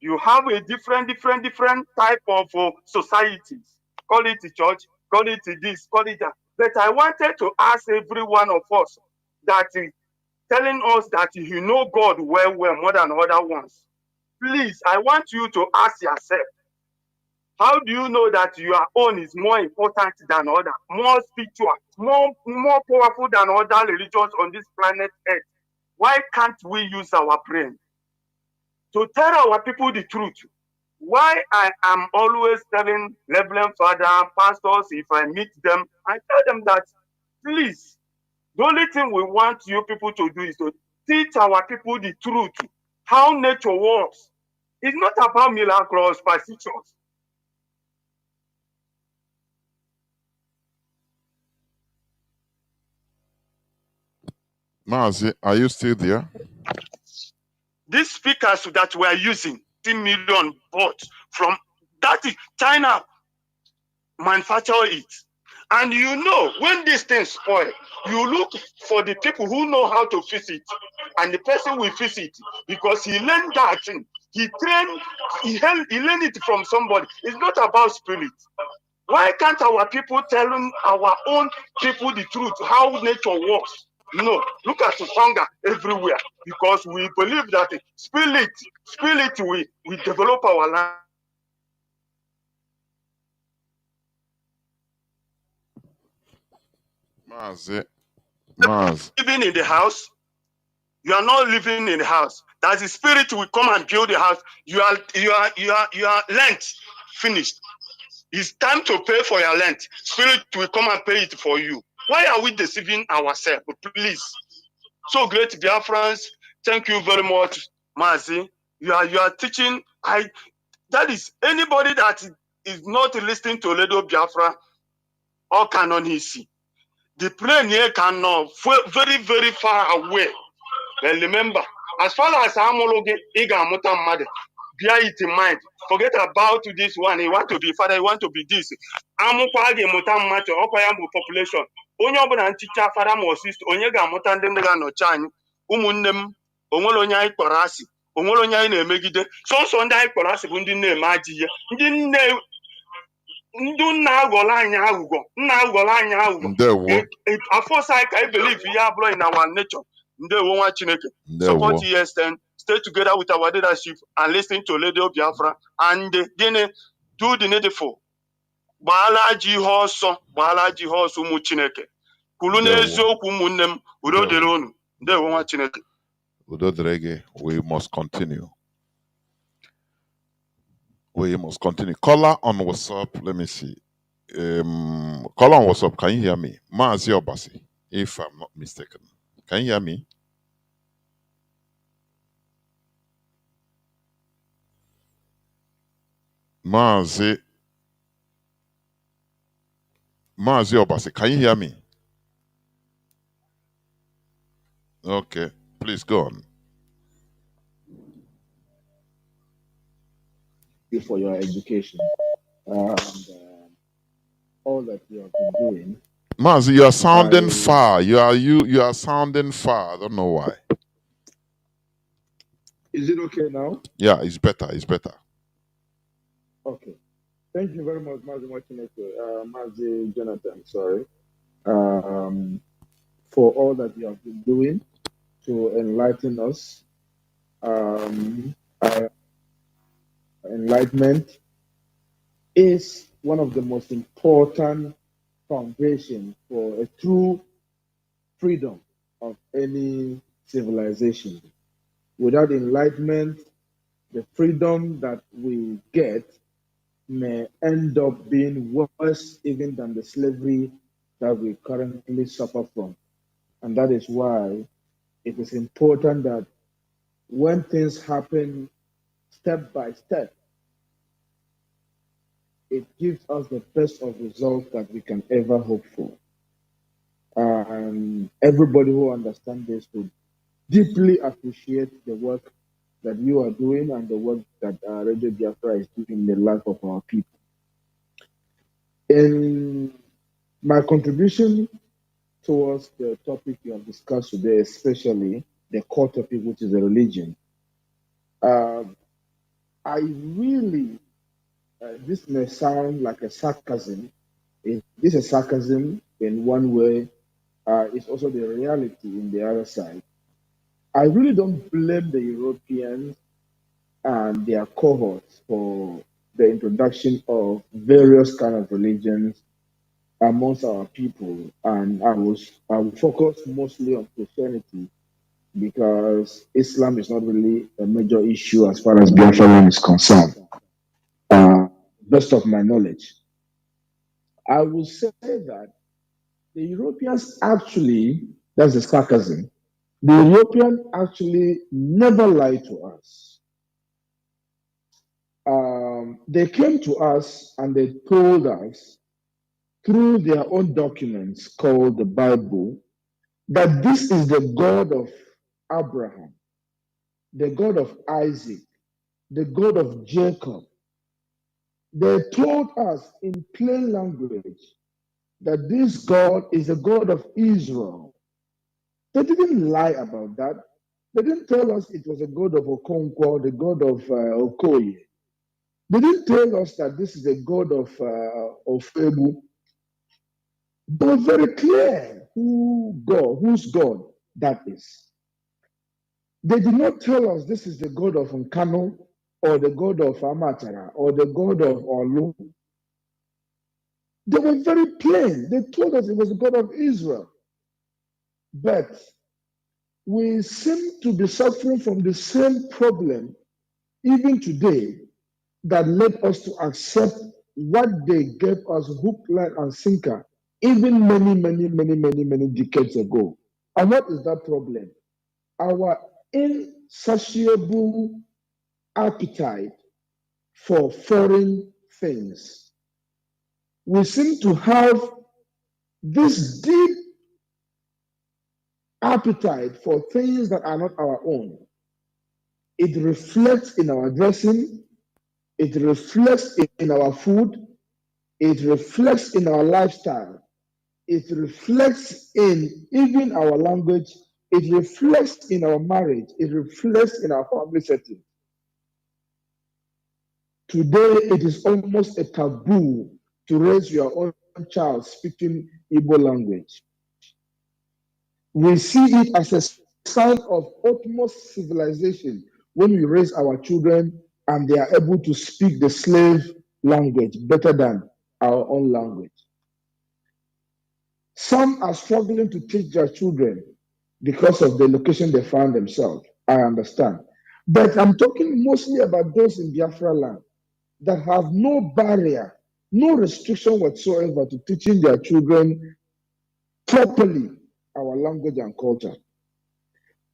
You have a different type of societies. Call it church, call it this, call it that. But I wanted to ask every one of us that is telling us that you know God well more than other ones. Please, I want you to ask yourself, how do you know that your own is more important than other, more spiritual, more powerful than other religions on this planet Earth? Why can't we use our brain to tell our people the truth? Why I am always telling Reverend Father, pastors, if I meet them, I tell them that, please, the only thing we want you people to do is to teach our people the truth, how nature works. It's not about miraculous superstitions. Mazi, are you still there? These speakers that we are using, 10 million bought from that is China manufacture it. And you know, when these things spoil, you look for the people who know how to fix it. And the person will fix it because he learned that thing. He trained, he learned it from somebody. It's not about spirit. Why can't our people telling our own people the truth, how nature works? No, look at the hunger everywhere because we believe that spirit will develop our land. Mazi. Living in the house, you are not living in the house. That the spirit will come and build the house. You are rent finished. It's time to pay for your rent. Spirit will come and pay it for you. Why are we deceiving ourselves? Please. So great Biafrans, thank you very much, Mazi. You are teaching. That is anybody that is not listening to Radio Biafra or Canon Hisi. The plane here cannot very far away. But remember, as far as Amologe, Iga Mutamade, bear it in mind. Forget about this one. You want to be father, you want to be this. Amukwage Mutamate, Okayambu population. Onye ọbụla nchicha fada ma sister, onye ga-amụta ndị ga-anọchi anyị. Ụmụnne m, onwere onye anyị kpọrọ asị, onwere onye anyị na-emegide. Sọsọ ndị anyị kpọrọ asị bụ ndị na-eme ajọ ihe. Ndị nna aghọrọ anyị aghụghọ. Nna aghọrọ anyị aghụghọ. Afọsa anyị ka I believe ya abụrụ in our nature. Support ESN, stay together with our leadership and listen to Radio Biafra and do the needful. Balaji hoso umu Chineke. Kulunezo kumunem uroderonu. Ndewo nwa Chineke. Udodrege, we must continue. We must continue. Caller on WhatsApp, let me see. Caller on WhatsApp, can you hear me? Mazi Obasi, if I'm not mistaken. Can you hear me? Mazi Obasi, can you hear me? Okay, please go on. For your education and all that you have been doing. Mazi, you are sounding far. You are sounding far. I don't know why. Is it okay now? Yeah, it's better. It's better. Okay. Thank you very much, Mazi Jonathan, sorry, for all that you have been doing to enlighten us. Enlightenment is one of the most important foundations for a true freedom of any civilization. Without enlightenment, the freedom that we get may end up being worse even than the slavery that we currently suffer from. And that is why it is important that when things happen step by step, it gives us the best of results that we can ever hope for. And everybody who understands this would deeply appreciate the work that you are doing and the work that Radio Biafra is doing in the life of our people. In my contribution towards the topic you have discussed today, especially the core topic, which is the religion, I really, this may sound like a sarcasm. It is a sarcasm in one way, it's also the reality in the other side. I really don't blame the Europeans and their cohorts for the introduction of various kind of religions amongst our people, and I will focus mostly on Christianity because Islam is not really a major issue as far as Biafra is concerned. Best of my knowledge, I will say that the Europeans actually, that's the sarcasm, the Europeans actually never lied to us. They came to us and they told us through their own documents called the Bible that this is the God of Abraham, the God of Isaac, the God of Jacob. They told us in plain language that this God is the God of Israel. They didn't lie about that. They didn't tell us it was a God of Okonkwo, the God of Okoye. They didn't tell us that this is a God of Ofebu. They were very clear whose God that is. They did not tell us this is the God of Kanu or the God of Amatara or the God of Olu. They were very plain. They told us it was the God of Israel. But we seem to be suffering from the same problem even today that led us to accept what they gave us hook, line, and sinker even many decades ago. And what is that problem? Our insatiable appetite for foreign things. We seem to have this deep appetite for things that are not our own. It reflects in our dressing, it reflects in our food, it reflects in our lifestyle, it reflects in even our language, it reflects in our marriage, it reflects in our family setting. Today, it is almost a taboo to raise your own child speaking Igbo language. We see it as a sign of utmost civilization when we raise our children and they are able to speak the slave language better than our own language. Some are struggling to teach their children because of the location they found themselves. I understand. But I'm talking mostly about those in Biafra land that have no barrier, no restriction whatsoever to teaching their children properly our language and culture.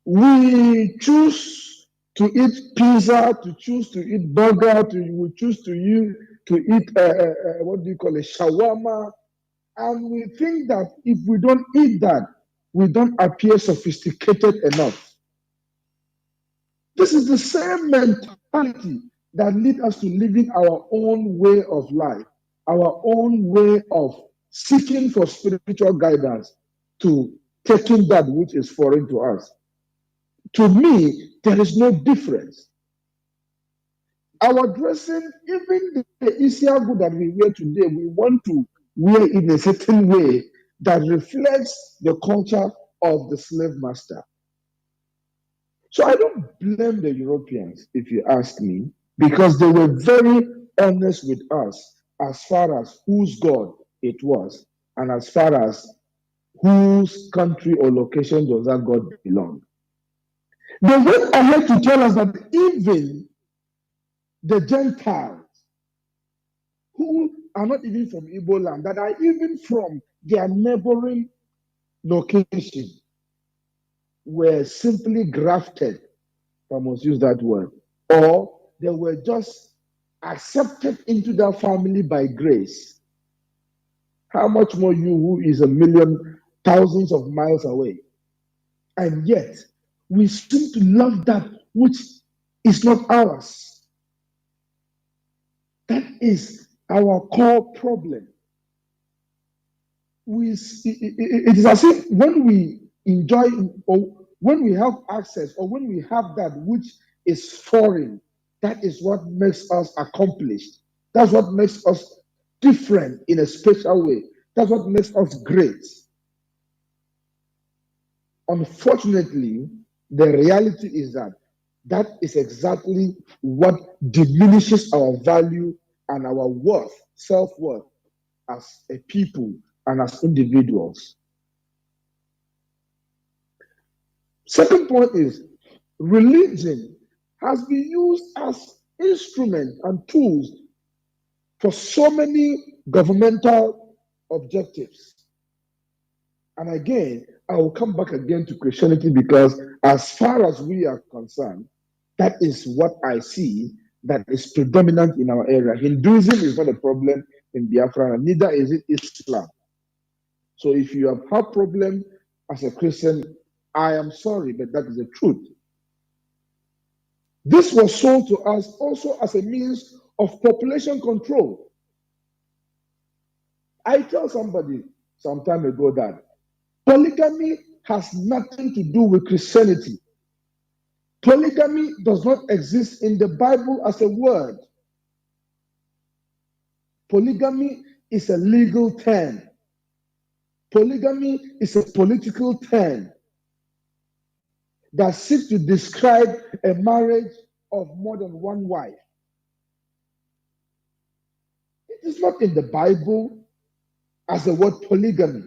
We choose to eat pizza, to choose to eat burger, we choose to eat what do you call it, shawarma, and we think that if we don't eat that, we don't appear sophisticated enough. This is the same mentality that leads us to living our own way of life, our own way of seeking for spiritual guidance to taking that which is foreign to us. To me, there is no difference. Our dressing, even the Isiagu that we wear today, we want to wear in a certain way that reflects the culture of the slave master. So I don't blame the Europeans, if you ask me, because they were very honest with us as far as whose God it was, and as far as whose country or location does that God belong. They went ahead to tell us that even the Gentiles, who are not even from Igbo land, that are even from their neighboring location, were simply grafted, if I must use that word, or they were just accepted into that family by grace. How much more you, who is a million, thousands of miles away? And yet, we seem to love that which is not ours. That is our core problem. It is as if when we enjoy or when we have access or when we have that which is foreign, that is what makes us accomplished. That's what makes us different in a special way. That's what makes us great. Unfortunately, the reality is that that is exactly what diminishes our value and our worth, self-worth as a people and as individuals. Second point is religion has been used as instruments and tools for so many governmental objectives. And again, I will come back again to Christianity because as far as we are concerned, that is what I see that is predominant in our area. Hinduism is not a problem in Biafra, and neither is it Islam. So if you have had problem as a Christian, I am sorry, but that is the truth. This was sold to us also as a means of population control. I tell somebody some time ago that polygamy has nothing to do with Christianity. Polygamy does not exist in the Bible as a word. Polygamy is a legal term. Polygamy is a political term that seeks to describe a marriage of more than one wife. It is not in the Bible as the word polygamy.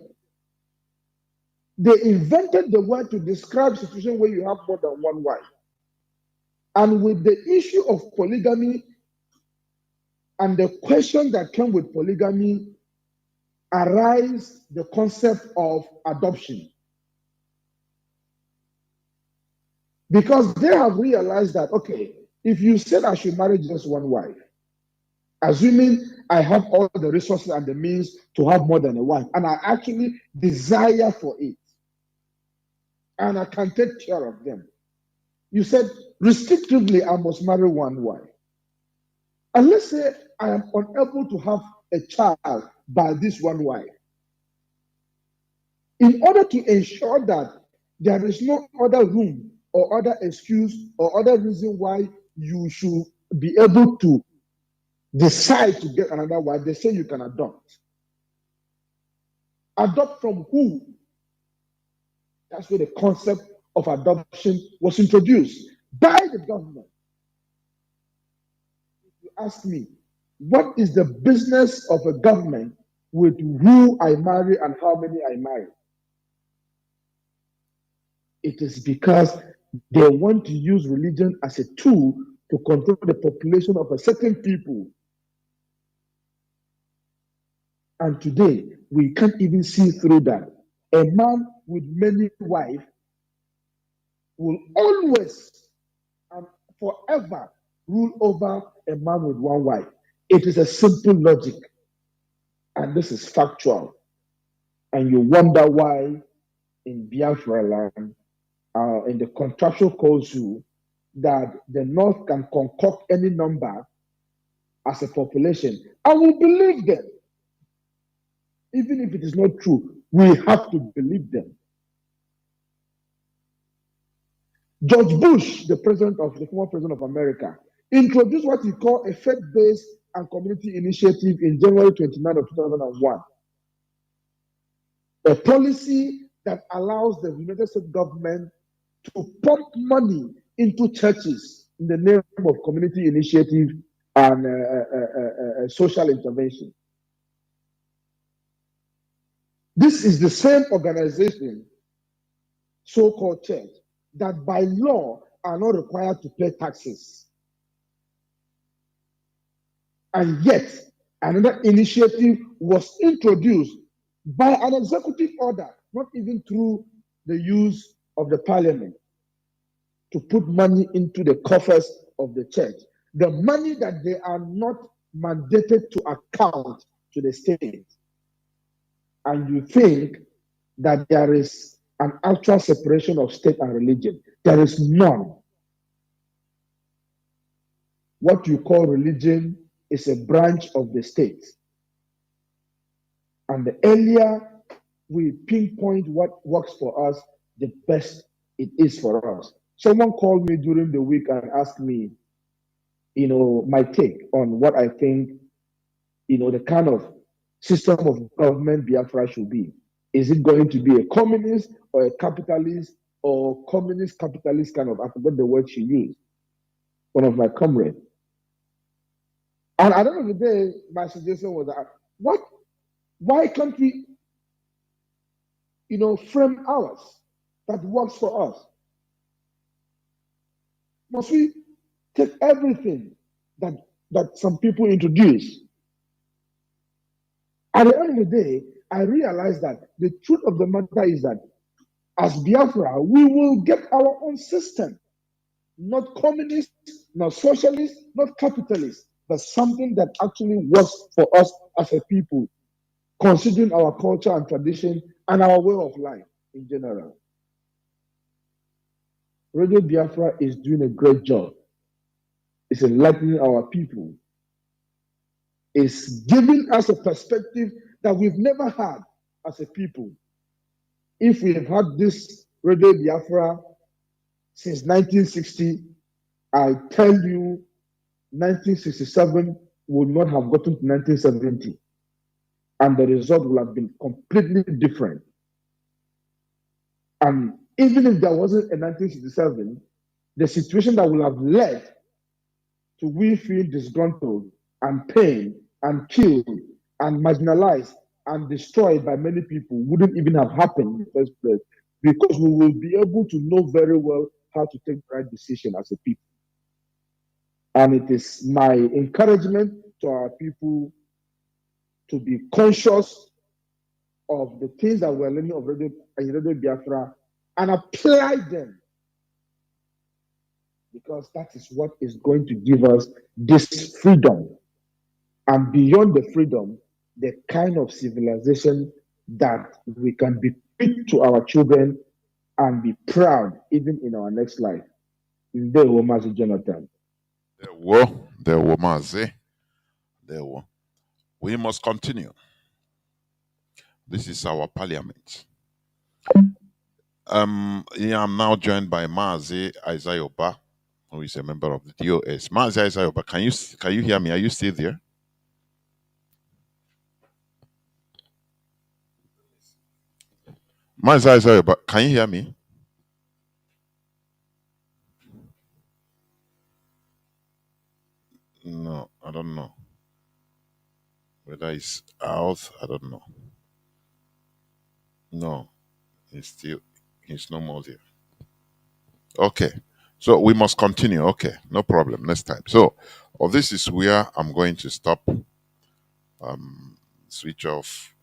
They invented the word to describe a situation where you have more than one wife. And with the issue of polygamy and the question that came with polygamy, arise the concept of adoption. Because they have realized that, okay, if you said I should marry just one wife, assuming I have all the resources and the means to have more than a wife, and I actually desire for it, and I can take care of them. You said, restrictively, I must marry one wife. And let's say I am unable to have a child by this one wife. In order to ensure that there is no other room or other excuse or other reason why you should be able to decide to get another wife, they say you can adopt. Adopt from who? That's where the concept of adoption was introduced by the government. If you ask me, what is the business of a government with who I marry and how many I marry? It is because they want to use religion as a tool to control the population of a certain people. And today, we can't even see through that. A man with many wives will always and forever rule over a man with one wife. It is a simple logic. And this is factual. And you wonder why in Biafra land, in the contractual code that the North can concoct any number as a population. I will believe them. Even if it is not true, we have to believe them. George Bush, the former president of America, introduced what he called a faith-based and community initiative in January 29 of 2001. A policy that allows the United States government to pump money into churches in the name of community initiative and social intervention. This is the same organization, so-called church, that by law are not required to pay taxes. And yet, another initiative was introduced by an executive order, not even through the use of the parliament, to put money into the coffers of the church. The money that they are not mandated to account to the state. And you think that there is an actual separation of state and religion. There is none. what you call religion is a branch of the state. And the earlier we pinpoint what works for us, the best it is for us. Someone called me during the week and asked me, my take on what I think, the kind of system of government Biafra should be. Is it going to be a communist or a capitalist or communist capitalist kind of? I forgot the word she used. One of my comrades. And at the end of the day, my suggestion was that why can't we, frame ours that works for us? Must we take everything that some people introduce? At the end of the day, I realized that the truth of the matter is that as Biafra, we will get our own system. Not communist, not socialist, not capitalist, but something that actually works for us as a people, considering our culture and tradition and our way of life in general. Radio Biafra is doing a great job. It's enlightening our people. It's giving us a perspective that we've never had as a people. If we have had this Radio Biafra since 1960, I tell you, 1967 would not have gotten to 1970. And the result would have been completely different. And even if there wasn't a 1967, the situation that would have led to we feel disgruntled and pained and killed and marginalized and destroyed by many people wouldn't even have happened in the first place, because we will be able to know very well how to take the right decision as a people. And it is my encouragement to our people to be conscious of the things that we're learning of Radio Biafra and apply them, because that is what is going to give us this freedom. And beyond the freedom, the kind of civilization that we can bequeath to our children and be proud even in our next life. There were Mazi Jonathan. There were Mazi. There were. We must continue. This is our parliament. I'm now joined by Mazi Isayoba, who is a member of the DOS. Mazi Isayoba, can you hear me? Are you still there? Mazi Isayoba, can you hear me? No, I don't know. Whether it's out, I don't know. No, he's no more there. Okay, so we must continue. Okay, no problem. Next time. So, this is where I'm going to stop. Switch off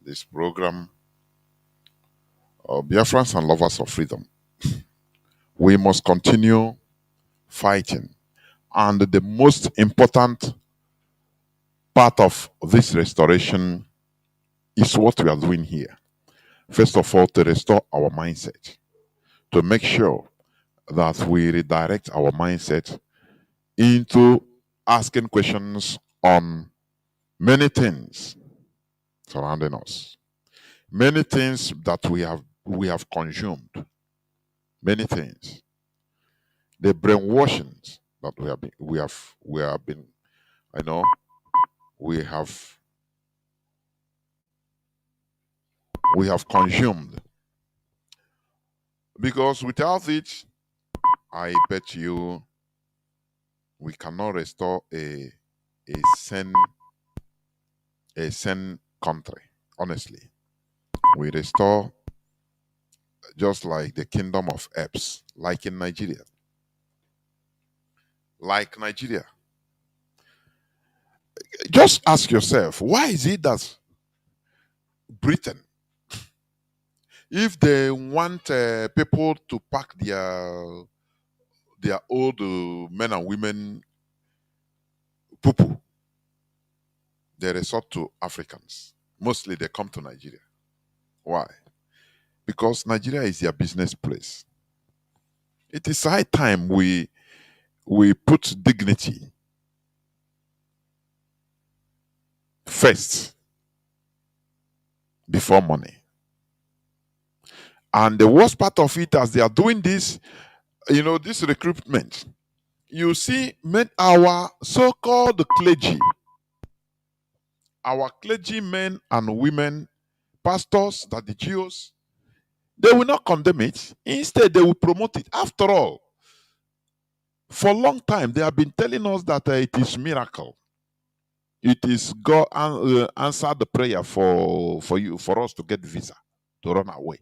this program. Biafrans and lovers of freedom, we must continue fighting. And the most important part of this restoration is what we are doing here. First of all, to restore our mindset, to make sure that we redirect our mindset into asking questions on many things surrounding us, many things that we have consumed, many things, the brainwashings that we have consumed, because without it, I bet you we cannot restore a sane country. Honestly, we restore just like the kingdom of Eps, like in Nigeria. Like Nigeria. Just ask yourself, why is it that Britain, if they want people to pack their old men and women poo-poo, they resort to Africans. Mostly they come to Nigeria. Why? Because Nigeria is their business place. It is high time we we put dignity first before money. And the worst part of it, as they are doing this, this recruitment, you see, our so-called clergy, our clergymen and women, pastors, that the Jews, they will not condemn it. Instead, they will promote it. After all, for a long time, they have been telling us that it is miracle. It is God answered the prayer for us to get visa to run away.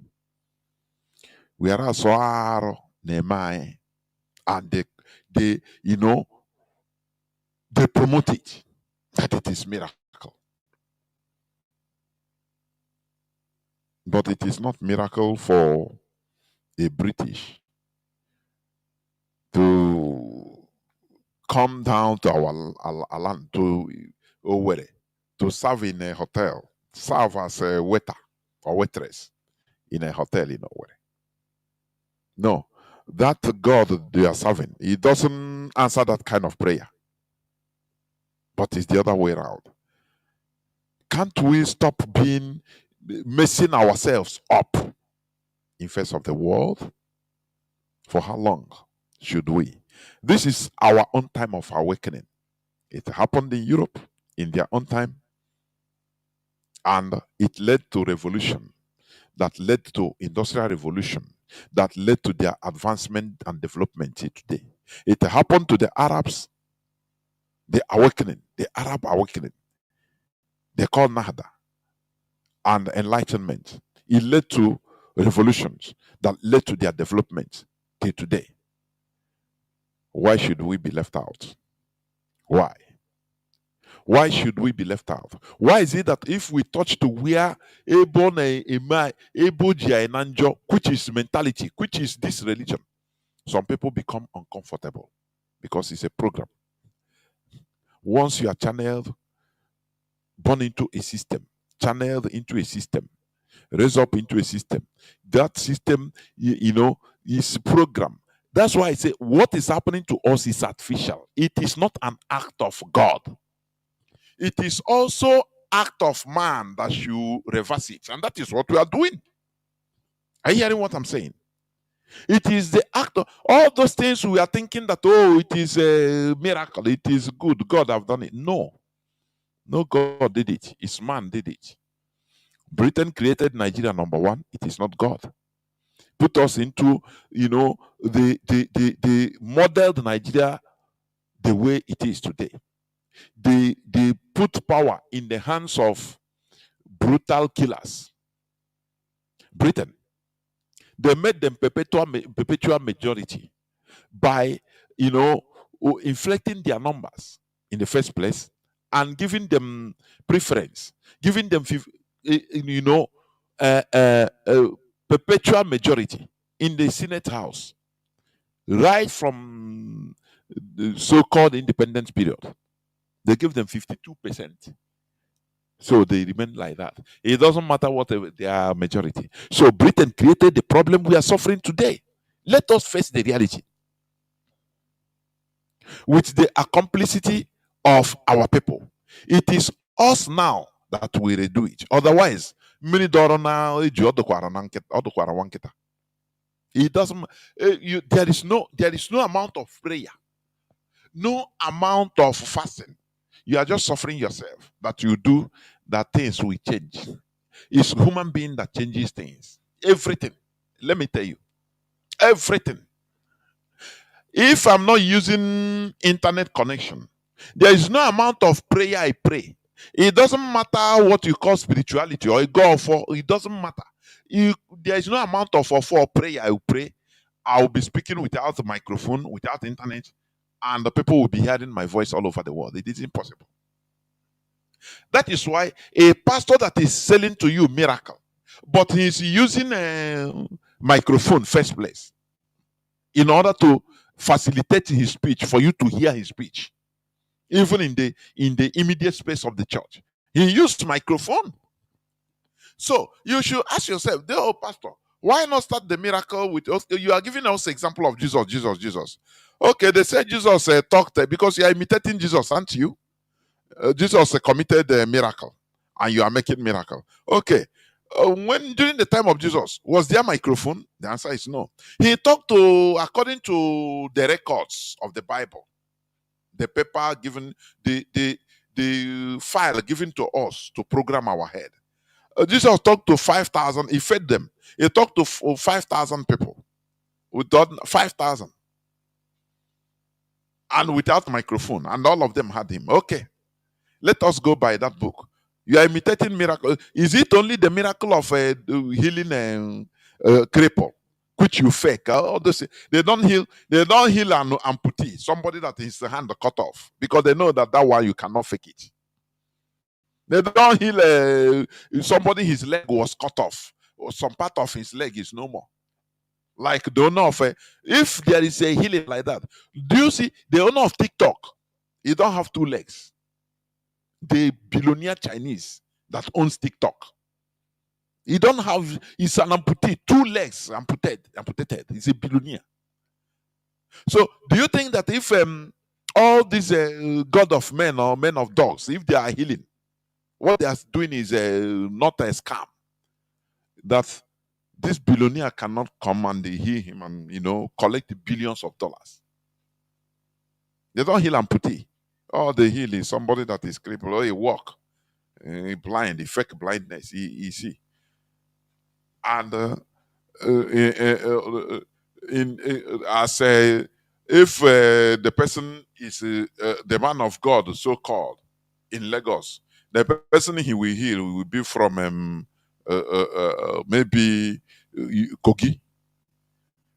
Whereas so Nehemiah, and they they promote it that it is miracle. But it is not miracle for a British to come down to our land, to Owerri, to serve in a hotel, serve as a waiter or waitress in a hotel in Owerri. No, that God they are serving, he doesn't answer that kind of prayer. But it's the other way around. Can't we stop messing ourselves up in face of the world? For how long should we? This is our own time of awakening. It happened in Europe in their own time, and it led to revolution, that led to industrial revolution, that led to their advancement and development today. It happened to the Arabs, the awakening, the Arab awakening. They call Nahda and enlightenment. It led to revolutions that led to their development till today. Why should we be left out? Why? Why should we be left out? Why is it that if we touch to where which is mentality, which is this religion, some people become uncomfortable because it's a program. Once you are channeled, born into a system, channeled into a system, raised up into a system, that system, is programmed. That's why I say what is happening to us is artificial. It is not an act of God. It is also act of man that should reverse it. And that is what we are doing. Are you hearing what I'm saying? It is the act of all those things we are thinking that, it is a miracle, it is good, God have done it. No, God did it. It's man did it. Britain created Nigeria, number one. It is not God. Put us into, the modeled Nigeria the way it is today. They put power in the hands of brutal killers. Britain. They made them perpetual majority by, inflating their numbers in the first place and giving them preference, giving them, perpetual majority in the Senate House, right from the so-called independence period. They give them 52%. So they remain like that. It doesn't matter what their majority. So Britain created the problem we are suffering today. Let us face the reality. With the complicity of our people. It is us now that we redo it. Otherwise, many now it doesn't. There is no amount of prayer, no amount of fasting. You are just suffering yourself that you do that things will change. It's human being that changes things. Everything. Let me tell you, everything. If I'm not using internet connection, there is no amount of prayer I pray. It doesn't matter what you call spirituality or God for. It doesn't matter. There is no amount of prayer I will pray. I will be speaking without a microphone, without internet, and the people will be hearing my voice all over the world. It is impossible. That is why a pastor that is selling to you miracle, but he's using a microphone first place in order to facilitate his speech, for you to hear his speech, even in the immediate space of the church. He used microphone. So you should ask yourself, pastor, why not start the miracle with us? You are giving us example of Jesus. Okay, they said Jesus talked because you are imitating Jesus, aren't you? Jesus committed a miracle, and you are making miracle. Okay. When during the time of Jesus, was there microphone? The answer is no. He talked to, according to the records of the Bible, the paper given, the file given to us to program our head. Jesus talked to 5,000. He fed them. He talked to 5,000 people. Without 5,000 and without microphone, and all of them had him. Okay, let us go by that book. You are imitating miracle. Is it only the miracle of healing cripple, which you fake? All those, they don't heal. They don't heal an amputee, somebody that his hand cut off, because they know that one you cannot fake it. They don't heal somebody his leg was cut off, or some part of his leg is no more. Like the owner of if there is a healing like that, do you see the owner of TikTok? He don't have two legs. The billionaire Chinese that owns TikTok. He don't have, he's an amputee, two legs amputated. He's a billionaire. So do you think that if all these god of men or men of dogs, if they are healing, what they are doing is not a scam? That this billionaire cannot come and heal him and collect billions of dollars. They don't heal amputee. All they heal is somebody that is crippled, or he walk, blind, he fake blindness, he see. And as if the person is the man of God, so called, in Lagos, the person he will heal will be from maybe Kogi.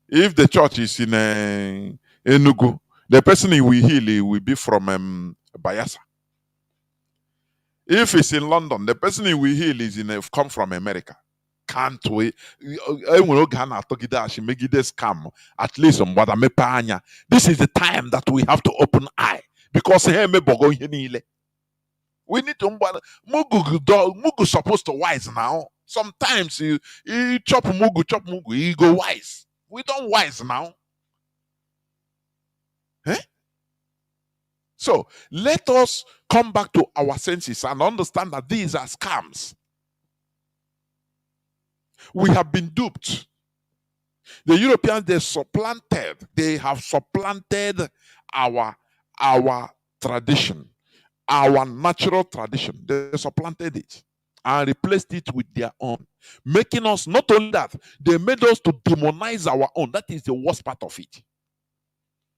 If the church is in Enugu, the person he will heal he will be from Bayelsa. If it's in London, the person he will heal is come from America. Can't wait. Scam. At least this is the time that we have to open eye, because we need to Mugu supposed to wise now. Sometimes you chop Mugu, you go wise. We don't wise now. Eh? So let us come back to our senses and understand that these are scams. We have been duped. The Europeans, they have supplanted our tradition, our natural tradition. They supplanted it and replaced it with their own, making us, not only that, they made us to demonize our own. That is the worst part of it.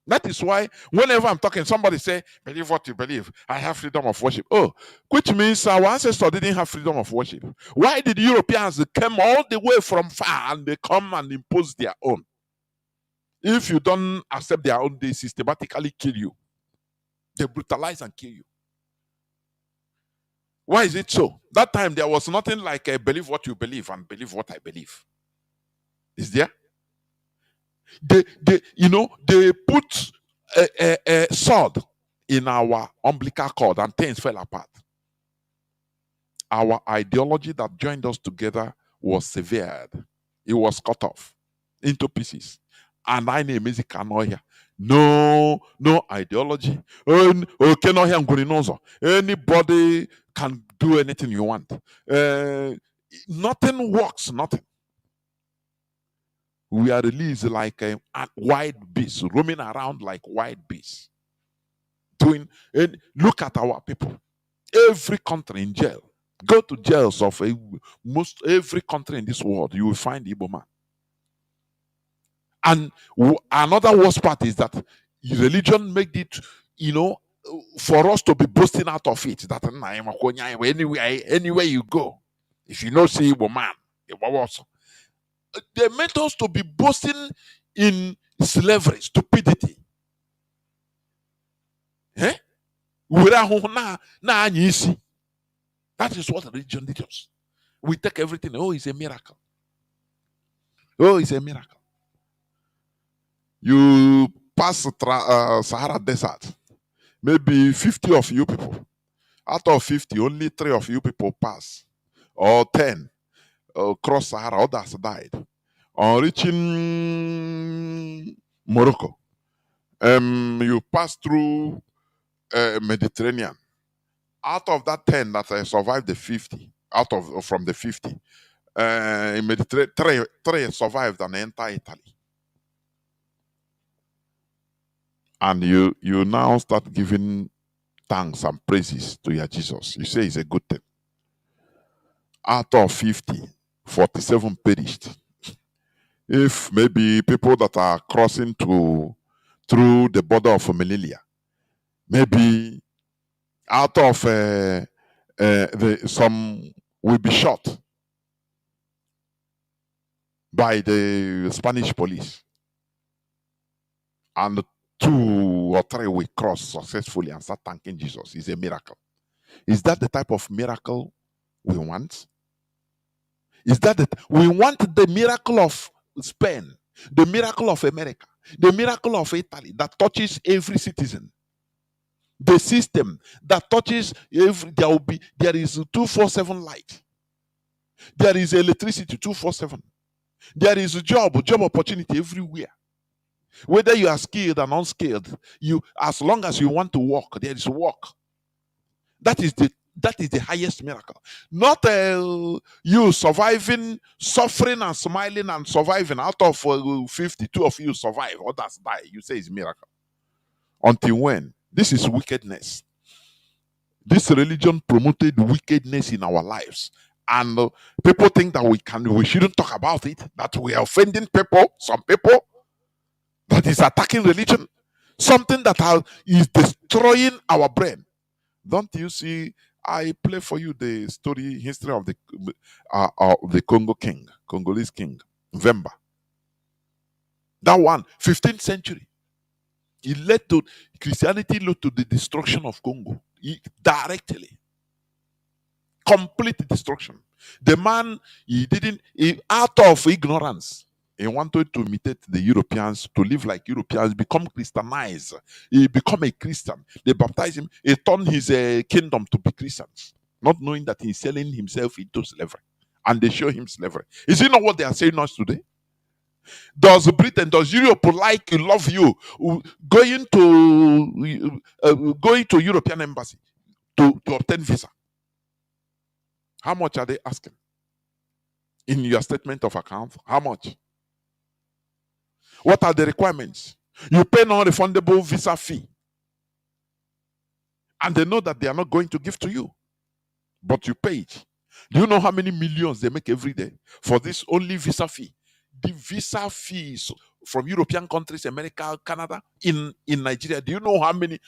That is why whenever I'm talking, somebody say, believe what you believe. I have freedom of worship. Oh, which means our ancestors didn't have freedom of worship. Why did Europeans come all the way from far and they come and impose their own? If you don't accept their own, they systematically kill you. They brutalize and kill you. Why is it so? That time there was nothing like believe what you believe and believe what I believe. Is there? They put a sword in our umbilical cord and things fell apart. Our ideology that joined us together was severed. It was cut off into pieces. And I name is Kanu. No ideology. Anybody can do anything you want. Nothing works, nothing. We are released like a wild beast, roaming around like wild beasts. Look at our people. Every country in jail. Go to jails of most every country in this world, you will find Igbo man. And another worst part is that religion made it, for us to be boasting out of it. That anywhere you go, if you know see Igbo man, they made us to be boasting in slavery, stupidity. Eh? That is what religion did us. We take everything. Oh, it's a miracle. Oh, it's a miracle. You pass Sahara Desert. Maybe 50 of you people. Out of 50, only 3 of you people pass. Or 10. Cross Sahara, others died. On reaching Morocco, You pass through Mediterranean. Out of that 10 that survived the 50, out of from the 50, in Mediterranean, three survived and enter Italy. And you now start giving thanks and praises to your Jesus. You say it's a good thing. Out of 50, 47 perished. If maybe people that are crossing through the border of Melilla, maybe out of some will be shot by the Spanish police, and 2 or 3 will cross successfully and start thanking Jesus. It's a miracle. Is that the type of miracle we want? Is that we want the miracle of Spain, the miracle of America, the miracle of Italy that touches every citizen? The system that touches every, there is 247 light, there is electricity 247, there is a job opportunity everywhere. Whether you are skilled or unskilled, as long as you want to work, there is work. That is the highest miracle. Not you surviving, suffering and smiling and surviving. Out of 52 of you survive, others die. You say it's miracle. Until when? This is wickedness. This religion promoted wickedness in our lives. And people think that we shouldn't talk about it, that we are offending people, some people, that is attacking religion, something that is destroying our brain. Don't you see? I play for you the history of the Congo king, Congolese king, Vemba. That one, 15th century. Christianity led to the destruction of Congo directly. Complete destruction. The man, out of ignorance, he wanted to imitate the Europeans, to live like Europeans, become Christianized. He become a Christian. They baptized him. He turned his kingdom to be Christians, not knowing that he's selling himself into slavery. And they show him slavery. Is it not what they are saying us today? Does Britain, does Europe love you, going to European embassy to obtain visa? How much are they asking? In your statement of account, how much? What are the requirements? You pay non-refundable visa fee. And they know that they are not going to give to you. But you pay it. Do you know how many millions they make every day for this only visa fee? The visa fees from European countries, America, Canada, in Nigeria. Do you know how many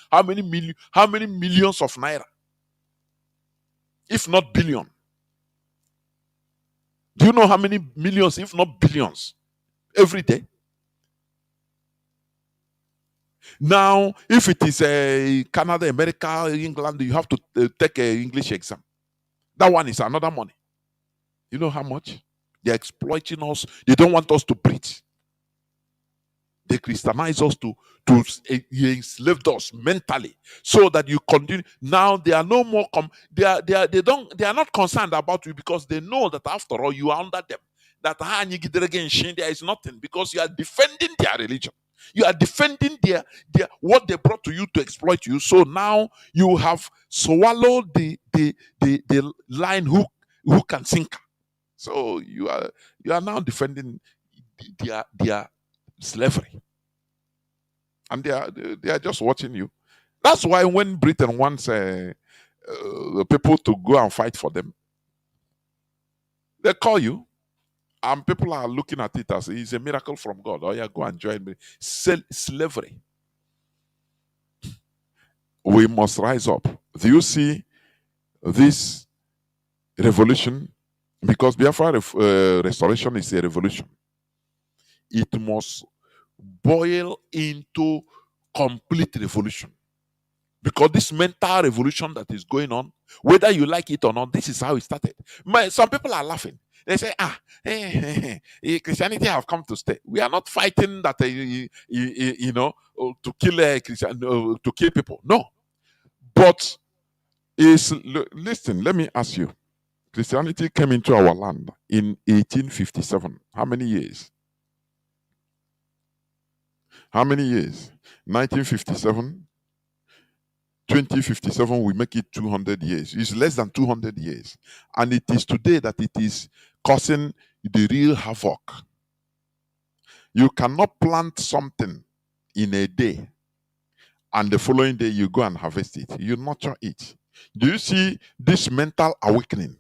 millions of naira? If not billion. Do you know how many millions, if not billions, every day? Now, if it is Canada, America, England, you have to take an English exam. That one is another money. You know how much? They're exploiting us. They don't want us to breathe. They Christianize us to enslave us mentally, so that you continue. Now they are no more they are not concerned about you, because they know that after all you are under them. That there is nothing, because you are defending their religion. You are defending their what they brought to you to exploit you. So now you have swallowed the line who can sink. So you are now defending their slavery, and they are just watching you. That's why when Britain wants people to go and fight for them, they call you, and people are looking at it as it's a miracle from God. Oh yeah, go and join me. Slavery. We must rise up. Do you see this revolution? Because Biafra restoration is a revolution. It must boil into complete revolution. Because this mental revolution that is going on, whether you like it or not, this is how it started. Some people are laughing. They say, Christianity have come to stay. We are not fighting that, to kill Christian, to kill people. No. But listen, let me ask you. Christianity came into our land in 1857. How many years? How many years? 1957. 2057, we make it 200 years. It's less than 200 years. And it is today that it is causing the real havoc. You cannot plant something in a day and the following day you go and harvest it. You nurture it. Do you see this mental awakening?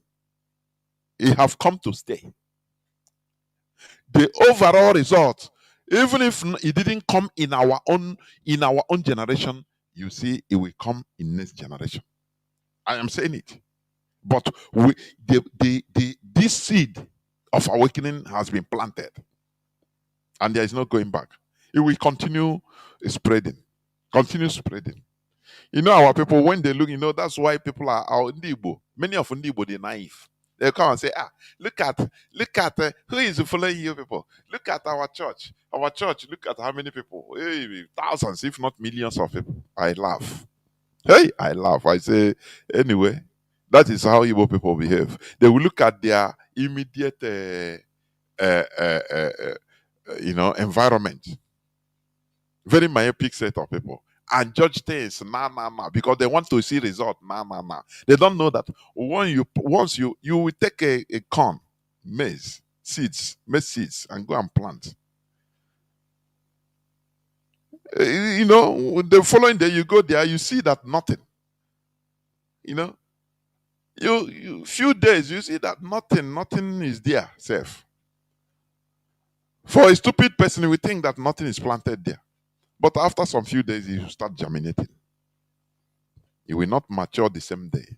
It have come to stay. The overall result, even if it didn't come in our own generation, you see it will come in next generation. I am saying it. But this seed of awakening has been planted, and there is no going back. It will continue spreading, continue spreading. You know, our people, when they look, that's why people are Ndibo. Many of Ndibo, they're naive. They come and say, look at who is following you people. Look at our church. Our church, look at how many people. Hey, thousands, if not millions of people. I laugh. Hey, I laugh. I say, anyway, that is how Igbo people behave. They will look at their immediate, environment. Very myopic set of people. And judge things, because they want to see result, They don't know that once you will take a corn, maize seeds, and go and plant. The following day you go there, you see that nothing. You few days you see that nothing is there, safe. For a stupid person, we think that nothing is planted there. But after some few days, you start germinating. It will not mature the same day.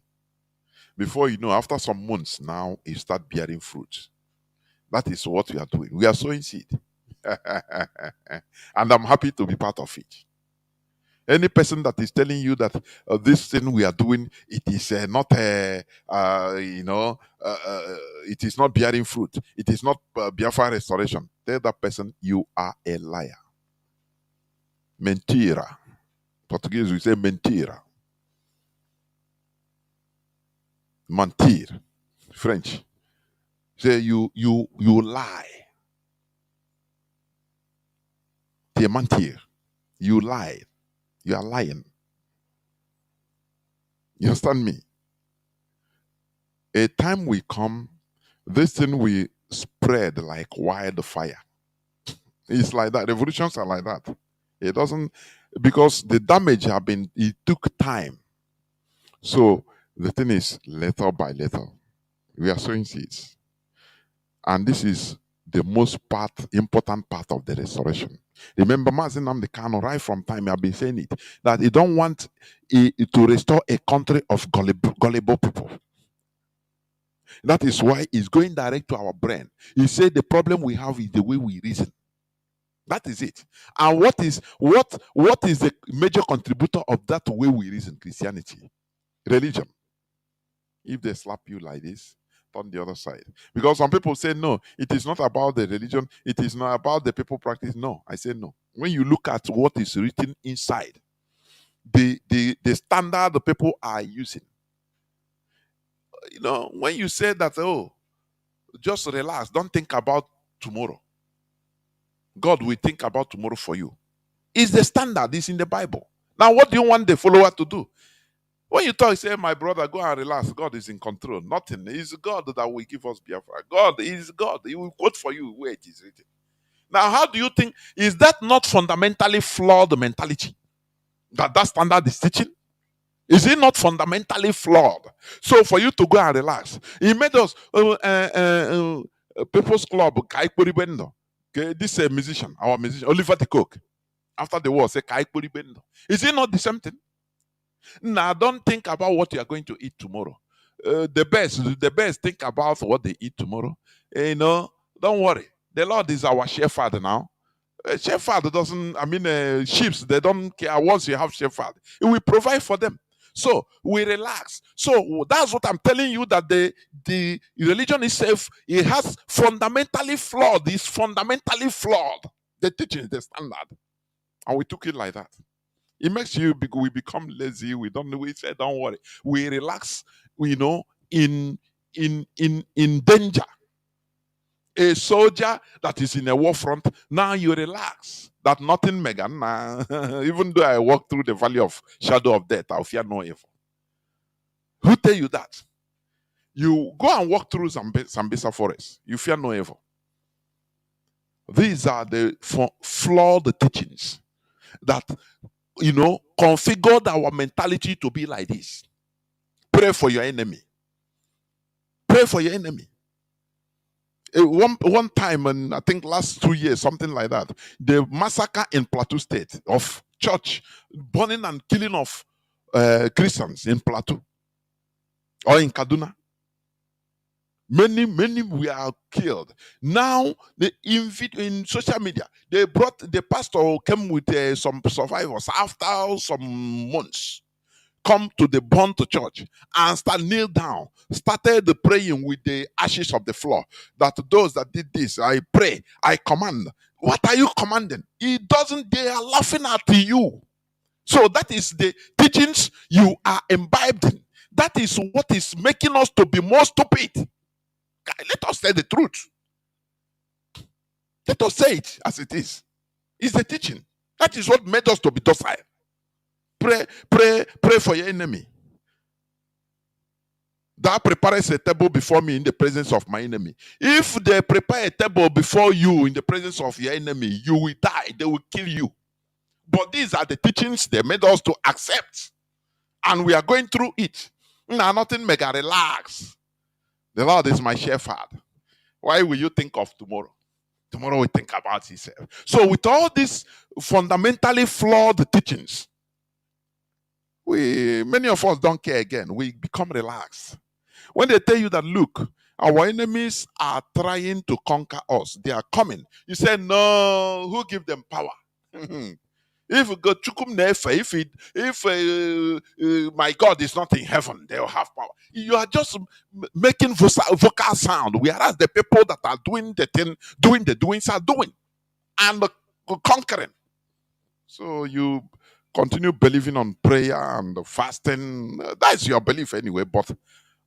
Before you know, after some months now, you start bearing fruit. That is what we are doing. We are sowing seed. And I'm happy to be part of it. Any person that is telling you that this thing we are doing, it is not, it is not bearing fruit. It is not Biafra restoration. Tell that person you are a liar. Mentira. Portuguese we say mentira. Mentir. French. Say you lie. Tu mentir. You lie. You are lying. You understand me? A time will come, this thing will spread like wildfire. It's like that. Revolutions are like that. It doesn't, because the damage it took time. So the thing is little by little. We are sowing seeds. And this is the most important part of the restoration. Remember, Mazi Nnamdi Kanu, right from time, I've been saying it, that he don't want to restore a country of gullible people. That is why he's going direct to our brain. He said the problem we have is the way we reason. That is it. And what is the major contributor of that way we reason? Christianity. Religion. If they slap you like this, on the other side. Because some people say, no, it is not about the religion, it is not about the people practice. No, I say no. When you look at what is written inside, the standard the people are using. When you say that, just relax, don't think about tomorrow. God will think about tomorrow for you. It's the standard, it's in the Bible. Now, what do you want the follower to do? When you talk, say, my brother, go and relax. God is in control. Nothing. It's God that will give us Biafra. God is God. He will quote for you where it is written. Now, how do you think, is that not fundamentally flawed mentality? That standard is teaching? Is it not fundamentally flawed? So for you to go and relax, he made us People's Club, okay, this musician, our musician, Oliver the Cook, after the war, say, is it not the same thing? Now, don't think about what you are going to eat tomorrow. The best, think about what they eat tomorrow. Don't worry. The Lord is our shepherd now. Shepherd doesn't, sheep, they don't care. Once you have shepherd, he will provide for them. So we relax. So that's what I'm telling you, that the religion itself, it has fundamentally flawed. It's fundamentally flawed. The teaching is the standard. And we took it like that. It makes we become lazy. We don't know. We say, don't worry. We relax, in danger. A soldier that is in a war front, now you relax. that nothing Megan, even though I walk through the valley of shadow of death, I'll fear no evil. Who tell you that? You go and walk through Sambisa forest, you fear no evil. These are the flawed teachings that, configured our mentality to be like this. Pray for your enemy. Pray for your enemy. One time, and I think last 2 years, something like that, the massacre in Plateau State of church burning and killing of Christians in Plateau or in Kaduna. Many were killed. Now, in social media, they brought the pastor came with some survivors after some months. Come to the burnt church and kneel down, started praying with the ashes of the floor. That those that did this, I pray, I command. What are you commanding? It doesn't, they are laughing at you. So that is the teachings you are imbibed in. That is what is making us to be more stupid. Let us say the truth. Let us say it as it is. It's the teaching. That is what made us to be docile. Pray for your enemy. Thou preparest a table before me in the presence of my enemy. If they prepare a table before you in the presence of your enemy, you will die. They will kill you. But these are the teachings they made us to accept. And we are going through it. Now, nothing mega relax. The Lord is my shepherd. Why will you think of tomorrow? Tomorrow we think about himself. So with all these fundamentally flawed teachings, many of us don't care again. We become relaxed. When they tell you that, look, our enemies are trying to conquer us, they are coming. You say, no, who give them power? If my God is not in heaven, they'll have power. You are just making vocal sound, whereas the people that are doing the thing, doing the doings are doing and conquering. So you continue believing on prayer and fasting. That's your belief anyway. But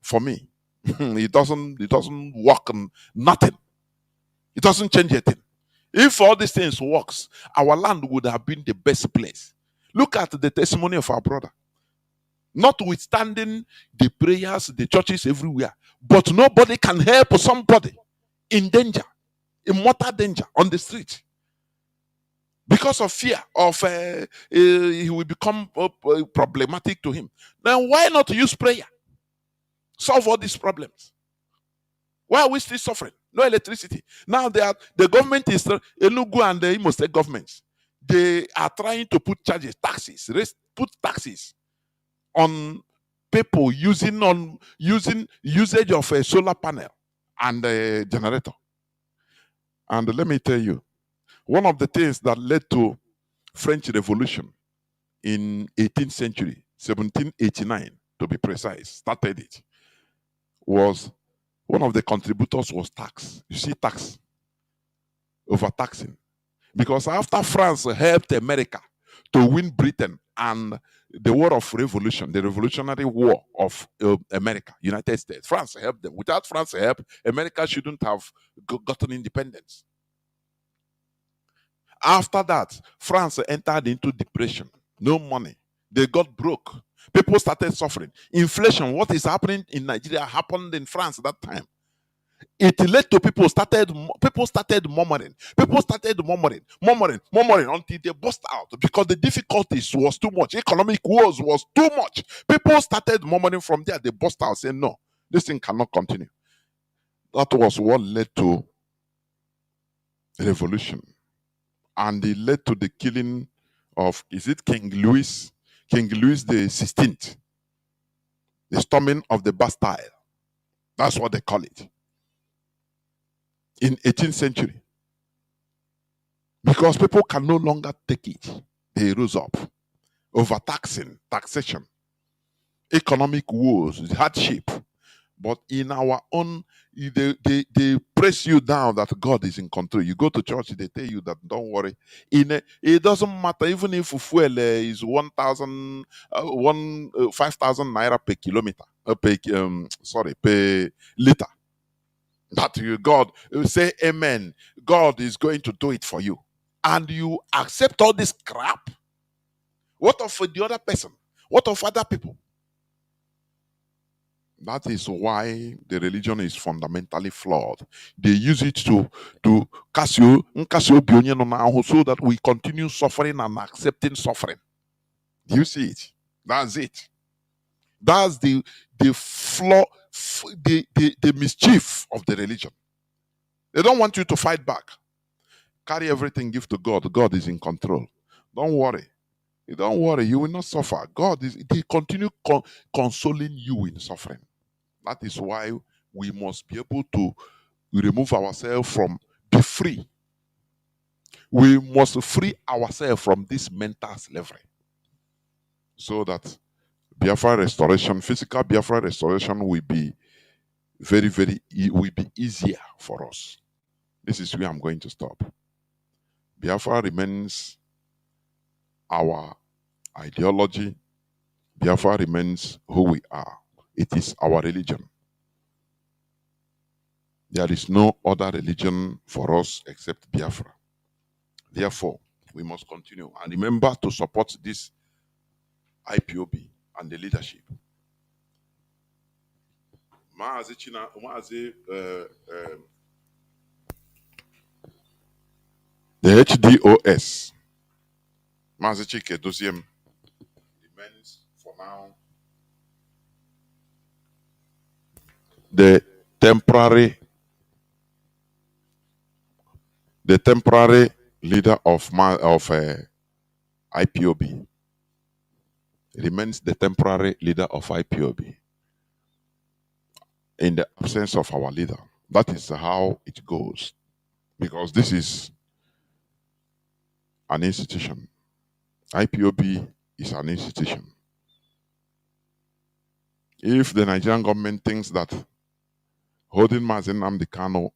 for me, it doesn't work on nothing. It doesn't change anything. If all these things works, our land would have been the best place. Look at the testimony of our brother. Notwithstanding the prayers, the churches everywhere, but nobody can help somebody in danger, in mortal danger on the street. Because of fear of he will become problematic to him. Now, why not use prayer? Solve all these problems. Why are we still suffering? No electricity. Now the government is Enugu and the Imo State governments. They are trying to put put taxes on people using usage of a solar panel and a generator. And let me tell you, one of the things that led to French Revolution in 18th century, 1789 to be precise, started it, was one of the contributors was tax. You see, tax, overtaxing. Because after France helped America to win Britain and the War of Revolution, the Revolutionary War of America, United States, France helped them. Without France help, America shouldn't have gotten independence. After that, France entered into depression. No money. They got broke. People started suffering. Inflation, what is happening in Nigeria, happened in France at that time. It led to people started murmuring. People started murmuring until they burst out because the difficulties was too much. Economic wars was too much. People started murmuring from there. They burst out saying, no, this thing cannot continue. That was what led to the revolution. And it led to the killing of, is it King Louis the 16th? The storming of the Bastille. That's what they call it. In 18th century. Because people can no longer take it. They rose up. Overtaxing, taxation, economic wars, hardship. But in our own, they press you down that God is in control. You go to church, they tell you that don't worry. It doesn't matter even if fuel is 5,000 naira per kilometer, per liter. That God say amen. God is going to do it for you. and you accept all this crap, what of the other person? What of other people? That is why the religion is fundamentally flawed. They use it to so that we continue suffering and accepting suffering. Do you see it? That's it. That's the flaw, the mischief of the religion. They don't want you to fight back. Carry everything, give to God. God is in control. Don't worry. Don't worry. You will not suffer. They continue consoling you in suffering. That is why we must be able to remove ourselves from, be free. We must free ourselves from this mental slavery, so that Biafra restoration, physical Biafra restoration will be will be easier for us. This is where I'm going to stop. Biafra remains our ideology. Biafra remains who we are. It is our religion. There is no other religion for us except Biafra. Therefore, we must continue. And remember to support this IPOB and the leadership. The HDOS, Mazi Chinedu, remains for now the temporary leader of IPOB. Remains the temporary leader of IPOB in the absence of our leader. That is how it goes, because this is an institution. IPOB is an institution. If the Nigerian government thinks that holding Mazi Nnamdi Kanu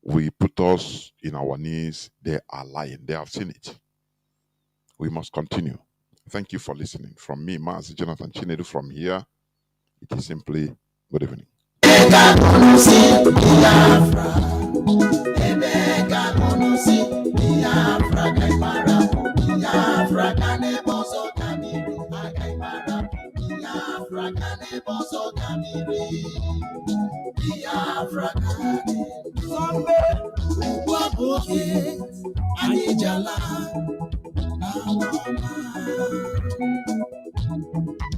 will put us in our knees, they are lying. They have seen it. We must continue. Thank you for listening. From me, Mazi Jonathan Chinedu, from here, it is simply good evening.